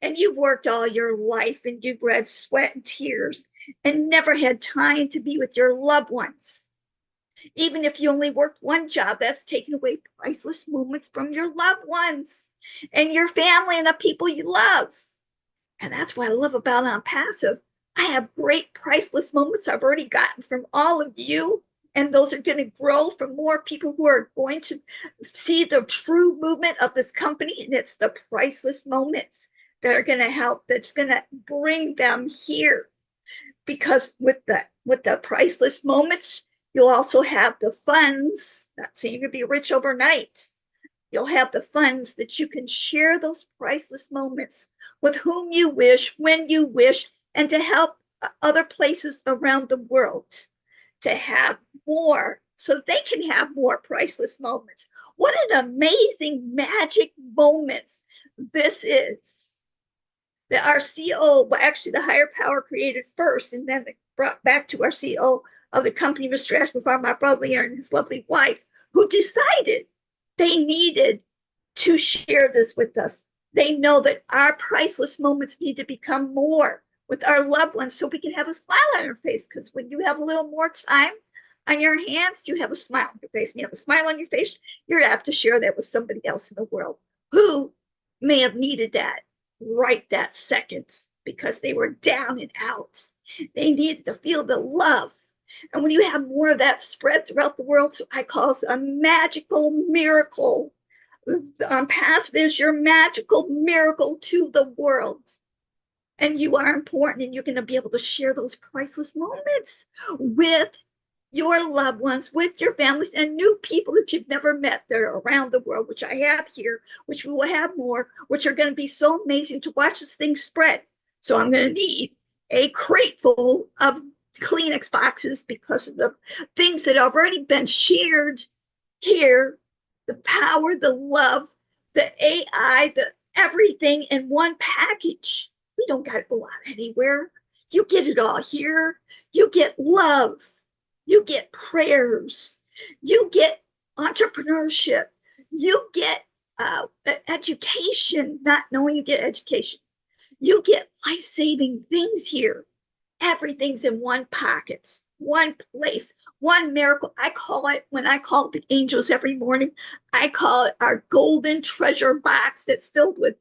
and you've worked all your life and you've bled sweat and tears and never had time to be with your loved ones. Even if you only worked one job, that's taking away priceless moments from your loved ones and your family and the people you love. And that's what I love about ONPASSIVE. I have great priceless moments I've already gotten from all of you. And those are going to grow from more people who are going to see the true movement of this company. And it's the priceless moments that are going to help, that's going to bring them here. Because with the priceless moments, you'll also have the funds. Not saying you're going to be rich overnight. You'll have the funds that you can share those priceless moments with whom you wish, when you wish, and to help other places around the world to have more, so they can have more priceless moments. What an amazing magic moments this is. That our CEO, well, actually the higher power created first, and then brought back to our CEO of the company, Mr. Ash MUFAREH, my brother and his lovely wife, who decided they needed to share this with us. They know that our priceless moments need to become more with our loved ones so we can have a smile on our face. Because when you have a little more time on your hands, you have a smile on your face. When you have a smile on your face, you're going to have to share that with somebody else in the world who may have needed that right that second because they were down and out. They needed to feel the love. And when you have more of that spread throughout the world, so I call it a magical miracle. Passive is your magical miracle to the world. And you are important, and you're going to be able to share those priceless moments with your loved ones, with your families, and new people that you've never met that are around the world, which I have here, which we will have more, which are going to be so amazing to watch this thing spread. So I'm going to need a crate full of Kleenex boxes because of the things that have already been shared here, the power, the love, the AI, the everything in one package. We don't got to go out anywhere. You get it all here. You get love. You get prayers. You get entrepreneurship. You get education, not knowing you get education. You get life-saving things here. Everything's in one pocket, one place, one miracle. I call it, when I call the angels every morning, I call it our golden treasure box that's filled with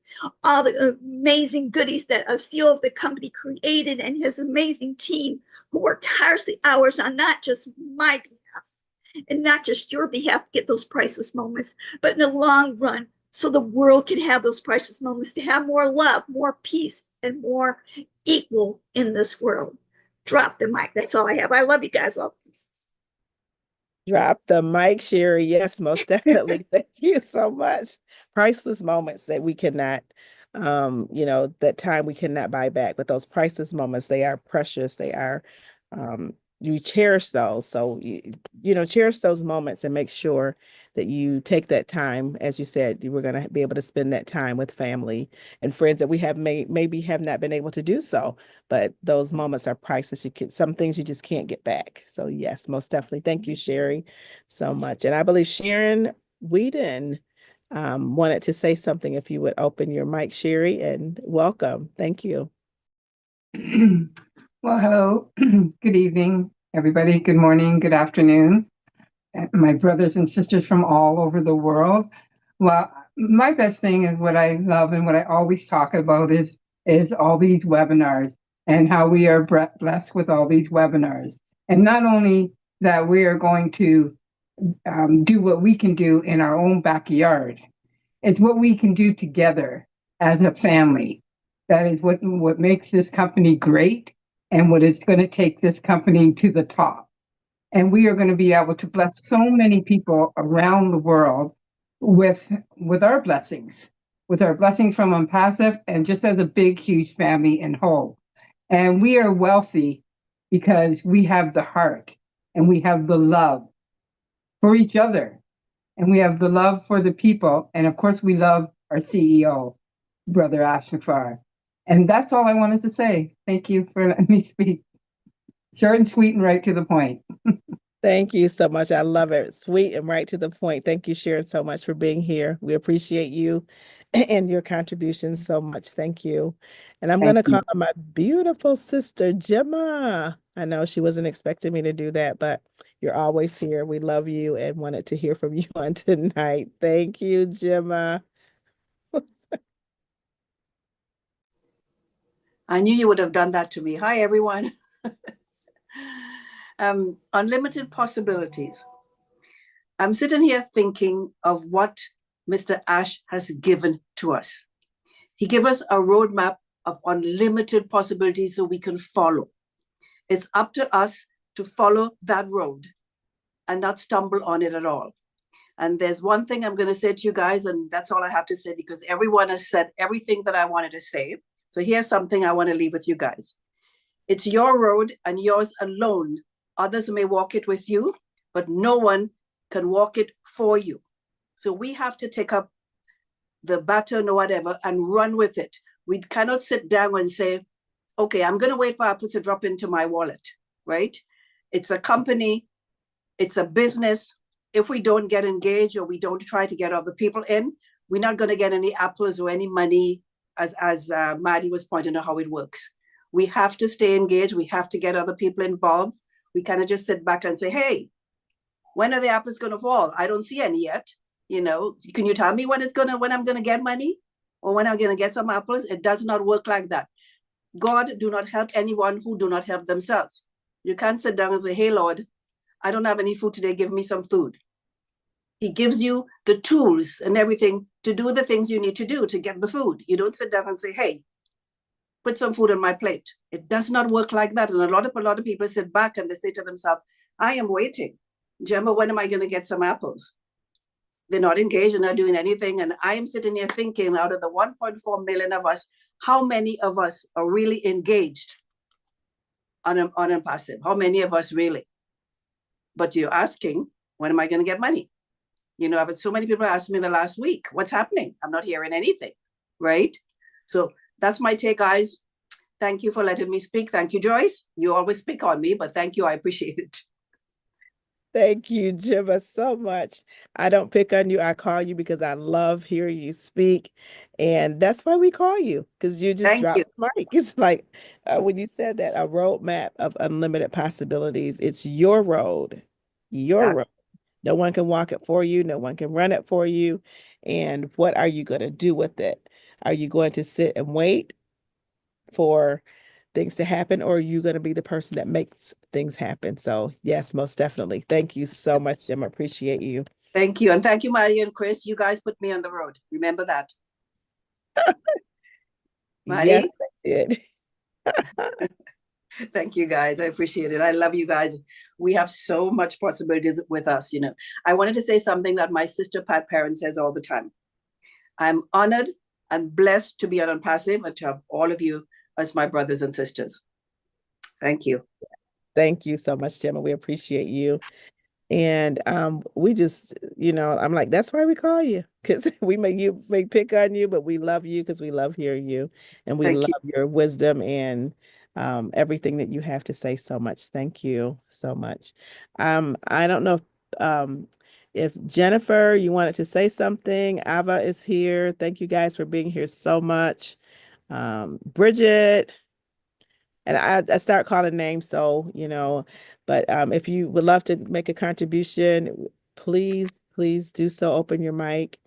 all the amazing goodies that a CEO of the company created and his amazing team who worked tirelessly hours on not just my behalf and not just your behalf to get those priceless moments, but in the long run, so the world can have those priceless moments, to have more love, more peace, and more equal in this world. Drop the mic. That's all I have. I love you guys all. Drop the mic, Sherry. Yes, most definitely. Thank you so much. Priceless moments that we cannot, that time we cannot buy back, but those priceless moments, they are precious. They are, you cherish those. So, cherish those moments and make sure that you take that time. As you said, you were going to be able to spend that time with family and friends that we have maybe have not been able to do so, but those moments are priceless. Some things you just can't get back. So yes, most definitely. Thank you, Sherry, so much. And I believe Sharon Whedon wanted to say something. If you would open your mic, Sherry, and welcome. Thank you. Well, hello. Good evening, everybody. Good morning, good afternoon. My brothers and sisters from all over the world. Well, my best thing is what I love and what I always talk about is all these webinars and how we are blessed with all these webinars. And not only that we are going to do what we can do in our own backyard, it's what we can do together as a family. That is what makes this company great and what it's going to take this company to the top. And we are going to be able to bless so many people around the world with our blessings from ONPASSIVE and just as a big, huge family in whole. And we are wealthy because we have the heart and we have the love for each other. And we have the love for the people. And of course, we love our CEO, Brother Ash Mufareh. And that's all I wanted to say. Thank you for letting me speak. Short and sweet and right to the point. Thank you so much. I love it. Sweet and right to the point. Thank you, Sharon, so much for being here. We appreciate you and your contributions so much. Thank you. And I'm going to call on my beautiful sister, Gemma. I know she wasn't expecting me to do that, but you're always here. We love you and wanted to hear from you on tonight. Thank you, Gemma. I knew you would have done that to me. Hi, everyone. Unlimited possibilities. I'm sitting here thinking of what Mr. Ash has given to us. He gave us a roadmap of unlimited possibilities so we can follow. It's up to us to follow that road and not stumble on it at all. And there's one thing I'm going to say to you guys, and that's all I have to say because everyone has said everything that I wanted to say. So here's something I want to leave with you guys. It's your road and yours alone. Others may walk it with you, but no one can walk it for you. So we have to take up the baton or whatever and run with it. We cannot sit down and say, okay, I'm going to wait for Apple to drop into my wallet, right? It's a company, it's a business. If we don't get engaged or we don't try to get other people in, we're not going to get any apples or any money, as Maddie was pointing out how it works. We have to stay engaged. We have to get other people involved. We kind of just sit back and say, hey, when are the apples going to fall? I don't see any yet. Can you tell me when I'm going to get money or when I'm going to get some apples? It does not work like that. God do not help anyone who do not help themselves. You can't sit down and say, hey, Lord, I don't have any food today. Give me some food. He gives you the tools and everything to do the things you need to do to get the food. You don't sit down and say, hey, put some food on my plate. It does not work like that. And a lot of people sit back and they say to themselves, I am waiting. Gemma, when am I going to get some apples? They're not engaged and not doing anything. And I am sitting here thinking, out of the 1.4 million of us, how many of us are really engaged on ONPASSIVE? How many of us really? But you're asking, when am I going to get money? You know, I've had so many people ask me the last week, what's happening? I'm not hearing anything, right? So that's my take, guys. Thank you for letting me speak. Thank you, Joyce. You always speak on me, but thank you. I appreciate it. Thank you, Gemma, so much. I don't pick on you. I call you because I love hearing you speak. And that's why we call you, because you just Thank dropped you. the mic. It's like when you said that, a roadmap of unlimited possibilities. It's your road, your road. No one can walk it for you. No one can run it for you. And what are you going to do with it? Are you going to sit and wait for things to happen, or are you going to be the person that makes things happen? So yes, most definitely. Thank you so much, Jim. I appreciate you. Thank you. And thank you, Maddie and Chris. You guys put me on the road. Remember that. Yes, I did. Thank you, guys. I appreciate it. I love you guys. We have so much possibilities with us, you know. I wanted to say something that my sister Pat Parent says all the time. I'm honored and blessed to be on ONPASSIVE and to have all of you as my brothers and sisters. Thank you. Thank you so much, Gemma. We appreciate you. And we just, you know, I'm like, that's why we call you, because we may pick on you, but we love you because we love hearing you, and we love your wisdom and everything that you have to say so much. Thank you so much. I don't know if Jennifer, you wanted to say something. Ava is here. Thank you guys for being here so much. Bridget. And I start calling names, so, you know, but if you would love to make a contribution, please do so. Open your mic,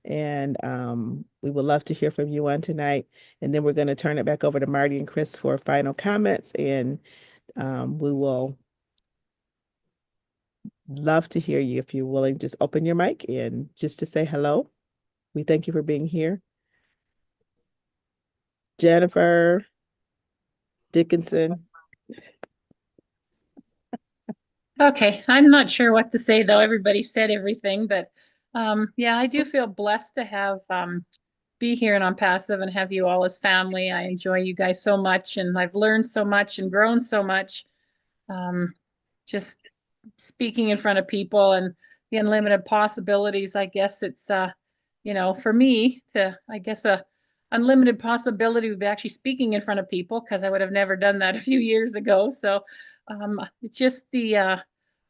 and we would love to hear from you on tonight. And then we're going to turn it back over to Marty and Chris for final comments, and we will love to hear you if you're willing. Just open your mic and just to say hello. We thank you for being here. Jennifer Dickinson. Okay, I'm not sure what to say though. Everybody said everything, but yeah, I do feel blessed to have be here and ONPASSIVE and have you all as family. I enjoy you guys so much, and I've learned so much and grown so much. Just speaking in front of people and the unlimited possibilities. I guess it's you know, for me I guess a unlimited possibility would be actually speaking in front of people, because I would have never done that a few years ago. So it's just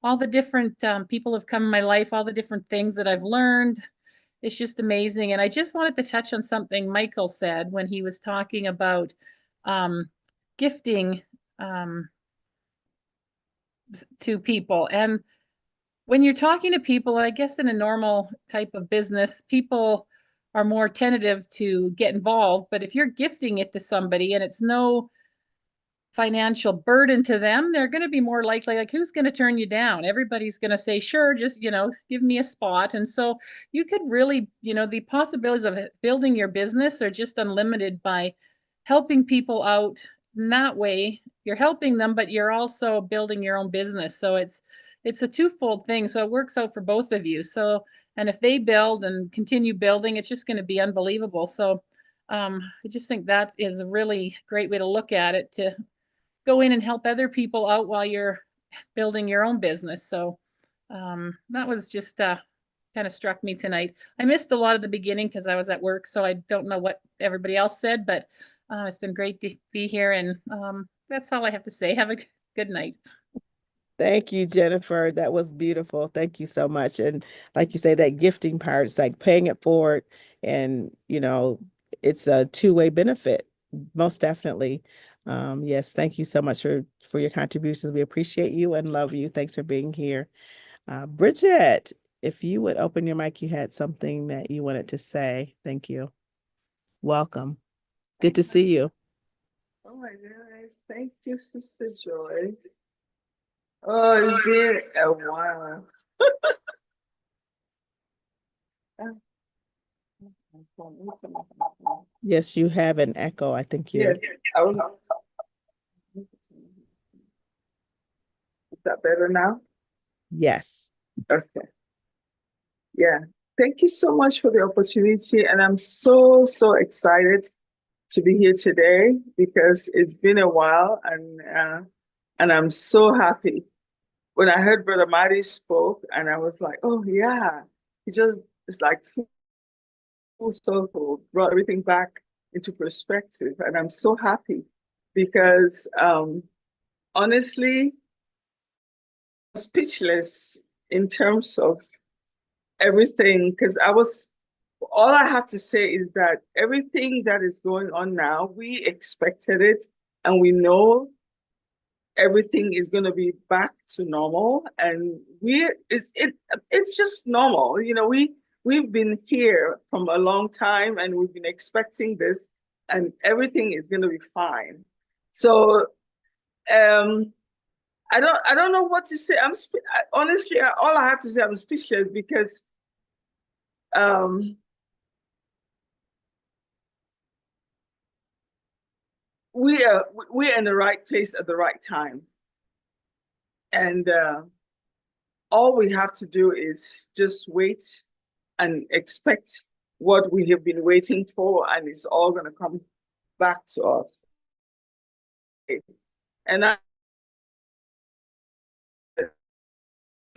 all the different people have come in my life, all the different things that I've learned. It's just amazing. And I just wanted to touch on something Michael said when he was talking about gifting to people. And when you're talking to people, I guess in a normal type of business, people are more tentative to get involved. But if you're gifting it to somebody and it's no financial burden to them, they're going to be more likely, like, who's going to turn you down? Everybody's going to say, sure, just, you know, give me a spot. And so you could really, you know, the possibilities of building your business are just unlimited by helping people out in that way. You're helping them, but you're also building your own business. So it's a twofold thing. So it works out for both of you. So, and if they build and continue building, it's just going to be unbelievable. So I just think that is a really great way to look at it, to go in and help other people out while you're building your own business. So that was just kind of struck me tonight. I missed a lot of the beginning because I was at work, so I don't know what everybody else said, but it's been great to be here, and that's all I have to say. Have a good night. Thank you, Jennifer. That was beautiful. Thank you so much. And like you say, that gifting part, it's like paying it forward, and, you know, it's a two-way benefit, most definitely. Yes, thank you so much for your contributions. We appreciate you and love you. Thanks for being here. Bridget, if you would open your mic, you had something that you wanted to say. Thank you. Welcome. Good to see you. Oh my goodness. Thank you, Sister Joy. Oh, it's been a while. Yes, you have an echo. I think you're. Yes, I was. Is that better now? Yes. Okay. Yeah. Thank you so much for the opportunity. And I'm so, so excited to be here today because it's been a while and I'm so happy. When I heard Brother Marty spoke and I was like, oh yeah, it's like full circle, brought everything back into perspective. And I'm so happy because honestly, speechless in terms of everything, because all I have to say is that everything that is going on now, we expected it and we know everything is going to be back to normal, and it's just normal. You know, we've been here from a long time and we've been expecting this, and everything is going to be fine. So I don't know what to say. Honestly, all I have to say, I'm speechless because we're in the right place at the right time, and all we have to do is just wait and expect what we have been waiting for, and it's all going to come back to us. And I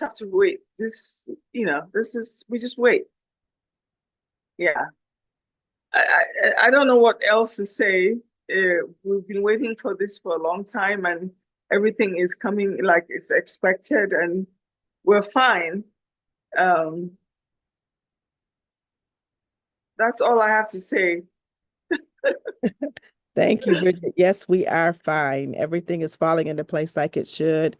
have to wait. We just wait. Yeah. I don't know what else to say. We've been waiting for this for a long time, and everything is coming like it's expected, and we're fine. That's all I have to say. Thank you, Bridget. Yes, we are fine. Everything is falling into place like it should.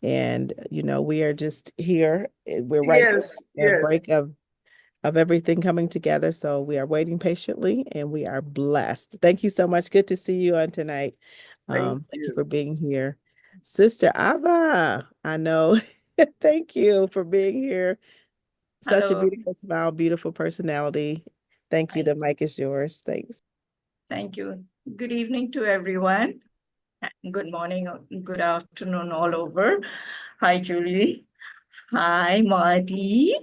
And, we are just here. We're right Yes, there at the yes. break of everything coming together. So we are waiting patiently and we are blessed. Thank you so much. Good to see you on tonight. Thank you for being here. Sister Ava, I know. Thank you for being here. Such a Hello. beautiful smile, beautiful personality. Thank you. The mic is yours. Thanks. Thank you. Good evening to everyone. Good morning, or good afternoon all over. Hi, Julie. Hi, Marty.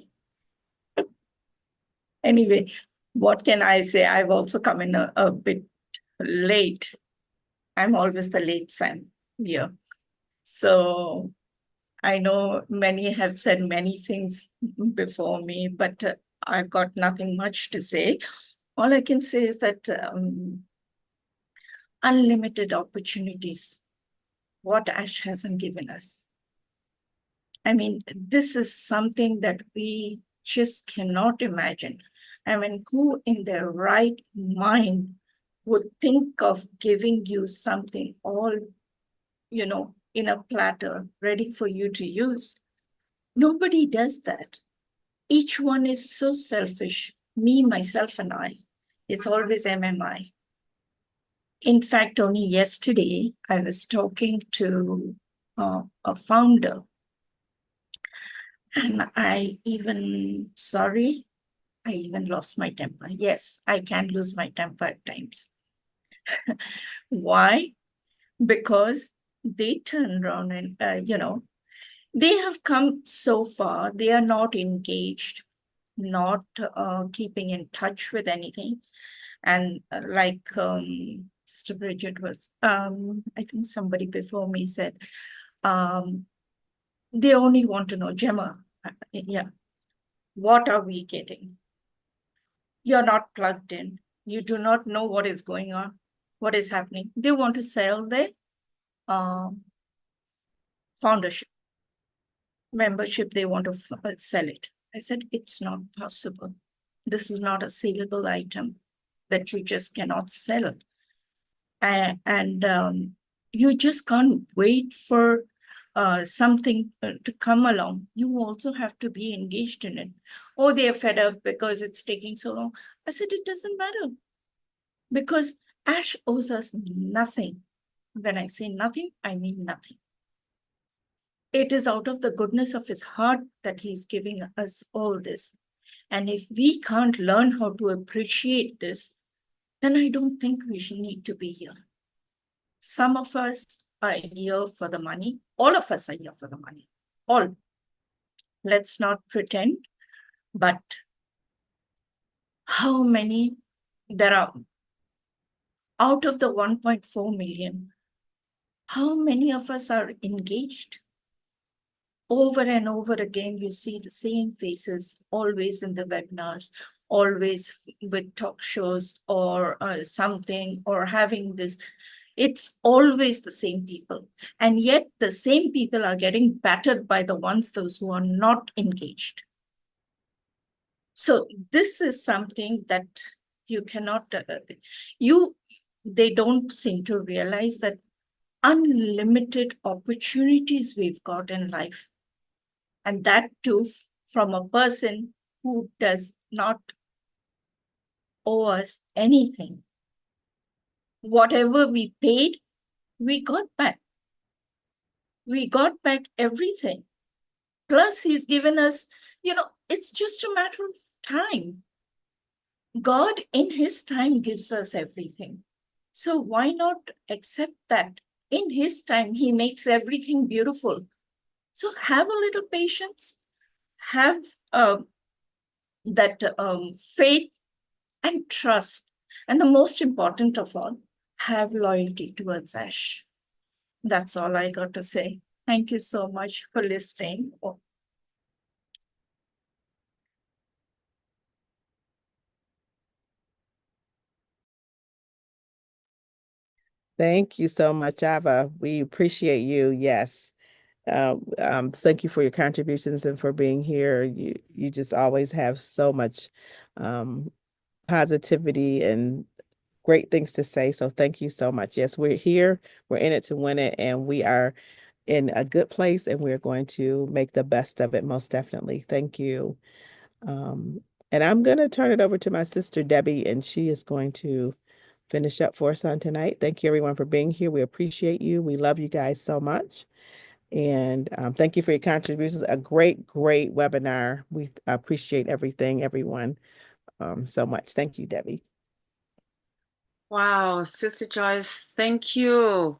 Anyway, what can I say? I've also come in a bit late. I'm always the late son here. So I know many have said many things before me, but I've got nothing much to say. All I can say is that unlimited opportunities, what ASH hasn't given us. I mean, this is something that we just cannot imagine. I mean, who in their right mind would think of giving you something all, in a platter, ready for you to use? Nobody does that. Each one is so selfish, me, myself, and I. It's always MMI. In fact, only yesterday, I was talking to a founder, and I even lost my temper. Yes, I can lose my temper at times. Why? Because they turn around and, they have come so far. They are not engaged, not keeping in touch with anything. And like Sister Bridget was, I think somebody before me said, they only want to know, Gemma, yeah, what are we getting? You're not plugged in. You do not know what is going on, what is happening. They want to sell their foundership, membership. They want to sell it. I said, it's not possible. This is not a saleable item that you just cannot sell. And you just can't wait for something to come along. You also have to be engaged in it. Oh, they are fed up because it's taking so long. I said, it doesn't matter, because ASH owes us nothing. When I say nothing, I mean nothing. It is out of the goodness of his heart that he's giving us all this. And if we can't learn how to appreciate this, then I don't think we should need to be here. Some of us are here for the money. All of us are here for the money. All. Let's not pretend. But how many there are out of the 1.4 million? How many of us are engaged? Over and over again, you see the same faces, always in the webinars, always with talk shows or something, or having this. It's always the same people. And yet the same people are getting battered by those who are not engaged. So this is something that you cannot, they don't seem to realize that unlimited opportunities we've got in life. And that too from a person who does not owe us anything. Whatever we paid, we got back. We got back everything. Plus he's given us, it's just a matter of time. God in his time gives us everything. So why not accept that? In his time, he makes everything beautiful. So have a little patience, have that faith and trust. And the most important of all, have loyalty towards ASH. That's all I got to say. Thank you so much for listening. Thank you so much, Ava. We appreciate you. Yes. Thank you for your contributions and for being here. You just always have so much positivity and great things to say. So thank you so much. Yes, we're here. We're in it to win it, and we are in a good place, and we're going to make the best of it, most definitely. Thank you. And I'm going to turn it over to my sister, Debbie, and she is going to finish up for us on tonight. Thank you, everyone, for being here. We appreciate you. We love you guys so much. And thank you for your contributions. A great, great webinar. We appreciate everything, everyone, so much. Thank you, Debbie. Wow, Sister Joyce, thank you.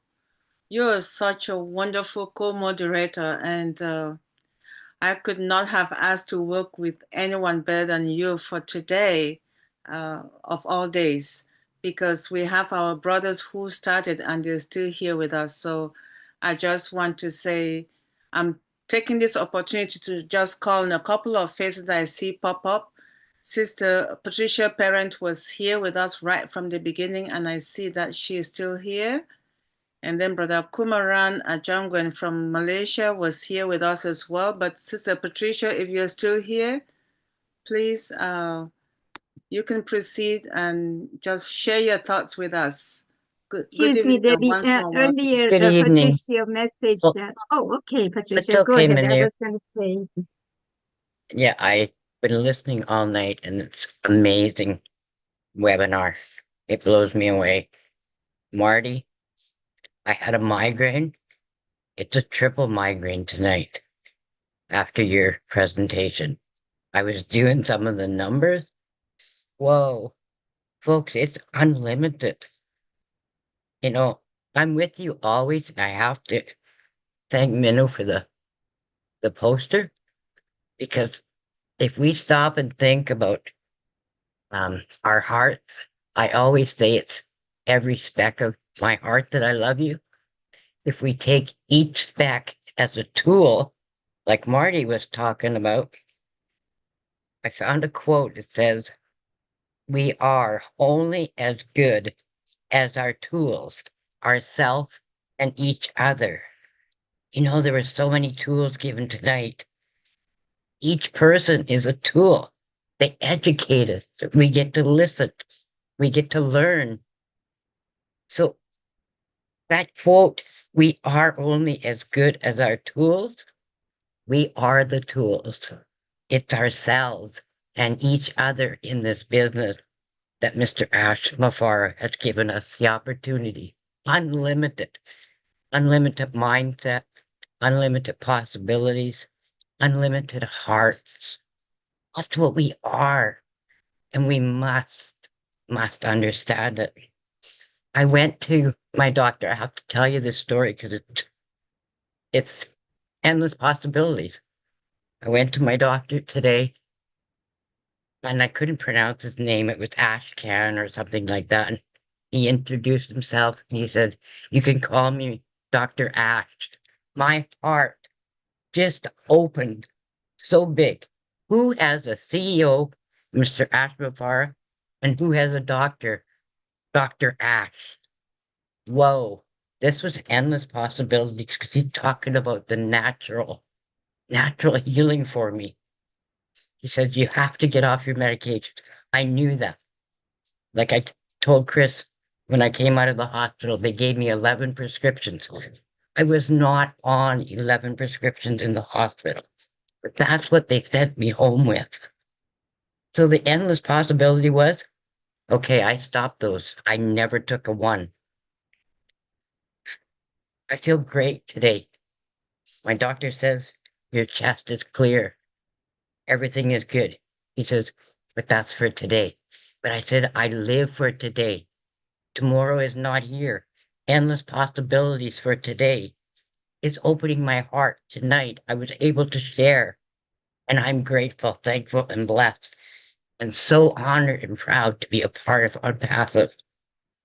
You're such a wonderful co-moderator, and I could not have asked to work with anyone better than you for today, of all days, because we have our brothers who started and they're still here with us. So I just want to say I'm taking this opportunity to just call in a couple of faces that I see pop up. Sister Patricia Parent was here with us right from the beginning, and I see that she is still here. And then Brother Kumaran Ajangwen from Malaysia was here with us as well. But Sister Patricia, if you're still here, please, you can proceed and just share your thoughts with us. Good Excuse me, evening, and Debbie. once more welcome. Earlier, Good evening. Patricia messaged Well, that. Oh, okay, it's Patricia, go okay, ahead. I Manu. was going to say. Yeah, I've been listening all night and it's amazing webinar. It blows me away. Marty, I had a migraine. It's a triple migraine tonight after your presentation. I was doing some of the numbers. Whoa, folks, it's unlimited. You know, I'm with you always, and I have to thank Minnow for the poster, because if we stop and think about our hearts, I always say it's every speck of my heart that I love you. If we take each speck as a tool, like Marty was talking about, I found a quote that says, "We are only as good as our tools, ourself and each other." You know, there were so many tools given tonight. Each person is a tool. They educate us. We get to listen. We get to learn. So that quote, "We are only as good as our tools," we are the tools. It's ourselves and each other in this business that Mr. Ash Mufareh has given us the opportunity. Unlimited mindset, unlimited possibilities, unlimited hearts. That's what we are. And we must understand it. I went to my doctor. I have to tell you this story because it's endless possibilities. I went to my doctor today and I couldn't pronounce his name. It was Ashcan or something like that. And he introduced himself and he said, "You can call me Dr. Ash." My heart just opened so big. Who has a CEO, Mr. Ash Mufareh, and who has a doctor, Dr. Ash? Whoa, this was endless possibilities because he's talking about the natural healing for me. He said, "You have to get off your medication." I knew that. Like I told Chris, when I came out of the hospital, they gave me 11 prescriptions. I was not on 11 prescriptions in the hospital, but that's what they sent me home with. So the endless possibility was, okay, I stopped those. I never took a one. I feel great today. My doctor says, your chest is clear. Everything is good. He says, but that's for today. But I said, I live for today. Tomorrow is not here. Endless possibilities for today. It's opening my heart tonight. I was able to share. And I'm grateful, thankful, and blessed. And so honored and proud to be a part of ONPASSIVE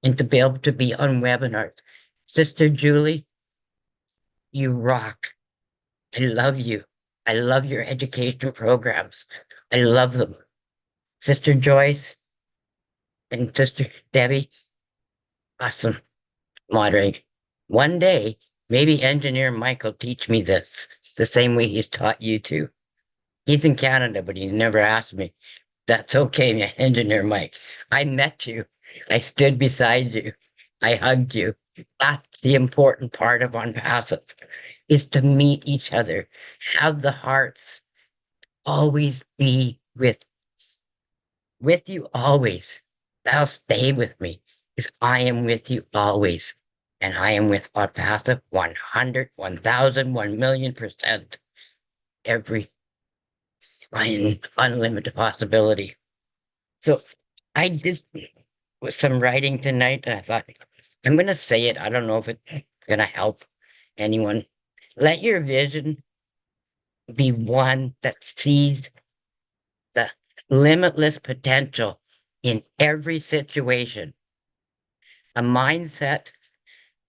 and to be able to be on webinars. Sister Julie, you rock. I love you. I love your education programs. I love them. Sister Joyce and Sister Debbie, awesome moderating. One day, maybe Engineer Mike will teach me this the same way he's taught you to. He's in Canada, but he never asked me. That's okay, Engineer Mike. I met you. I stood beside you. I hugged you. That's the important part of ONPASSIVE, is to meet each other, have the hearts, always be with you always. That'll stay with me, because I am with you always. And I am with ONPASSIVE 100, 1,000, 1,000,000%. Every unlimited possibility. So I did with some writing tonight, and I thought, I'm going to say it. I don't know if it's going to help anyone. Let your vision be one that sees the limitless potential in every situation. A mindset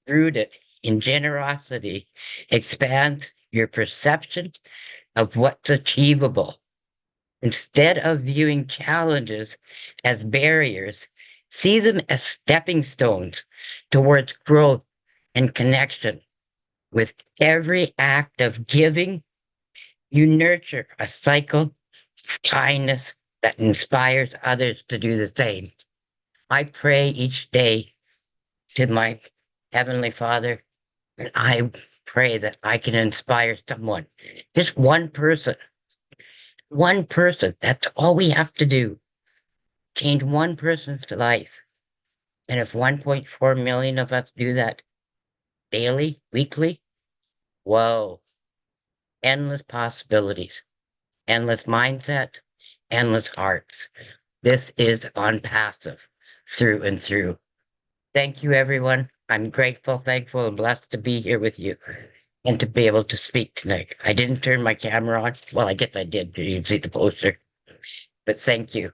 rooted in generosity expands your perception of what's achievable. Instead of viewing challenges as barriers, see them as stepping stones towards growth and connection. With every act of giving, you nurture a cycle of kindness that inspires others to do the same. I pray each day to my Heavenly Father, and I pray that I can inspire someone, just one person. One person, that's all we have to do. Change one person's life. And if 1.4 million of us do that daily, weekly, whoa, endless possibilities, endless mindset, endless hearts. This is ONPASSIVE through and through. Thank you, everyone. I'm grateful, thankful, and blessed to be here with you and to be able to speak tonight. I didn't turn my camera on. Well, I guess I did. You can see the poster. But thank you.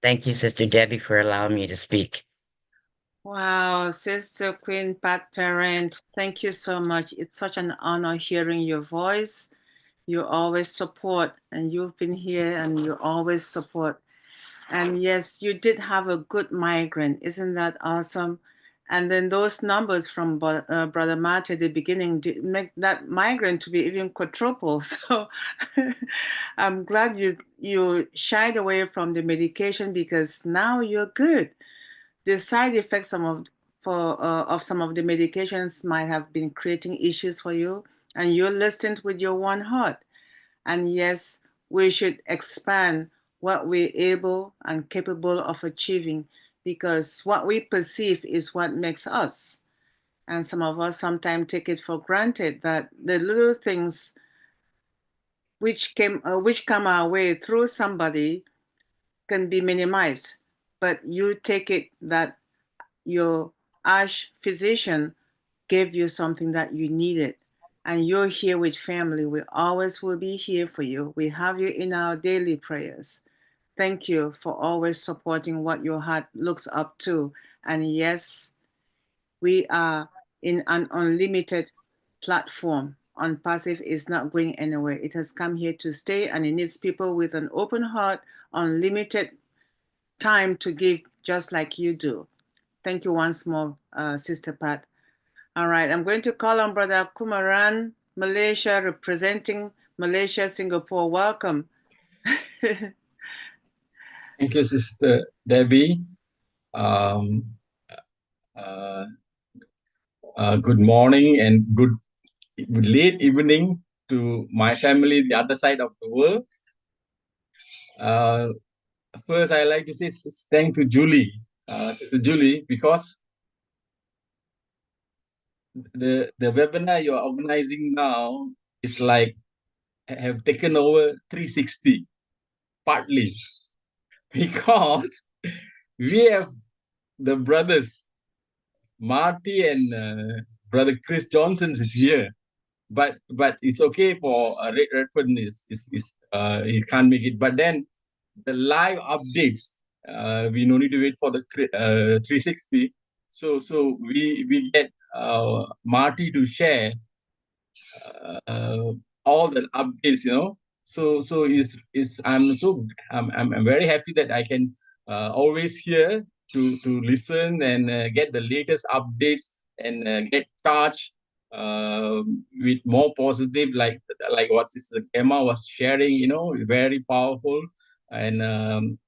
Thank you, Sister Debbie, for allowing me to speak. Wow, Sister Queen Pat Parent, thank you so much. It's such an honor hearing your voice. You always support, and you've been here and you always support. And yes, you did have a good migraine. Isn't that awesome? And then those numbers from Brother Marty at the beginning did make that migraine to be even quadruple. So I'm glad you shied away from the medication because now you're good. The side effects of some of the medications might have been creating issues for you, and you're listening with your one heart. And yes, we should expand what we're able and capable of achieving, because what we perceive is what makes us. And some of us sometimes take it for granted that the little things which come our way through somebody can be minimized. But you take it that your ASH physician gave you something that you needed, and you're here with family. We always will be here for you. We have you in our daily prayers. Thank you for always supporting what your heart looks up to. And yes, we are in an unlimited platform. ONPASSIVE is not going anywhere. It has come here to stay, and it needs people with an open heart, unlimited time to give, just like you do. Thank you once more, Sister Pat. All right, I'm going to call on Brother Kumaran, Malaysia, representing Malaysia, Singapore. Welcome. Thank you, Sister Debbie. Good morning and good late evening to my family, the other side of the world. First, I like to say thank to Julie, Sister Julie, because the webinar you are organizing now is like have taken over 360, partly because we have the brothers Marty and Brother Chris Johnson is here, but it's okay for Redford is he can't make it. But then the live updates, we no need to wait for the 360. So we get Marty to share all the updates, you know. So I'm very happy that I can always hear to listen and get the latest updates and get charged with more positive, like what Sister Emma was sharing, you know, very powerful. And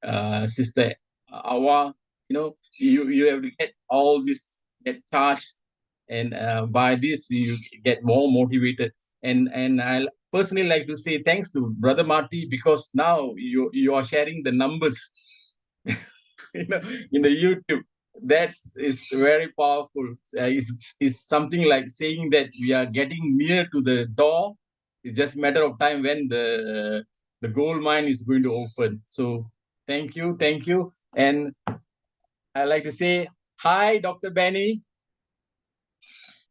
Sister Awa, you know, you have to get all this, get charged, and by this you get more motivated. And I personally like to say thanks to Brother Marty, because now you are sharing the numbers you know, in the YouTube. That's is very powerful. It's something like saying that we are getting near to the door. It's just a matter of time when the gold mine is going to open. So thank you. And I like to say hi, Dr. Benny.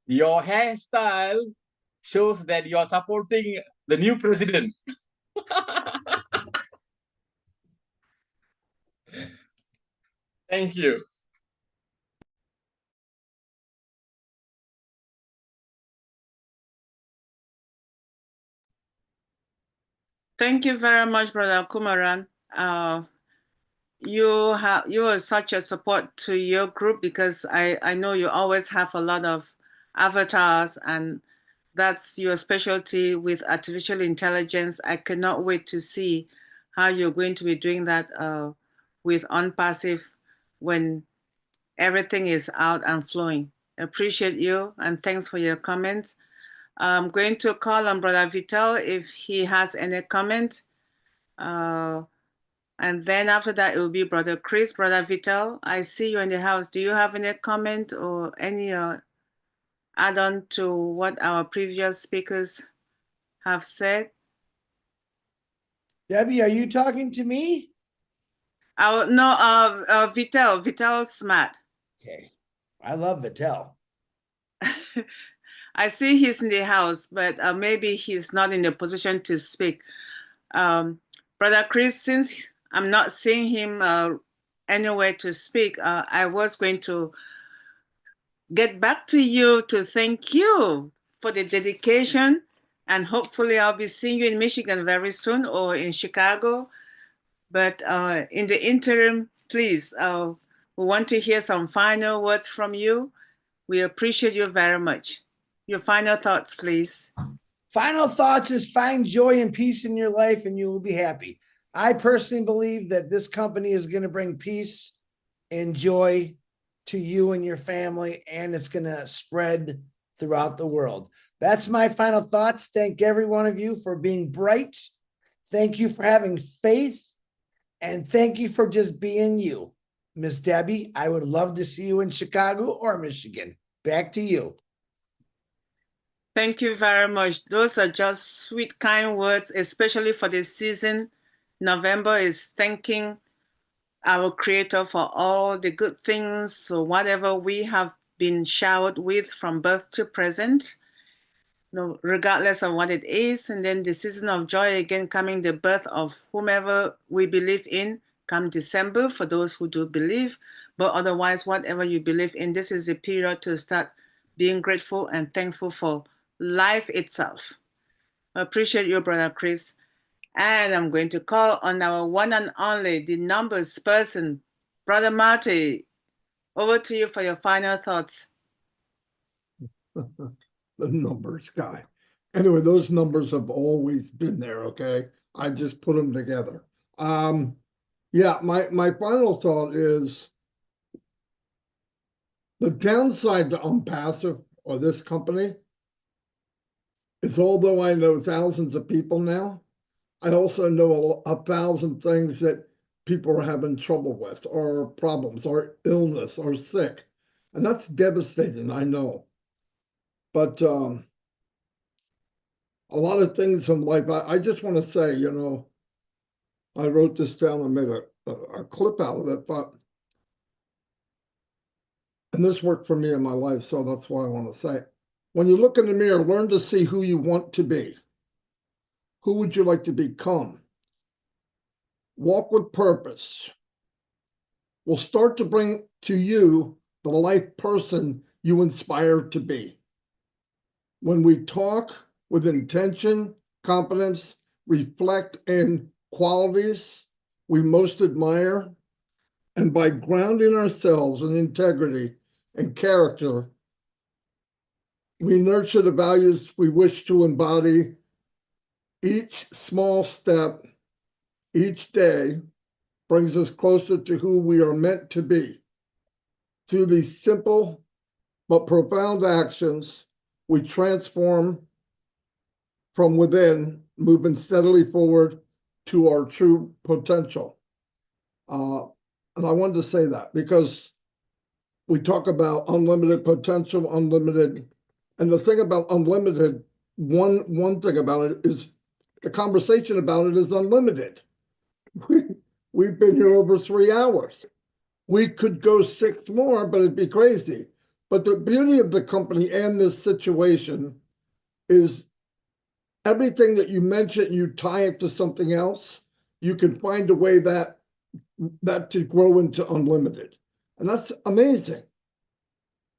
Your hairstyle shows that you are supporting the new president. Thank you. Thank you very much, Brother Kumaran. You are such a support to your group, because I know you always have a lot of avatars, and that's your specialty with artificial intelligence. I cannot wait to see how you're going to be doing that with ONPASSIVE when everything is out and flowing. Appreciate you, and thanks for your comments. I'm going to call on Brother Vital if he has any comment. And then after that, it will be Brother Chris. Brother Vital, I see you in the house. Do you have any comment or any add-on to what our previous speakers have said? Debbie, are you talking to me? No, Vital Smart. Okay, I love Vital. I see he's in the house, but maybe he's not in a position to speak. Brother Chris, since I'm not seeing him anywhere to speak, I was going to get back to you to thank you for the dedication, and hopefully I'll be seeing you in Michigan very soon, or in Chicago. But in the interim, please, we want to hear some final words from you. We appreciate you very much. Your final thoughts, please. Final thoughts is find joy and peace in your life and you will be happy. I personally believe that this company is going to bring peace and joy to you and your family, and it's going to spread throughout the world. That's my final thoughts. Thank every one of you for being bright. Thank you for having faith, and thank you for just being you. Miss Debbie, I would love to see you in Chicago or Michigan. Back to you. Thank you very much. Those are just sweet, kind words, especially for this season. November is thanking our Creator for all the good things, so whatever we have been showered with from birth to present, regardless of what it is. And then the season of joy again coming, the birth of whomever we believe in, come December for those who do believe. But otherwise, whatever you believe in, this is the period to start being grateful and thankful for life itself. I appreciate you, Brother Chris. And I'm going to call on our one and only, the numbers person, Brother Marty. Over to you for your final thoughts. The numbers guy. Anyway, those numbers have always been there, okay? I just put them together. Yeah, my final thought is the downside to ONPASSIVE or this company is, although I know thousands of people now, I also know a thousand things that people are having trouble with, or problems, or illness, or sick. And that's devastating, I know. But a lot of things in life, I just want to say, you know, I wrote this down and made a clip out of it, but, and this worked for me in my life, so that's why I want to say it. When you look in the mirror, learn to see who you want to be. Who would you like to become? Walk with purpose. Will start to bring to you the life person you inspire to be. When we talk with intention, confidence, reflect in qualities we most admire, and by grounding ourselves in integrity and character, we nurture the values we wish to embody. Each small step, each day, brings us closer to who we are meant to be. Through these simple but profound actions, we transform from within, moving steadily forward to our true potential. And I wanted to say that because we talk about unlimited potential, unlimited, and the thing about unlimited, one thing about it is the conversation about it is unlimited. We've been here over 3 hours. We could go 6 more, but it'd be crazy. But the beauty of the company and this situation is everything that you mention, you tie it to something else, you can find a way that to grow into unlimited. And that's amazing.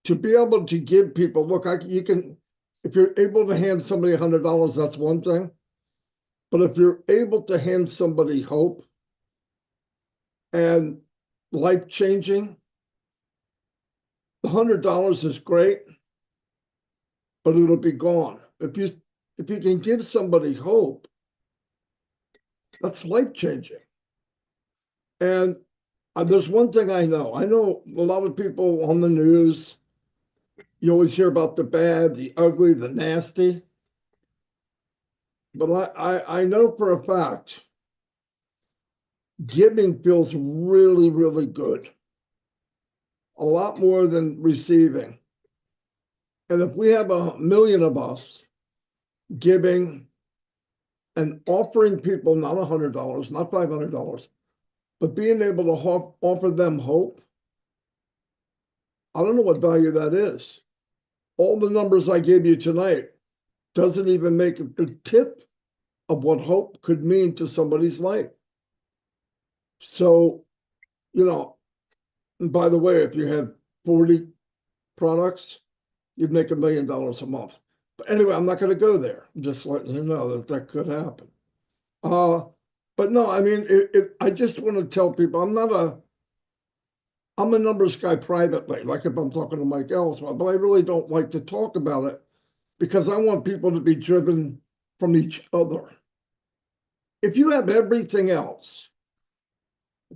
To be able to give people, look, you can, if you're able to hand somebody $100, that's one thing. But if you're able to hand somebody hope and life-changing, the $100 is great, but it'll be gone. If you can give somebody hope, that's life-changing. And there's one thing I know. I know a lot of people on the news, you always hear about the bad, the ugly, the nasty. But I know for a fact, giving feels really, really good. A lot more than receiving. And if we have 1 million of us giving and offering people not $100, not $500, but being able to offer them hope, I don't know what value that is. All the numbers I gave you tonight doesn't even make the tip of what hope could mean to somebody's life. So, you know, and by the way, if you had 40 products, you'd make $1 million a month. But anyway, I'm not going to go there. I'm just letting you know that that could happen. But no, I mean, I just want to tell people I'm a numbers guy privately, like if I'm talking to Mike Ellsworth, but I really don't like to talk about it because I want people to be driven from each other. If you have everything else,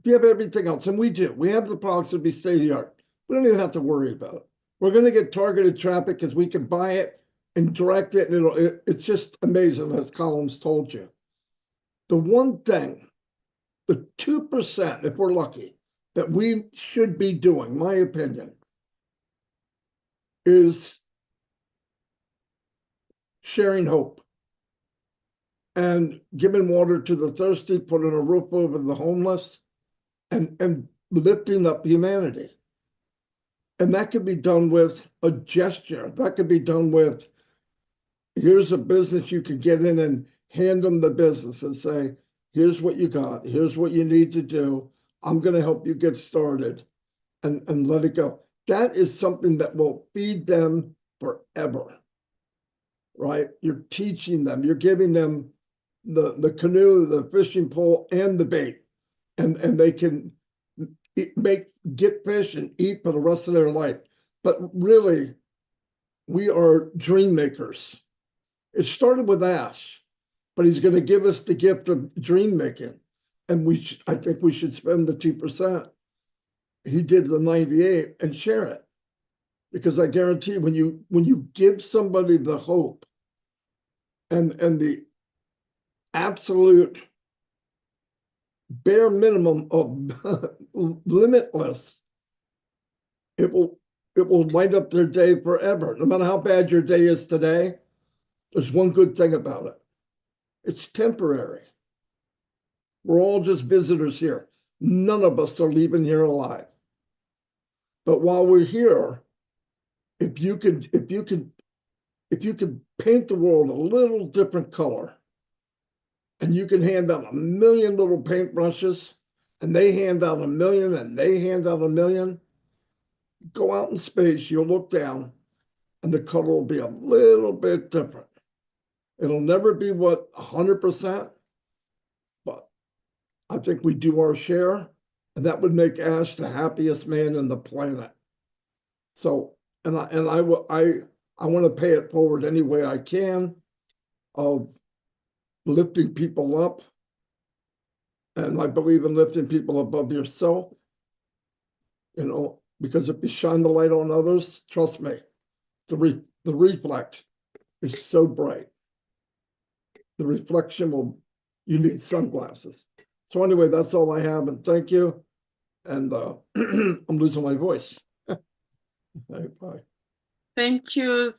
and we do, we have the products to be state-of-the-art. We don't even have to worry about it. We're going to get targeted traffic because we can buy it and direct it, and it's just amazing, as Collins told you. The one thing, the 2%, if we're lucky, that we should be doing, my opinion, is sharing hope and giving water to the thirsty, putting a roof over the homeless, and lifting up humanity. And that could be done with a gesture. That could be done with, here's a business you could get in and hand them the business and say, here's what you got. Here's what you need to do. I'm going to help you get started, and let it go. That is something that will feed them forever, right? You're teaching them. You're giving them the canoe, the fishing pole, and the bait. And they can get fish and eat for the rest of their life. But really, we are dream makers. It started with Ash, but he's going to give us the gift of dream making. And I think we should spend the 2%. He did the 98 and share it. Because I guarantee when you give somebody the hope and the absolute bare minimum of limitless, it will light up their day forever. No matter how bad your day is today, there's one good thing about it. It's temporary. We're all just visitors here. None of us are leaving here alive. But while we're here, if you could paint the world a little different color, and you can hand out 1 million little paintbrushes, and they hand out 1 million, and they hand out 1 million, go out in space, you'll look down, and the color will be a little bit different. It'll never be 100%, but I think we do our share, and that would make Ash the happiest man on the planet. So, and I want to pay it forward any way I can of lifting people up. And I believe in lifting people above yourself, because if you shine the light on others, trust me, the reflect is so bright. The reflection you need sunglasses. So anyway, that's all I have, and thank you. And I'm losing my voice. Bye. Thank you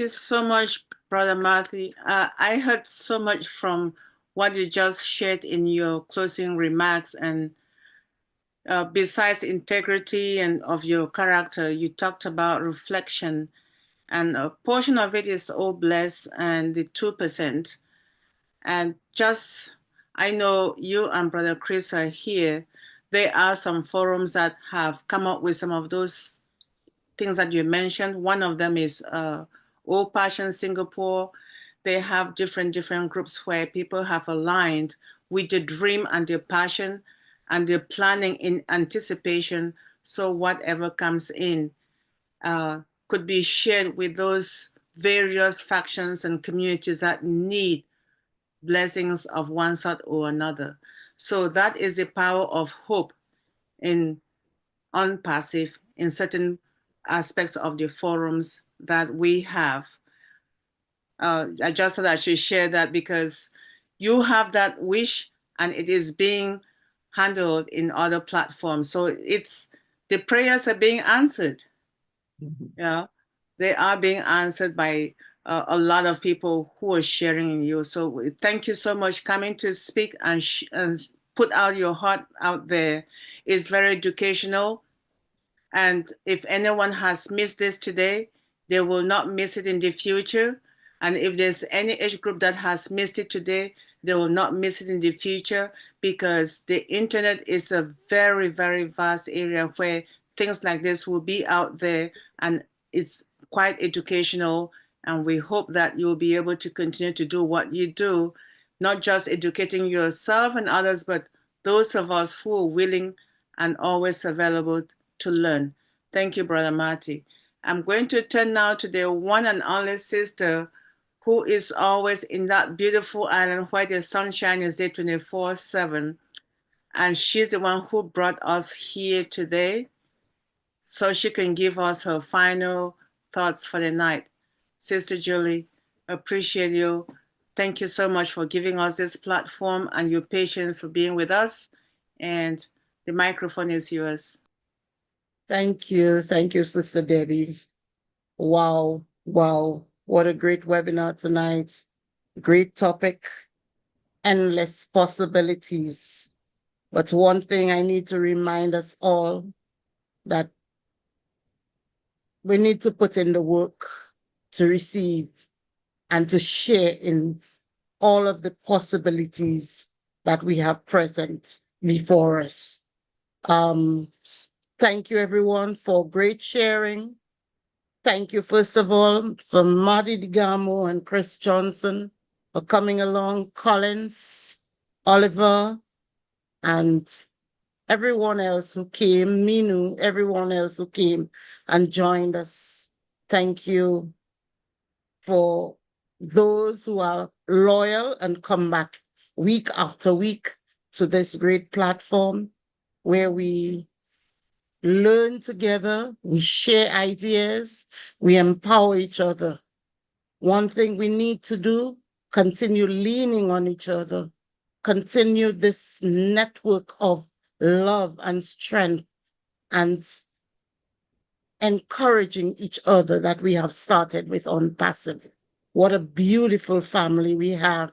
so much, Brother Matthew. I heard so much from what you just shared in your closing remarks, and besides integrity and of your character, you talked about reflection, and a portion of it is all blessed and the 2%. And just, I know you and Brother Chris are here. There are some forums that have come up with some of those things that you mentioned. One of them is Old Passion Singapore. They have different groups where people have aligned with the dream and their passion, and they're planning in anticipation. So whatever comes in could be shared with those various factions and communities that need blessings of one sort or another. So that is the power of hope in ONPASSIVE, in certain aspects of the forums that we have. I just thought I should share that because you have that wish and it is being handled in other platforms. So the prayers are being answered. Yeah, they are being answered by a lot of people who are sharing in you. So thank you so much coming to speak and put out your heart out there. It's very educational. And if anyone has missed this today, they will not miss it in the future. And if there's any age group that has missed it today, they will not miss it in the future, because the internet is a very, very vast area where things like this will be out there, and it's quite educational. And we hope that you'll be able to continue to do what you do, not just educating yourself and others, but those of us who are willing and always available to learn. Thank you, Brother Marty. I'm going to turn now to the one and only sister who is always in that beautiful island where the sunshine is there 24/7. And she's the one who brought us here today so she can give us her final thoughts for the night. Sister Julie, appreciate you. Thank you so much for giving us this platform and your patience for being with us. And the microphone is yours. Thank you, Sister Debbie. Wow, wow, what a great webinar tonight. Great topic, endless possibilities. But one thing I need to remind us all that we need to put in the work to receive and to share in all of the possibilities that we have present before us. Thank you everyone for great sharing. Thank you, first of all, for Marty DeGarmo and Chris Johnson for coming along, Collins, Oliver, and everyone else who came, Minu, everyone else who came and joined us. Thank you for those who are loyal and come back week after week to this great platform where we learn together, we share ideas, we empower each other. One thing we need to do, continue leaning on each other, continue this network of love and strength and encouraging each other that we have started with ONPASSIVE. What a beautiful family we have.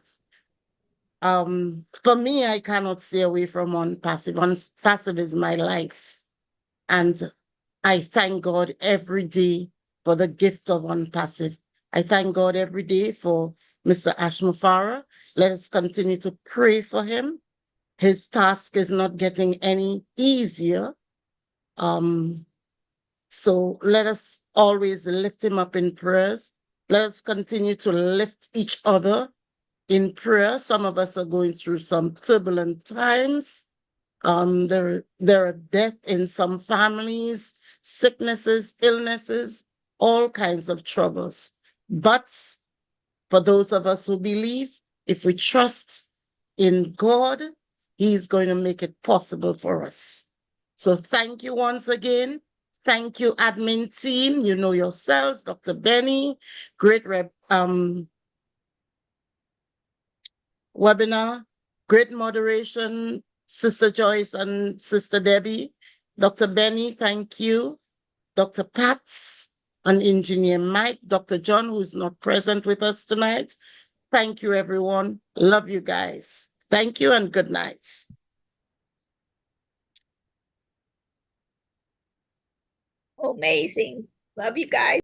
For me, I cannot stay away from ONPASSIVE. ONPASSIVE is my life. And I thank God every day for the gift of ONPASSIVE. I thank God every day for Mr. Ash Mufareh. Let us continue to pray for him. His task is not getting any easier. So let us always lift him up in prayers. Let us continue to lift each other in prayer. Some of us are going through some turbulent times. There are deaths in some families, sicknesses, illnesses, all kinds of troubles. But for those of us who believe, if we trust in God, He's going to make it possible for us. So thank you once again. Thank you, admin team. You know yourselves, Dr. Benny, great webinar, great moderation, Sister Joyce and Sister Debbie. Dr. Benny, thank you. Dr. Pats and Engineer Mike, Dr. John, who's not present with us tonight. Thank you, everyone. Love you guys. Thank you and good night. Amazing. Love you guys.